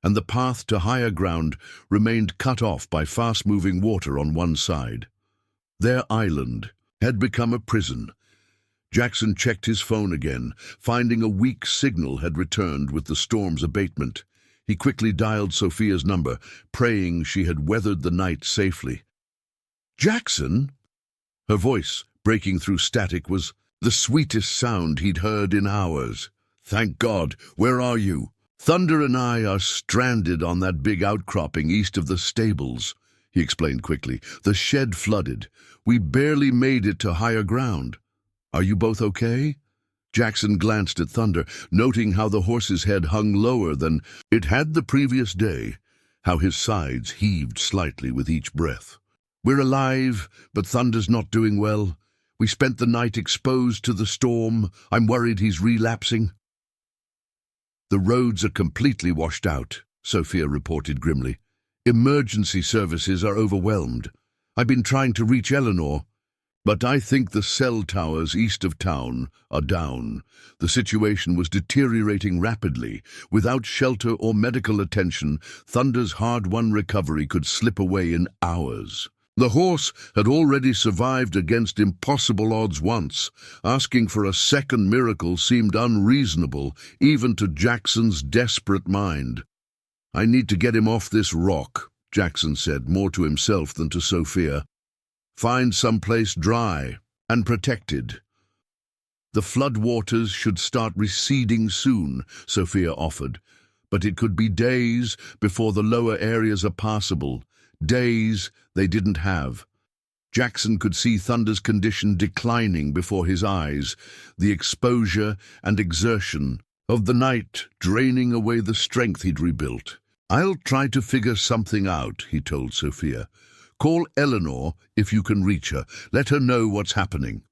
and the path to higher ground remained cut off by fast-moving water on one side. Their island had become a prison. Jackson checked his phone again, finding a weak signal had returned with the storm's abatement. He quickly dialed Sophia's number, praying she had weathered the night safely. "Jackson?" Her voice, breaking through static, was the sweetest sound he'd heard in hours. "Thank God. Where are you?" "Thunder and I are stranded on that big outcropping east of the stables," he explained quickly. "The shed flooded. We barely made it to higher ground. Are you both okay?" Jackson glanced at Thunder, noting how the horse's head hung lower than it had the previous day, how his sides heaved slightly with each breath. "We're alive, but Thunder's not doing well. We spent the night exposed to the storm. I'm worried he's relapsing." "The roads are completely washed out," Sophia reported grimly. "Emergency services are overwhelmed. I've been trying to reach Eleanor, but I think the cell towers east of town are down." The situation was deteriorating rapidly. Without shelter or medical attention, Thunder's hard-won recovery could slip away in hours. The horse had already survived against impossible odds once. Asking for a second miracle seemed unreasonable, even to Jackson's desperate mind. "I need to get him off this rock," Jackson said, more to himself than to Sophia. "Find someplace dry and protected." "The floodwaters should start receding soon," Sophia offered, "but it could be days before the lower areas are passable. Days they didn't have." Jackson could see Thunder's condition declining before his eyes, the exposure and exertion of the night draining away the strength he'd rebuilt. "I'll try to figure something out," he told Sophia. "Call Eleanor if you can reach her. Let her know what's happening."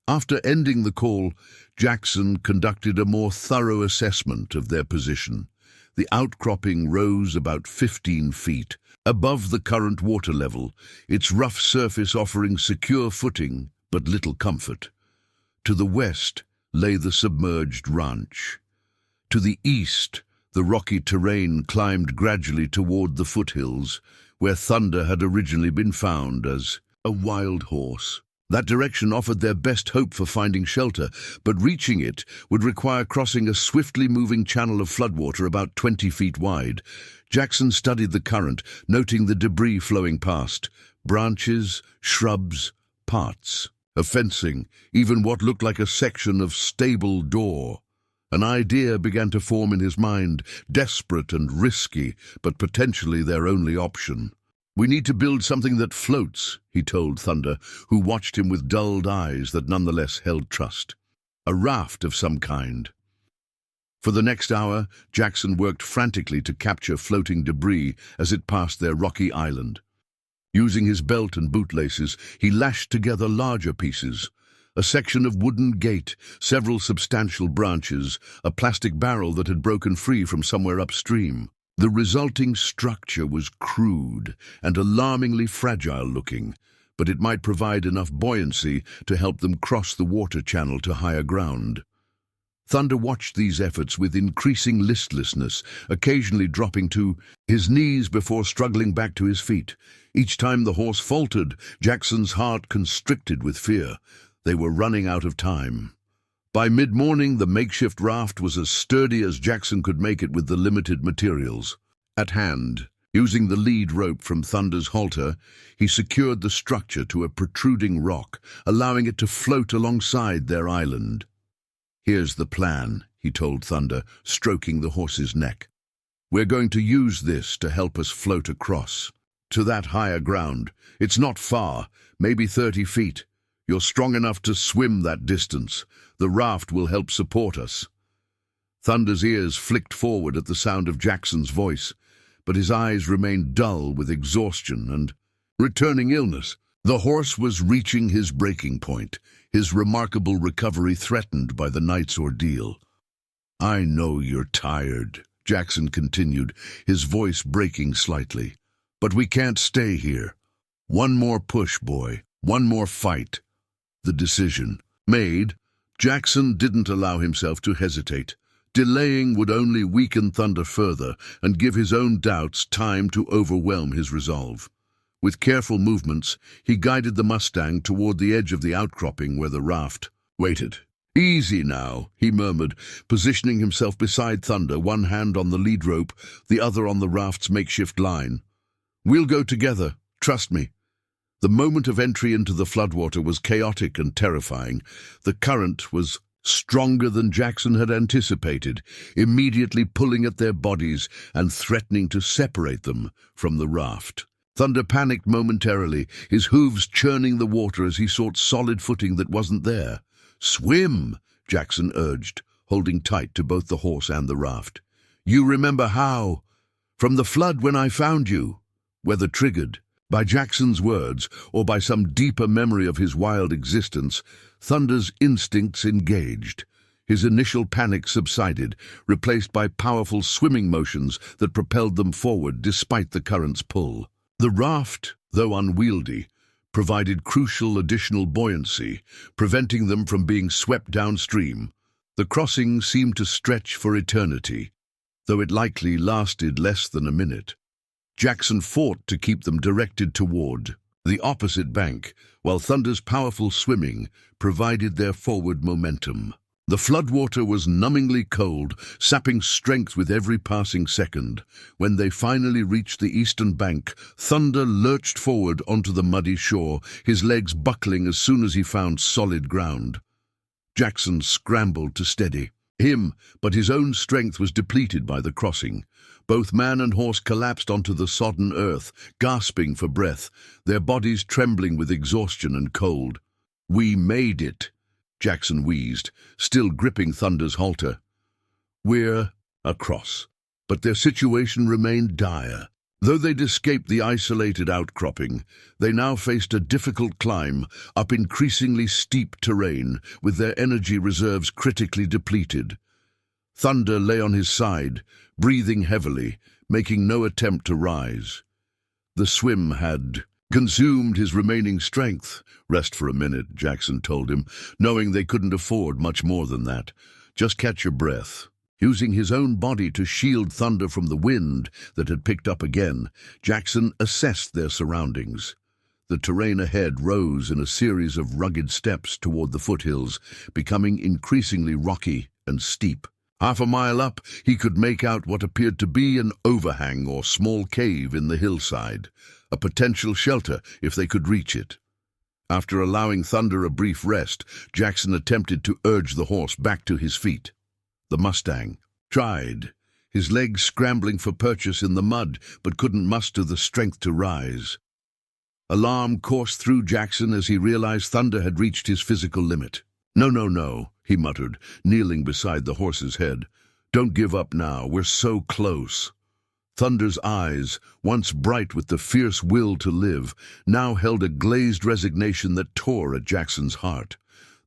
After ending the call, Jackson conducted a more thorough assessment of their position. The outcropping rose about 15 feet above the current water level, its rough surface offering secure footing but little comfort. To the west lay the submerged ranch. To the east, the rocky terrain climbed gradually toward the foothills, where Thunder had originally been found as a wild horse. That direction offered their best hope for finding shelter, but reaching it would require crossing a swiftly moving channel of floodwater about 20 feet wide. Jackson studied the current, noting the debris flowing past: branches, shrubs, parts of fencing, even what looked like a section of stable door. An idea began to form in his mind, desperate and risky, but potentially their only option. "We need to build something that floats," he told Thunder, who watched him with dulled eyes that nonetheless held trust. "A raft of some kind." For the next hour, Jackson worked frantically to capture floating debris as it passed their rocky island. Using his belt and bootlaces, he lashed together larger pieces: a section of wooden gate, several substantial branches, a plastic barrel that had broken free from somewhere upstream. The resulting structure was crude and alarmingly fragile-looking, but it might provide enough buoyancy to help them cross the water channel to higher ground. Thunder watched these efforts with increasing listlessness, occasionally dropping to his knees before struggling back to his feet. Each time the horse faltered, Jackson's heart constricted with fear. They were running out of time. By mid-morning, the makeshift raft was as sturdy as Jackson could make it with the limited materials at hand. Using the lead rope from Thunder's halter, he secured the structure to a protruding rock, allowing it to float alongside their island. "Here's the plan," he told Thunder, stroking the horse's neck. "We're going to use this to help us float across to that higher ground. It's not far, maybe 30 feet. You're strong enough to swim that distance. The raft will help support us." Thunder's ears flicked forward at the sound of Jackson's voice, but his eyes remained dull with exhaustion and returning illness. The horse was reaching his breaking point, his remarkable recovery threatened by the night's ordeal. "I know you're tired," Jackson continued, his voice breaking slightly. "But we can't stay here. One more push, boy. One more fight." The decision made, Jackson didn't allow himself to hesitate. Delaying would only weaken Thunder further and give his own doubts time to overwhelm his resolve. With careful movements, he guided the Mustang toward the edge of the outcropping where the raft waited. "Easy now," he murmured, positioning himself beside Thunder, one hand on the lead rope, the other on the raft's makeshift line. "We'll go together, trust me." The moment of entry into the floodwater was chaotic and terrifying. The current was stronger than Jackson had anticipated, immediately pulling at their bodies and threatening to separate them from the raft. Thunder panicked momentarily, his hooves churning the water as he sought solid footing that wasn't there. "Swim," Jackson urged, holding tight to both the horse and the raft. "You remember how? From the flood when I found you." Whether triggered by Jackson's words or by some deeper memory of his wild existence, Thunder's instincts engaged. His initial panic subsided, replaced by powerful swimming motions that propelled them forward despite the current's pull. The raft, though unwieldy, provided crucial additional buoyancy, preventing them from being swept downstream. The crossing seemed to stretch for eternity, though it likely lasted less than a minute. Jackson fought to keep them directed toward the opposite bank, while Thunder's powerful swimming provided their forward momentum. The floodwater was numbingly cold, sapping strength with every passing second. When they finally reached the eastern bank, Thunder lurched forward onto the muddy shore, his legs buckling as soon as he found solid ground. Jackson scrambled to steady him, but his own strength was depleted by the crossing. Both man and horse collapsed onto the sodden earth, gasping for breath, their bodies trembling with exhaustion and cold. "We made it," Jackson wheezed, still gripping Thunder's halter. "We're across." But their situation remained dire. Though they'd escaped the isolated outcropping, they now faced a difficult climb up increasingly steep terrain, with their energy reserves critically depleted. Thunder lay on his side, breathing heavily, making no attempt to rise. The swim had consumed his remaining strength. "Rest for a minute," Jackson told him, knowing they couldn't afford much more than that. "Just catch your breath." Using his own body to shield Thunder from the wind that had picked up again, Jackson assessed their surroundings. The terrain ahead rose in a series of rugged steps toward the foothills, becoming increasingly rocky and steep. Half a mile up, he could make out what appeared to be an overhang or small cave in the hillside, a potential shelter if they could reach it. After allowing Thunder a brief rest, Jackson attempted to urge the horse back to his feet. The Mustang tried, his legs scrambling for purchase in the mud, but couldn't muster the strength to rise. Alarm coursed through Jackson as he realized Thunder had reached his physical limit. No, he muttered, kneeling beside the horse's head. "Don't give up now, we're so close." Thunder's eyes, once bright with the fierce will to live, now held a glazed resignation that tore at Jackson's heart.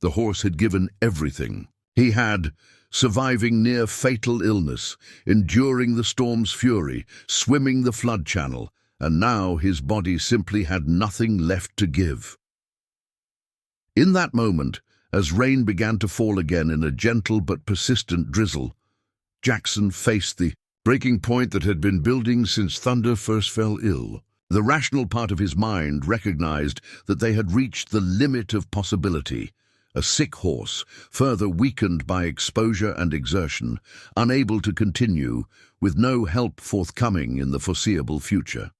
The horse had given everything. He had, surviving near fatal illness, enduring the storm's fury, swimming the flood channel, and now his body simply had nothing left to give. In that moment, as rain began to fall again in a gentle but persistent drizzle, Jackson faced the breaking point that had been building since Thunder first fell ill. The rational part of his mind recognized that they had reached the limit of possibility, a sick horse, further weakened by exposure and exertion, unable to continue, with no help forthcoming in the foreseeable future.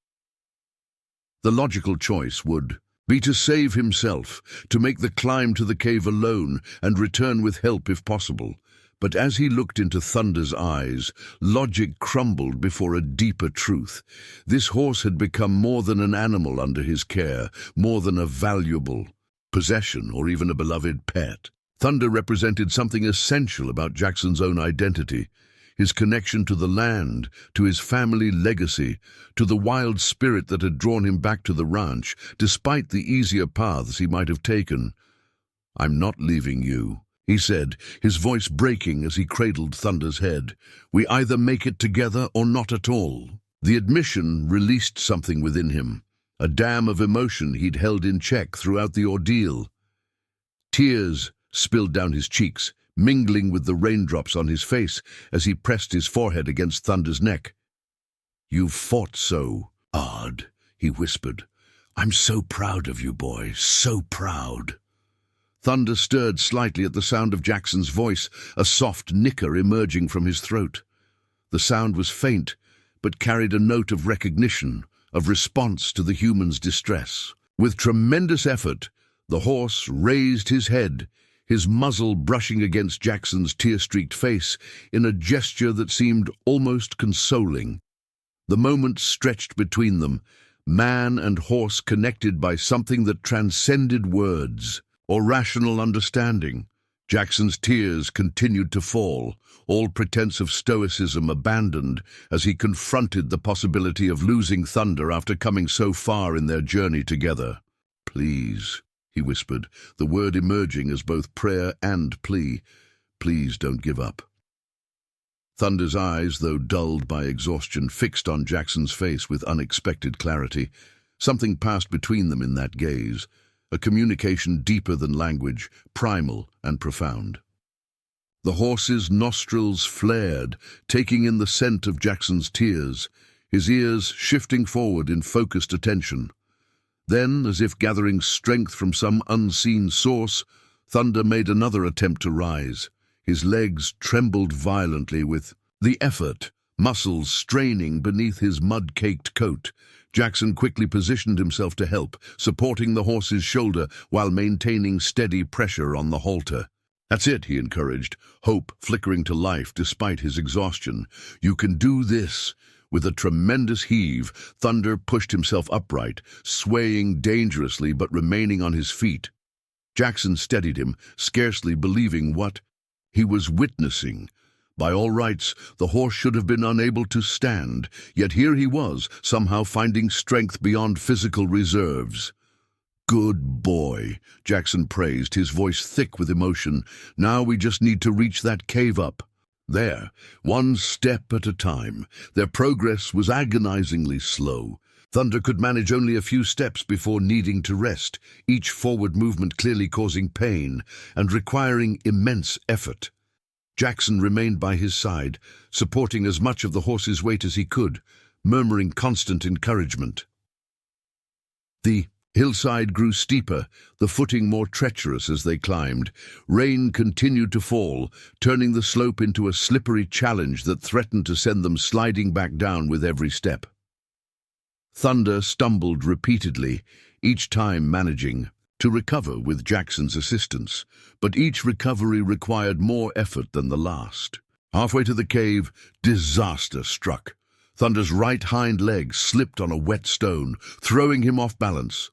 The logical choice would be to save himself, to make the climb to the cave alone and return with help if possible. But as he looked into Thunder's eyes, logic crumbled before a deeper truth. This horse had become more than an animal under his care, more than a valuable possession or even a beloved pet. Thunder represented something essential about Jackson's own identity, his connection to the land, to his family legacy, to the wild spirit that had drawn him back to the ranch, despite the easier paths he might have taken. "I'm not leaving you," he said, his voice breaking as he cradled Thunder's head. "We either make it together or not at all." The admission released something within him, a dam of emotion he'd held in check throughout the ordeal. Tears spilled down his cheeks, mingling with the raindrops on his face as he pressed his forehead against Thunder's neck. "You've fought so hard," he whispered. "I'm so proud of you, boy, so proud." Thunder stirred slightly at the sound of Jackson's voice, a soft nicker emerging from his throat. The sound was faint, but carried a note of recognition, of response to the human's distress. With tremendous effort, the horse raised his head, his muzzle brushing against Jackson's tear-streaked face in a gesture that seemed almost consoling. The moment stretched between them, man and horse connected by something that transcended words or rational understanding. Jackson's tears continued to fall, all pretense of stoicism abandoned as he confronted the possibility of losing Thunder after coming so far in their journey together. "Please," he whispered, the word emerging as both prayer and plea. "Please don't give up." Thunder's eyes, though dulled by exhaustion, fixed on Jackson's face with unexpected clarity. Something passed between them in that gaze, a communication deeper than language, primal and profound. The horse's nostrils flared, taking in the scent of Jackson's tears, his ears shifting forward in focused attention. Then, as if gathering strength from some unseen source, Thunder made another attempt to rise. His legs trembled violently with the effort, muscles straining beneath his mud-caked coat. Jackson quickly positioned himself to help, supporting the horse's shoulder while maintaining steady pressure on the halter. "That's it," he encouraged, hope flickering to life despite his exhaustion. "You can do this." With a tremendous heave, Thunder pushed himself upright, swaying dangerously but remaining on his feet. Jackson steadied him, scarcely believing what he was witnessing. By all rights, the horse should have been unable to stand, yet here he was, somehow finding strength beyond physical reserves. "Good boy," Jackson praised, his voice thick with emotion. "Now we just need to reach that cave up." There, one step at a time. Their progress was agonizingly slow. Thunder could manage only a few steps before needing to rest, each forward movement clearly causing pain and requiring immense effort. Jackson remained by his side, supporting as much of the horse's weight as he could, murmuring constant encouragement. The hillside grew steeper, the footing more treacherous as they climbed. Rain continued to fall, turning the slope into a slippery challenge that threatened to send them sliding back down with every step. Thunder stumbled repeatedly, each time managing to recover with Jackson's assistance, but each recovery required more effort than the last. Halfway to the cave, disaster struck. Thunder's right hind leg slipped on a wet stone, throwing him off balance.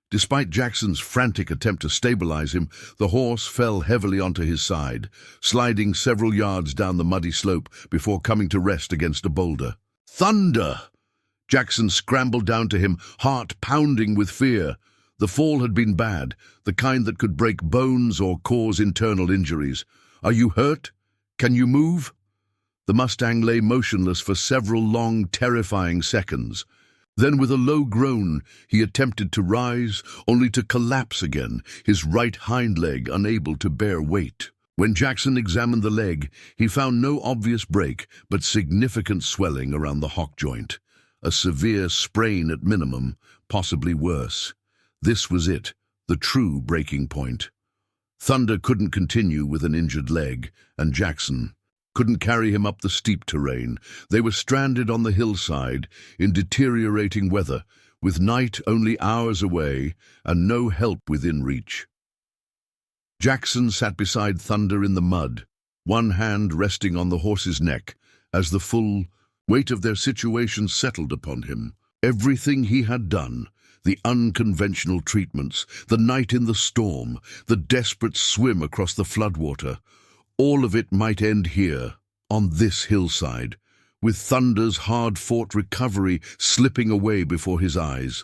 Despite Jackson's frantic attempt to stabilize him, the horse fell heavily onto his side, sliding several yards down the muddy slope before coming to rest against a boulder. "Thunder!" Jackson scrambled down to him, heart pounding with fear. The fall had been bad, the kind that could break bones or cause internal injuries. "Are you hurt? Can you move?" The Mustang lay motionless for several long, terrifying seconds. Then, with a low groan, he attempted to rise, only to collapse again, his right hind leg unable to bear weight. When Jackson examined the leg, he found no obvious break, but significant swelling around the hock joint. A severe sprain at minimum, possibly worse. This was it, the true breaking point. Thunder couldn't continue with an injured leg, and Jackson couldn't carry him up the steep terrain. They were stranded on the hillside in deteriorating weather, with night only hours away and no help within reach. Jackson sat beside Thunder in the mud, one hand resting on the horse's neck, as the full weight of their situation settled upon him. Everything he had done, the unconventional treatments, the night in the storm, the desperate swim across the floodwater, all of it might end here, on this hillside, with Thunder's hard-fought recovery slipping away before his eyes.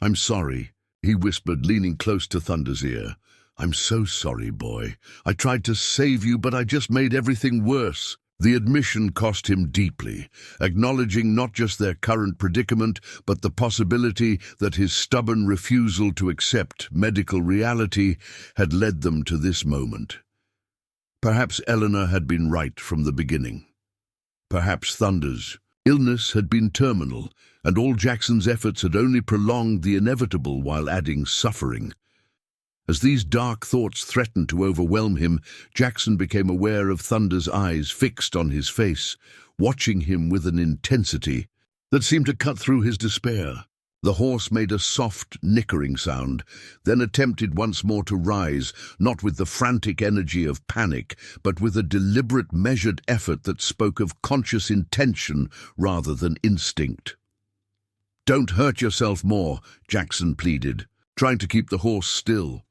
"I'm sorry," he whispered, leaning close to Thunder's ear. "I'm so sorry, boy. I tried to save you, but I just made everything worse." The admission cost him deeply, acknowledging not just their current predicament, but the possibility that his stubborn refusal to accept medical reality had led them to this moment. Perhaps Eleanor had been right from the beginning. Perhaps Thunder's illness had been terminal, and all Jackson's efforts had only prolonged the inevitable while adding suffering. As these dark thoughts threatened to overwhelm him, Jackson became aware of Thunder's eyes fixed on his face, watching him with an intensity that seemed to cut through his despair. The horse made a soft, nickering sound, then attempted once more to rise, not with the frantic energy of panic, but with a deliberate, measured effort that spoke of conscious intention rather than instinct. "Don't hurt yourself more," Jackson pleaded, trying to keep the horse still.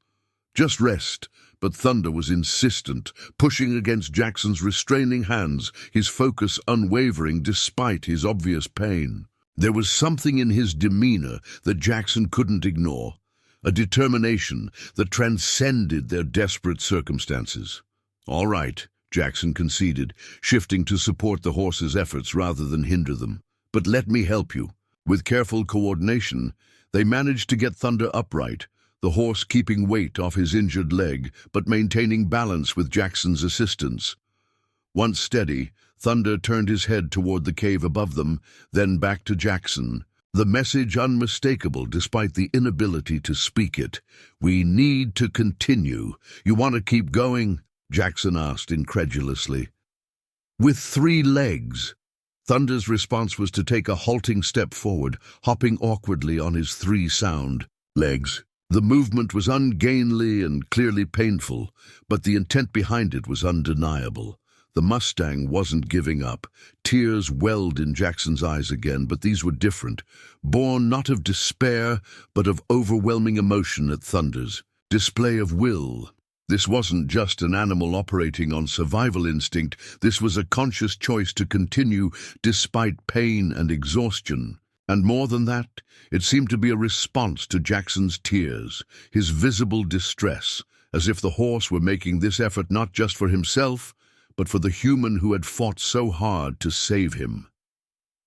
"Just rest." But Thunder was insistent, pushing against Jackson's restraining hands, his focus unwavering despite his obvious pain. There was something in his demeanor that Jackson couldn't ignore, a determination that transcended their desperate circumstances. "All right," Jackson conceded, shifting to support the horse's efforts rather than hinder them. "But let me help you." With careful coordination, they managed to get Thunder upright, the horse keeping weight off his injured leg, but maintaining balance with Jackson's assistance. Once steady, Thunder turned his head toward the cave above them, then back to Jackson, the message unmistakable despite the inability to speak it. "We need to continue. You want to keep going?" Jackson asked incredulously. "With 3 legs." Thunder's response was to take a halting step forward, hopping awkwardly on his 3 sound legs. The movement was ungainly and clearly painful, but the intent behind it was undeniable. The Mustang wasn't giving up. Tears welled in Jackson's eyes again, but these were different, born not of despair, but of overwhelming emotion at Thunder's display of will. This wasn't just an animal operating on survival instinct. This was a conscious choice to continue despite pain and exhaustion. And more than that, it seemed to be a response to Jackson's tears, his visible distress, as if the horse were making this effort not just for himself, but for the human who had fought so hard to save him.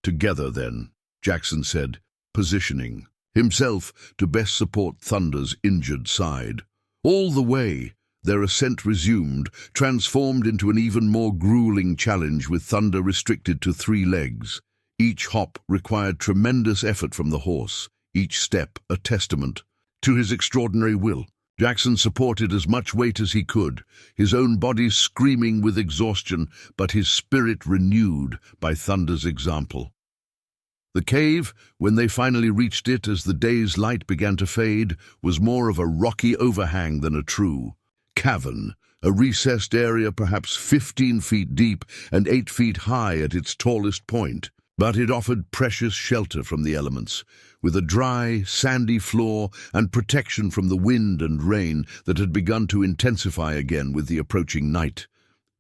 "Together, then," Jackson said, positioning himself to best support Thunder's injured side. All the way, their ascent resumed, transformed into an even more grueling challenge with Thunder restricted to 3 legs. Each hop required tremendous effort from the horse, each step a testament to his extraordinary will. Jackson supported as much weight as he could, his own body screaming with exhaustion, but his spirit renewed by Thunder's example. The cave, when they finally reached it as the day's light began to fade, was more of a rocky overhang than a true cavern, a recessed area perhaps 15 feet deep and 8 feet high at its tallest point. But it offered precious shelter from the elements, with a dry, sandy floor and protection from the wind and rain that had begun to intensify again with the approaching night.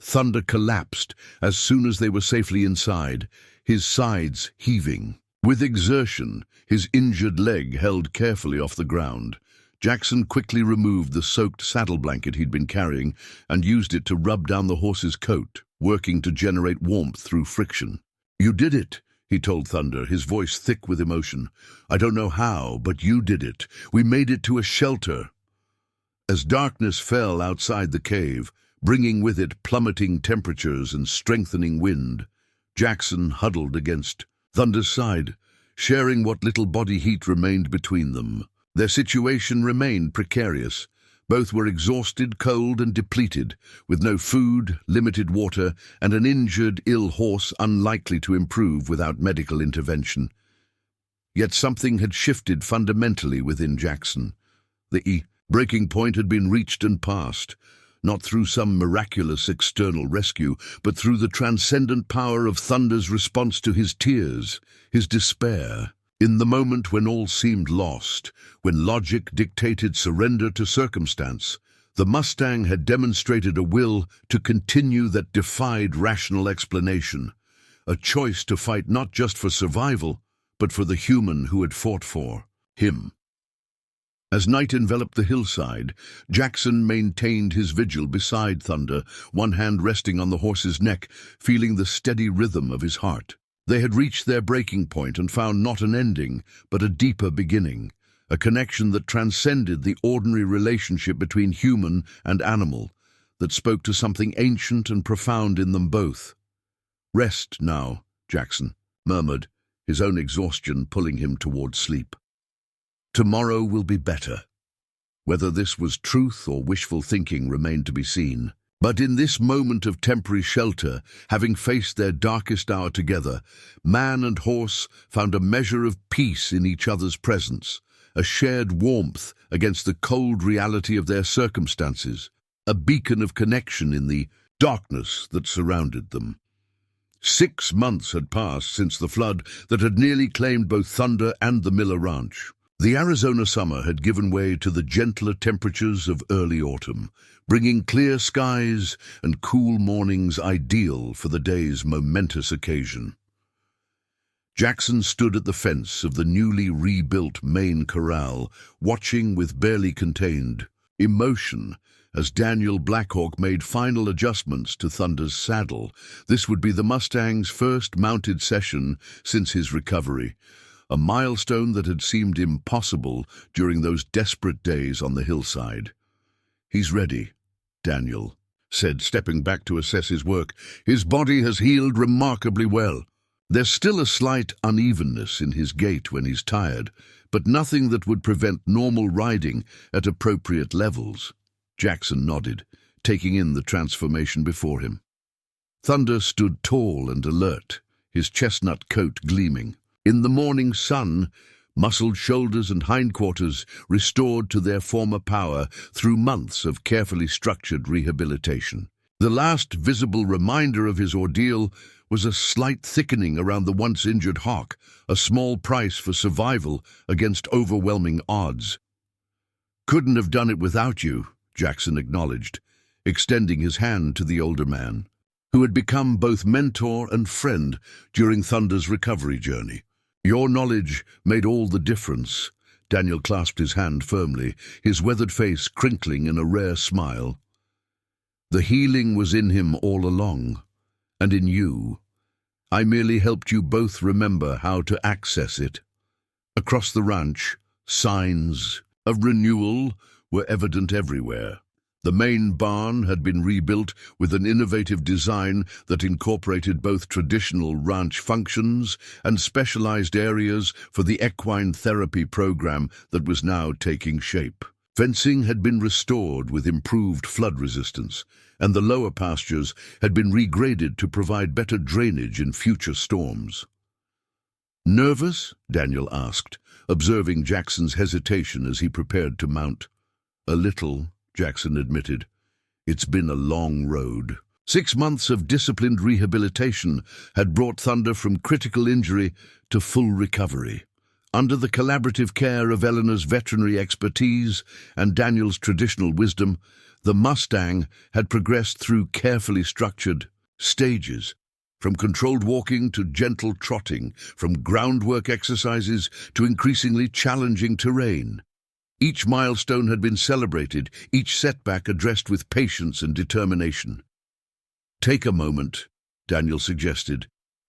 Thunder collapsed as soon as they were safely inside, his sides heaving. With exertion, his injured leg held carefully off the ground. Jackson quickly removed the soaked saddle blanket he'd been carrying and used it to rub down the horse's coat, working to generate warmth through friction. "You did it," he told Thunder, his voice thick with emotion. "I don't know how, but you did it. We made it to a shelter." As darkness fell outside the cave, bringing with it plummeting temperatures and strengthening wind, Jackson huddled against Thunder's side, sharing what little body heat remained between them. Their situation remained precarious, Both were exhausted, cold and depleted, with no food, limited water, and an injured, ill horse unlikely to improve without medical intervention. Yet something had shifted fundamentally within Jackson. The breaking point had been reached and passed, not through some miraculous external rescue, but through the transcendent power of Thunder's response to his tears, his despair. In the moment when all seemed lost, when logic dictated surrender to circumstance, the Mustang had demonstrated a will to continue that defied rational explanation, a choice to fight not just for survival, but for the human who had fought for him. As night enveloped the hillside, Jackson maintained his vigil beside Thunder, one hand resting on the horse's neck, feeling the steady rhythm of his heart. They had reached their breaking point and found not an ending, but a deeper beginning, a connection that transcended the ordinary relationship between human and animal, that spoke to something ancient and profound in them both. "Rest now," Jackson murmured, his own exhaustion pulling him toward sleep. "Tomorrow will be better." Whether this was truth or wishful thinking remained to be seen. But in this moment of temporary shelter, having faced their darkest hour together, man and horse found a measure of peace in each other's presence, a shared warmth against the cold reality of their circumstances, a beacon of connection in the darkness that surrounded them. 6 months had passed since the flood that had nearly claimed both Thunder and the Miller Ranch. The Arizona summer had given way to the gentler temperatures of early autumn, bringing clear skies and cool mornings ideal for the day's momentous occasion. Jackson stood at the fence of the newly rebuilt main corral, watching with barely contained emotion as Daniel Blackhawk made final adjustments to Thunder's saddle. This would be the Mustang's first mounted session since his recovery, a milestone that had seemed impossible during those desperate days on the hillside. "He's ready," Daniel said, stepping back to assess his work. "His body has healed remarkably well. There's still a slight unevenness in his gait when he's tired, but nothing that would prevent normal riding at appropriate levels." Jackson nodded, taking in the transformation before him. Thunder stood tall and alert, his chestnut coat gleaming. In the morning sun, muscled shoulders and hindquarters restored to their former power through months of carefully structured rehabilitation. The last visible reminder of his ordeal was a slight thickening around the once injured hock, a small price for survival against overwhelming odds. "Couldn't have done it without you," Jackson acknowledged, extending his hand to the older man, who had become both mentor and friend during Thunder's recovery journey. "Your knowledge made all the difference." Daniel clasped his hand firmly, his weathered face crinkling in a rare smile. "The healing was in him all along, and in you. I merely helped you both remember how to access it." Across the ranch, signs of renewal were evident everywhere. The main barn had been rebuilt with an innovative design that incorporated both traditional ranch functions and specialized areas for the equine therapy program that was now taking shape. Fencing had been restored with improved flood resistance, and the lower pastures had been regraded to provide better drainage in future storms. "Nervous?" Daniel asked, observing Jackson's hesitation as he prepared to mount. "A little," Jackson admitted. "It's been a long road." 6 months of disciplined rehabilitation had brought Thunder from critical injury to full recovery. Under the collaborative care of Eleanor's veterinary expertise and Daniel's traditional wisdom, the Mustang had progressed through carefully structured stages, from controlled walking to gentle trotting, from groundwork exercises to increasingly challenging terrain. Each milestone had been celebrated, each setback addressed with patience and determination. "Take a moment," Daniel suggested,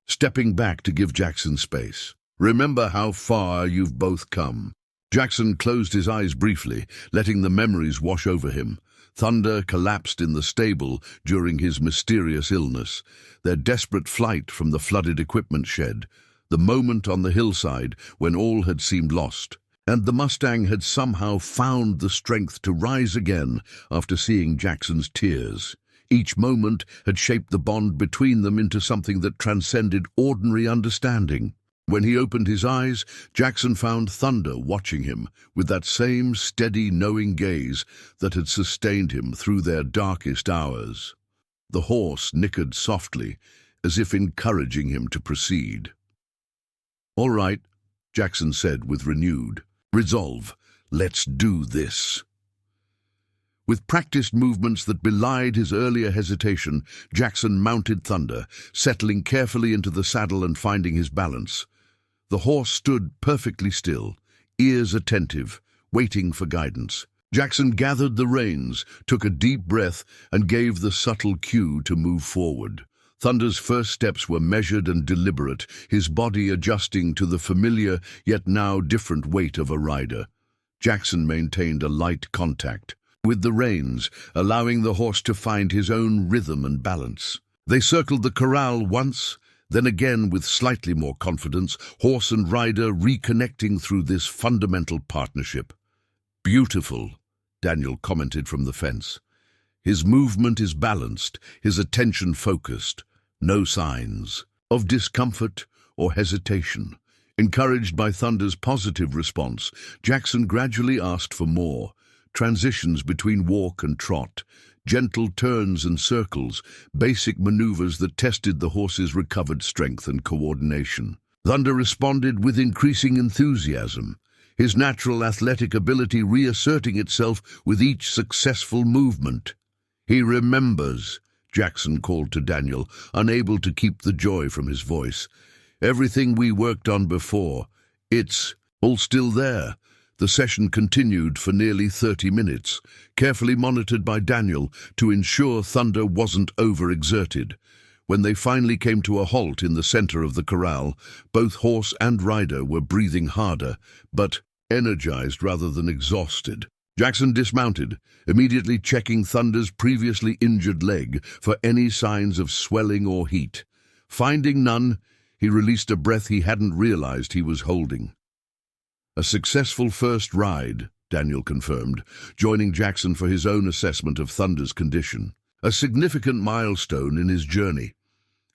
stepping back to give Jackson space. "Remember how far you've both come." Jackson closed his eyes briefly, letting the memories wash over him. Thunder collapsed in the stable during his mysterious illness, their desperate flight from the flooded equipment shed, the moment on the hillside when all had seemed lost. And the Mustang had somehow found the strength to rise again after seeing Jackson's tears. Each moment had shaped the bond between them into something that transcended ordinary understanding. When he opened his eyes, Jackson found Thunder watching him with that same steady, knowing gaze that had sustained him through their darkest hours. The horse nickered softly, as if encouraging him to proceed. "All right," Jackson said with renewed resolve. "Let's do this." With practiced movements that belied his earlier hesitation, Jackson mounted Thunder, settling carefully into the saddle and finding his balance. The horse stood perfectly still, ears attentive, waiting for guidance. Jackson gathered the reins, took a deep breath, and gave the subtle cue to move forward. Thunder's first steps were measured and deliberate, his body adjusting to the familiar yet now different weight of a rider. Jackson maintained a light contact with the reins, allowing the horse to find his own rhythm and balance. They circled the corral once, then again with slightly more confidence, horse and rider reconnecting through this fundamental partnership. "Beautiful," Daniel commented from the fence. "His movement is balanced, his attention focused. No signs of discomfort or hesitation." Encouraged by Thunder's positive response, Jackson gradually asked for more. Transitions between walk and trot, gentle turns and circles, basic maneuvers that tested the horse's recovered strength and coordination. Thunder responded with increasing enthusiasm, his natural athletic ability reasserting itself with each successful movement. "He remembers," Jackson called to Daniel, unable to keep the joy from his voice. "Everything we worked on before, it's all still there." The session continued for nearly 30 minutes, carefully monitored by Daniel to ensure Thunder wasn't overexerted. When they finally came to a halt in the center of the corral, both horse and rider were breathing harder, but energized rather than exhausted. Jackson dismounted, immediately checking Thunder's previously injured leg for any signs of swelling or heat. Finding none, he released a breath he hadn't realized he was holding. "A successful first ride," Daniel confirmed, joining Jackson for his own assessment of Thunder's condition. A significant milestone in his journey.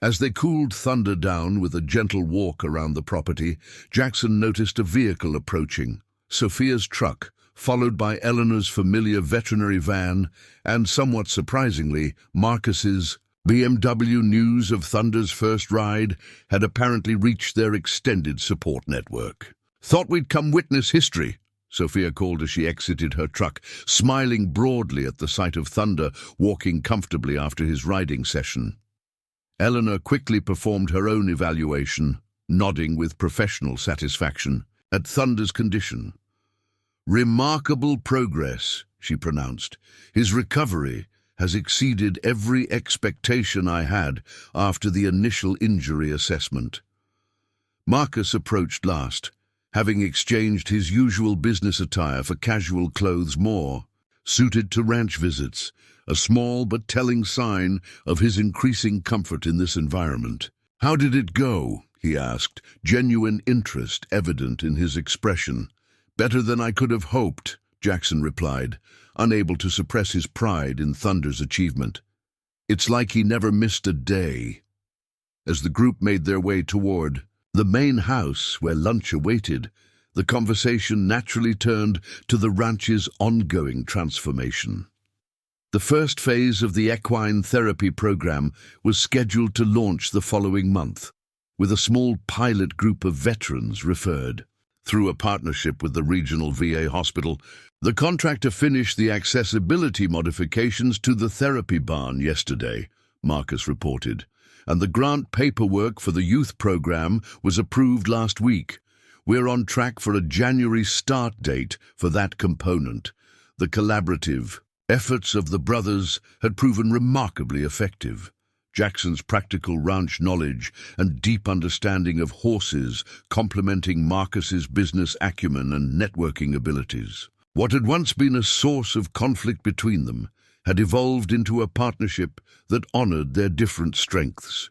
As they cooled Thunder down with a gentle walk around the property, Jackson noticed a vehicle approaching. Sophia's truck, followed by Eleanor's familiar veterinary van, and somewhat surprisingly, Marcus's BMW. News of Thunder's first ride had apparently reached their extended support network. "Thought we'd come witness history," Sophia called as she exited her truck, smiling broadly at the sight of Thunder walking comfortably after his riding session. Eleanor quickly performed her own evaluation, nodding with professional satisfaction at Thunder's condition. "Remarkable progress," she pronounced. "His recovery has exceeded every expectation I had after the initial injury assessment." Marcus approached last, having exchanged his usual business attire for casual clothes more suited to ranch visits, a small but telling sign of his increasing comfort in this environment. "How did it go?" he asked, genuine interest evident in his expression. "Better than I could have hoped," Jackson replied, unable to suppress his pride in Thunder's achievement. "It's like he never missed a day." As the group made their way toward the main house where lunch awaited, the conversation naturally turned to the ranch's ongoing transformation. The first phase of the equine therapy program was scheduled to launch the following month, with a small pilot group of veterans referred. Through a partnership with the regional VA hospital, the contractor finished the accessibility modifications to the therapy barn yesterday, Marcus reported, and the grant paperwork for the youth program was approved last week. We're on track for a January start date for that component. The collaborative efforts of the brothers had proven remarkably effective. Jackson's practical ranch knowledge and deep understanding of horses complementing Marcus's business acumen and networking abilities. What had once been a source of conflict between them had evolved into a partnership that honored their different strengths.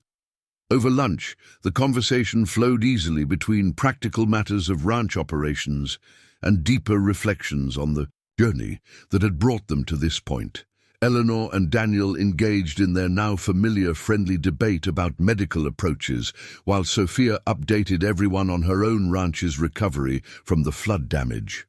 Over lunch, the conversation flowed easily between practical matters of ranch operations and deeper reflections on the journey that had brought them to this point. Eleanor and Daniel engaged in their now familiar friendly debate about medical approaches, while Sophia updated everyone on her own ranch's recovery from the flood damage.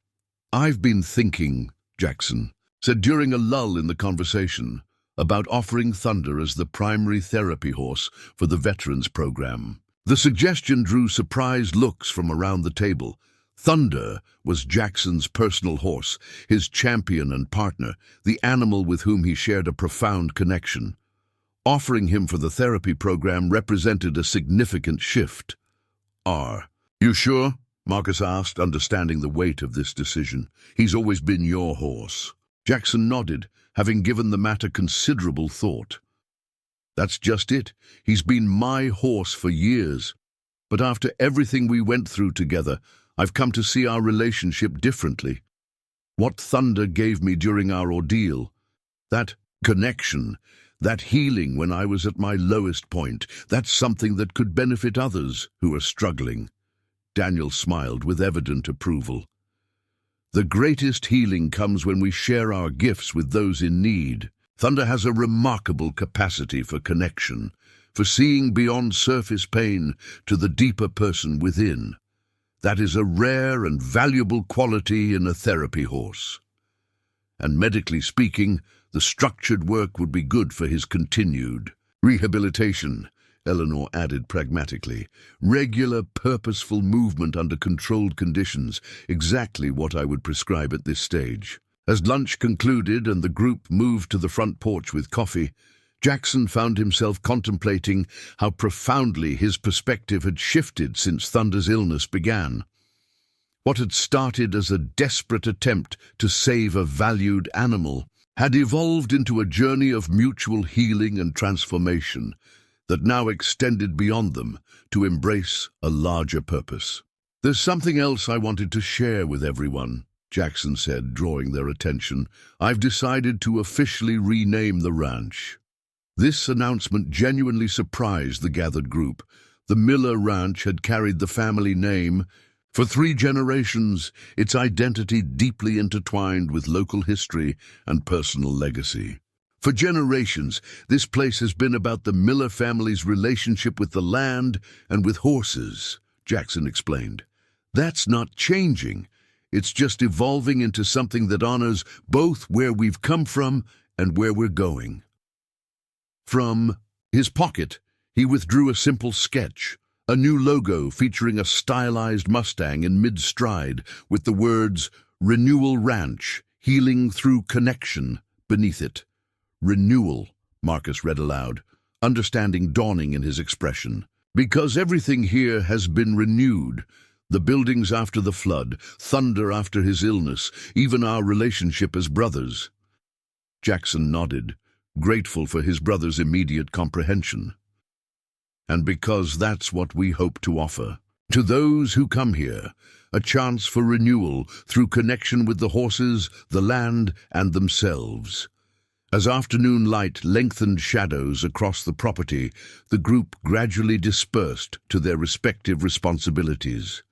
"I've been thinking," Jackson said during a lull in the conversation, "about offering Thunder as the primary therapy horse for the veterans program." The suggestion drew surprised looks from around the table. Thunder was Jackson's personal horse, his champion and partner, the animal with whom he shared a profound connection. Offering him for the therapy program represented a significant shift. "You sure?" Marcus asked, understanding the weight of this decision. "He's always been your horse." Jackson nodded, having given the matter considerable thought. "That's just it. He's been my horse for years. But after everything we went through together, I've come to see our relationship differently. What Thunder gave me during our ordeal, that connection, that healing when I was at my lowest point, that's something that could benefit others who are struggling." Daniel smiled with evident approval. "The greatest healing comes when we share our gifts with those in need. Thunder has a remarkable capacity for connection, for seeing beyond surface pain to the deeper person within. That is a rare and valuable quality in a therapy horse. And medically speaking, the structured work would be good for his continued rehabilitation," Eleanor added pragmatically. "Regular, purposeful movement under controlled conditions, exactly what I would prescribe at this stage." As lunch concluded and the group moved to the front porch with coffee, Jackson found himself contemplating how profoundly his perspective had shifted since Thunder's illness began. What had started as a desperate attempt to save a valued animal had evolved into a journey of mutual healing and transformation that now extended beyond them to embrace a larger purpose. "There's something else I wanted to share with everyone," Jackson said, drawing their attention. "I've decided to officially rename the ranch." This announcement genuinely surprised the gathered group. The Miller Ranch had carried the family name for 3 generations, its identity deeply intertwined with local history and personal legacy. For generations, this place has been about the Miller family's relationship with the land and with horses, Jackson explained. "That's not changing. It's just evolving into something that honors both where we've come from and where we're going." From his pocket, he withdrew a simple sketch, a new logo featuring a stylized Mustang in mid-stride with the words "Renewal Ranch, Healing Through Connection" beneath it. "Renewal," Marcus read aloud, understanding dawning in his expression. "Because everything here has been renewed. The buildings after the flood, Thunder after his illness, even our relationship as brothers." Jackson nodded, grateful for his brother's immediate comprehension. "And because that's what we hope to offer. To those who come here, a chance for renewal through connection with the horses, the land, and themselves." As afternoon light lengthened shadows across the property, the group gradually dispersed to their respective responsibilities.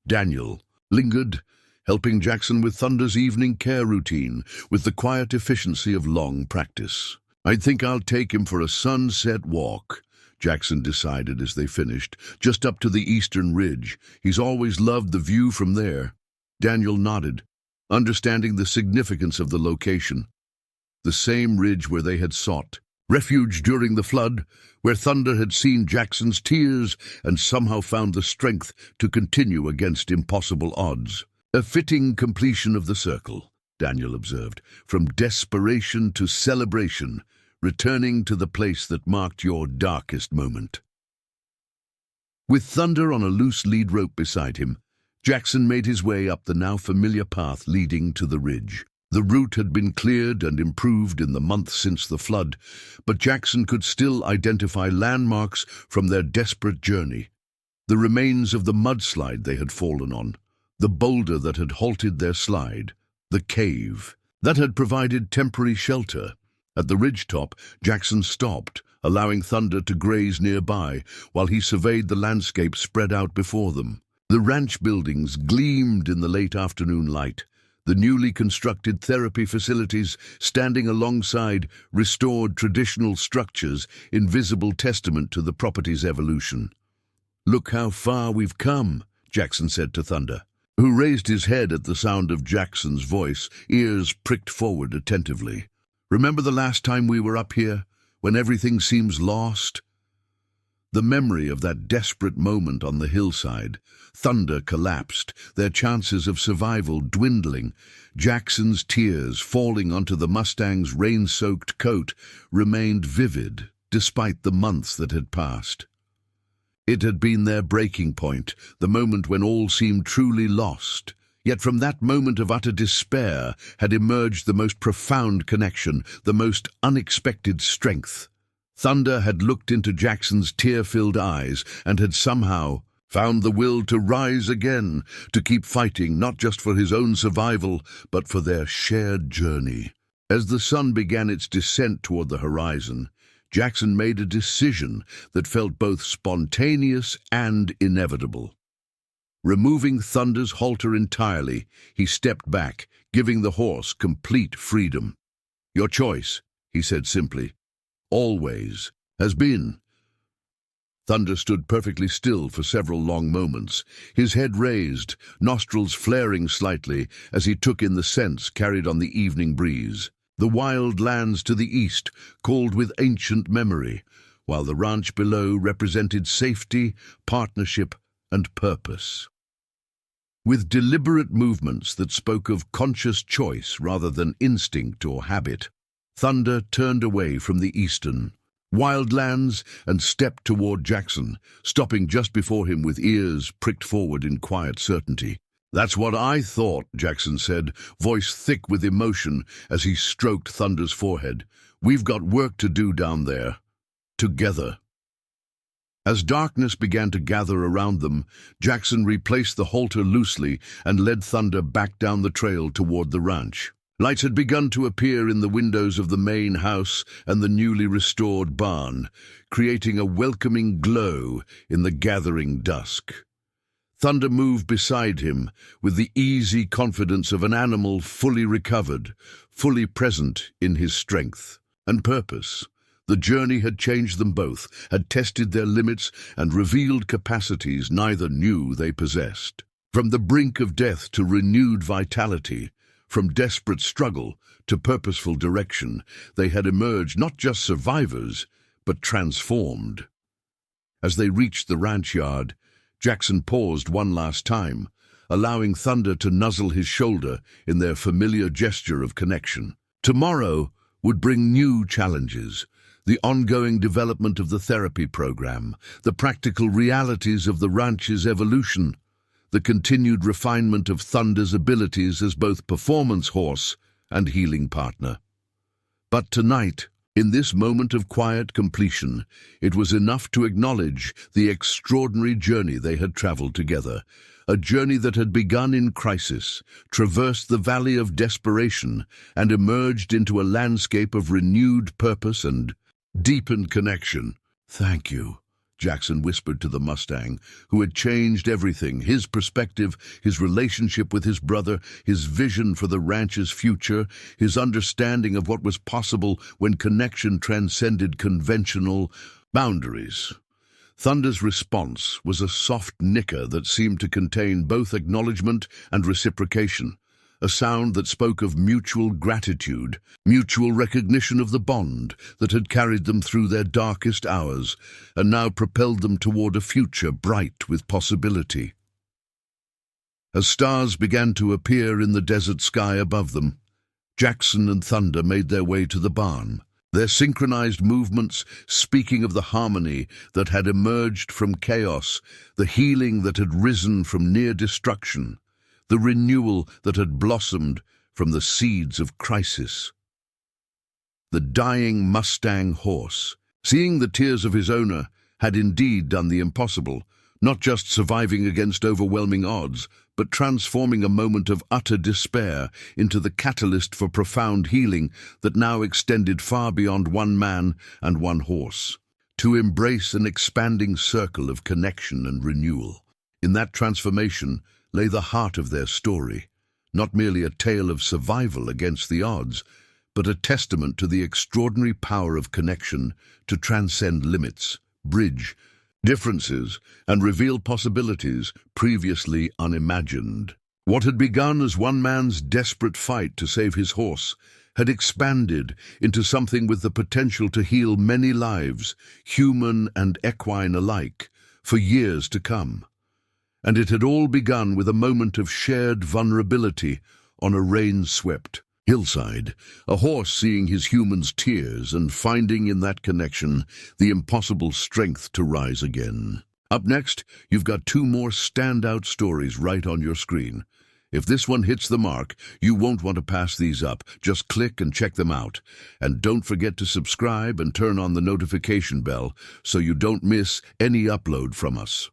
Daniel lingered, helping Jackson with Thunder's evening care routine with the quiet efficiency of long practice. "I think I'll take him for a sunset walk," Jackson decided as they finished, "just up to the eastern ridge. He's always loved the view from there." Daniel nodded, understanding the significance of the location. The same ridge where they had sought refuge during the flood, where Thunder had seen Jackson's tears and somehow found the strength to continue against impossible odds. "A fitting completion of the circle," Daniel observed, "from desperation to celebration, returning to the place that marked your darkest moment." With Thunder on a loose lead rope beside him, Jackson made his way up the now familiar path leading to the ridge. The route had been cleared and improved in the months since the flood, but Jackson could still identify landmarks from their desperate journey. The remains of the mudslide they had fallen on, the boulder that had halted their slide, the cave that had provided temporary shelter. At the ridgetop, Jackson stopped, allowing Thunder to graze nearby while he surveyed the landscape spread out before them. The ranch buildings gleamed in the late afternoon light, the newly constructed therapy facilities standing alongside restored traditional structures in visible testament to the property's evolution. "Look how far we've come," Jackson said to Thunder, who raised his head at the sound of Jackson's voice, ears pricked forward attentively. "Remember the last time we were up here, when everything seems lost?" The memory of that desperate moment on the hillside. Thunder collapsed, their chances of survival dwindling. Jackson's tears falling onto the Mustang's rain-soaked coat remained vivid, despite the months that had passed. It had been their breaking point, the moment when all seemed truly lost. Yet from that moment of utter despair had emerged the most profound connection, the most unexpected strength. Thunder had looked into Jackson's tear-filled eyes and had somehow found the will to rise again, to keep fighting not just for his own survival, but for their shared journey. As the sun began its descent toward the horizon, Jackson made a decision that felt both spontaneous and inevitable. Removing Thunder's halter entirely, he stepped back, giving the horse complete freedom. "Your choice," he said simply, "always has been." Thunder stood perfectly still for several long moments, his head raised, nostrils flaring slightly as he took in the scents carried on the evening breeze. The wild lands to the east called with ancient memory, while the ranch below represented safety, partnership, and purpose. With deliberate movements that spoke of conscious choice rather than instinct or habit, Thunder turned away from the eastern wildlands and stepped toward Jackson, stopping just before him with ears pricked forward in quiet certainty. "That's what I thought," Jackson said, voice thick with emotion as he stroked Thunder's forehead. "We've got work to do down there. Together." As darkness began to gather around them, Jackson replaced the halter loosely and led Thunder back down the trail toward the ranch. Lights had begun to appear in the windows of the main house and the newly restored barn, creating a welcoming glow in the gathering dusk. Thunder moved beside him with the easy confidence of an animal fully recovered, fully present in his strength and purpose. The journey had changed them both, had tested their limits and revealed capacities neither knew they possessed. From the brink of death to renewed vitality, from desperate struggle to purposeful direction, they had emerged not just survivors, but transformed. As they reached the ranch yard, Jackson paused one last time, allowing Thunder to nuzzle his shoulder in their familiar gesture of connection. Tomorrow would bring new challenges, the ongoing development of the therapy program, the practical realities of the ranch's evolution, the continued refinement of Thunder's abilities as both performance horse and healing partner. But tonight, in this moment of quiet completion, it was enough to acknowledge the extraordinary journey they had traveled together, a journey that had begun in crisis, traversed the valley of desperation, and emerged into a landscape of renewed purpose and deepened connection. "Thank you," Jackson whispered to the Mustang, who had changed everything, his perspective, his relationship with his brother, his vision for the ranch's future, his understanding of what was possible when connection transcended conventional boundaries. Thunder's response was a soft nicker that seemed to contain both acknowledgement and reciprocation, a sound that spoke of mutual gratitude, mutual recognition of the bond that had carried them through their darkest hours and now propelled them toward a future bright with possibility. As stars began to appear in the desert sky above them, Jackson and Thunder made their way to the barn, their synchronized movements speaking of the harmony that had emerged from chaos, the healing that had risen from near destruction, the renewal that had blossomed from the seeds of crisis. The dying Mustang horse, seeing the tears of his owner, had indeed done the impossible, not just surviving against overwhelming odds, but transforming a moment of utter despair into the catalyst for profound healing that now extended far beyond one man and one horse, to embrace an expanding circle of connection and renewal. In that transformation lay the heart of their story, not merely a tale of survival against the odds, but a testament to the extraordinary power of connection to transcend limits, bridge differences, and reveal possibilities previously unimagined. What had begun as one man's desperate fight to save his horse had expanded into something with the potential to heal many lives, human and equine alike, for years to come. And it had all begun with a moment of shared vulnerability on a rain-swept hillside, a horse seeing his human's tears and finding in that connection the impossible strength to rise again. Up next, you've got two more standout stories right on your screen. If this one hits the mark, you won't want to pass these up. Just click and check them out. And don't forget to subscribe and turn on the notification bell so you don't miss any upload from us.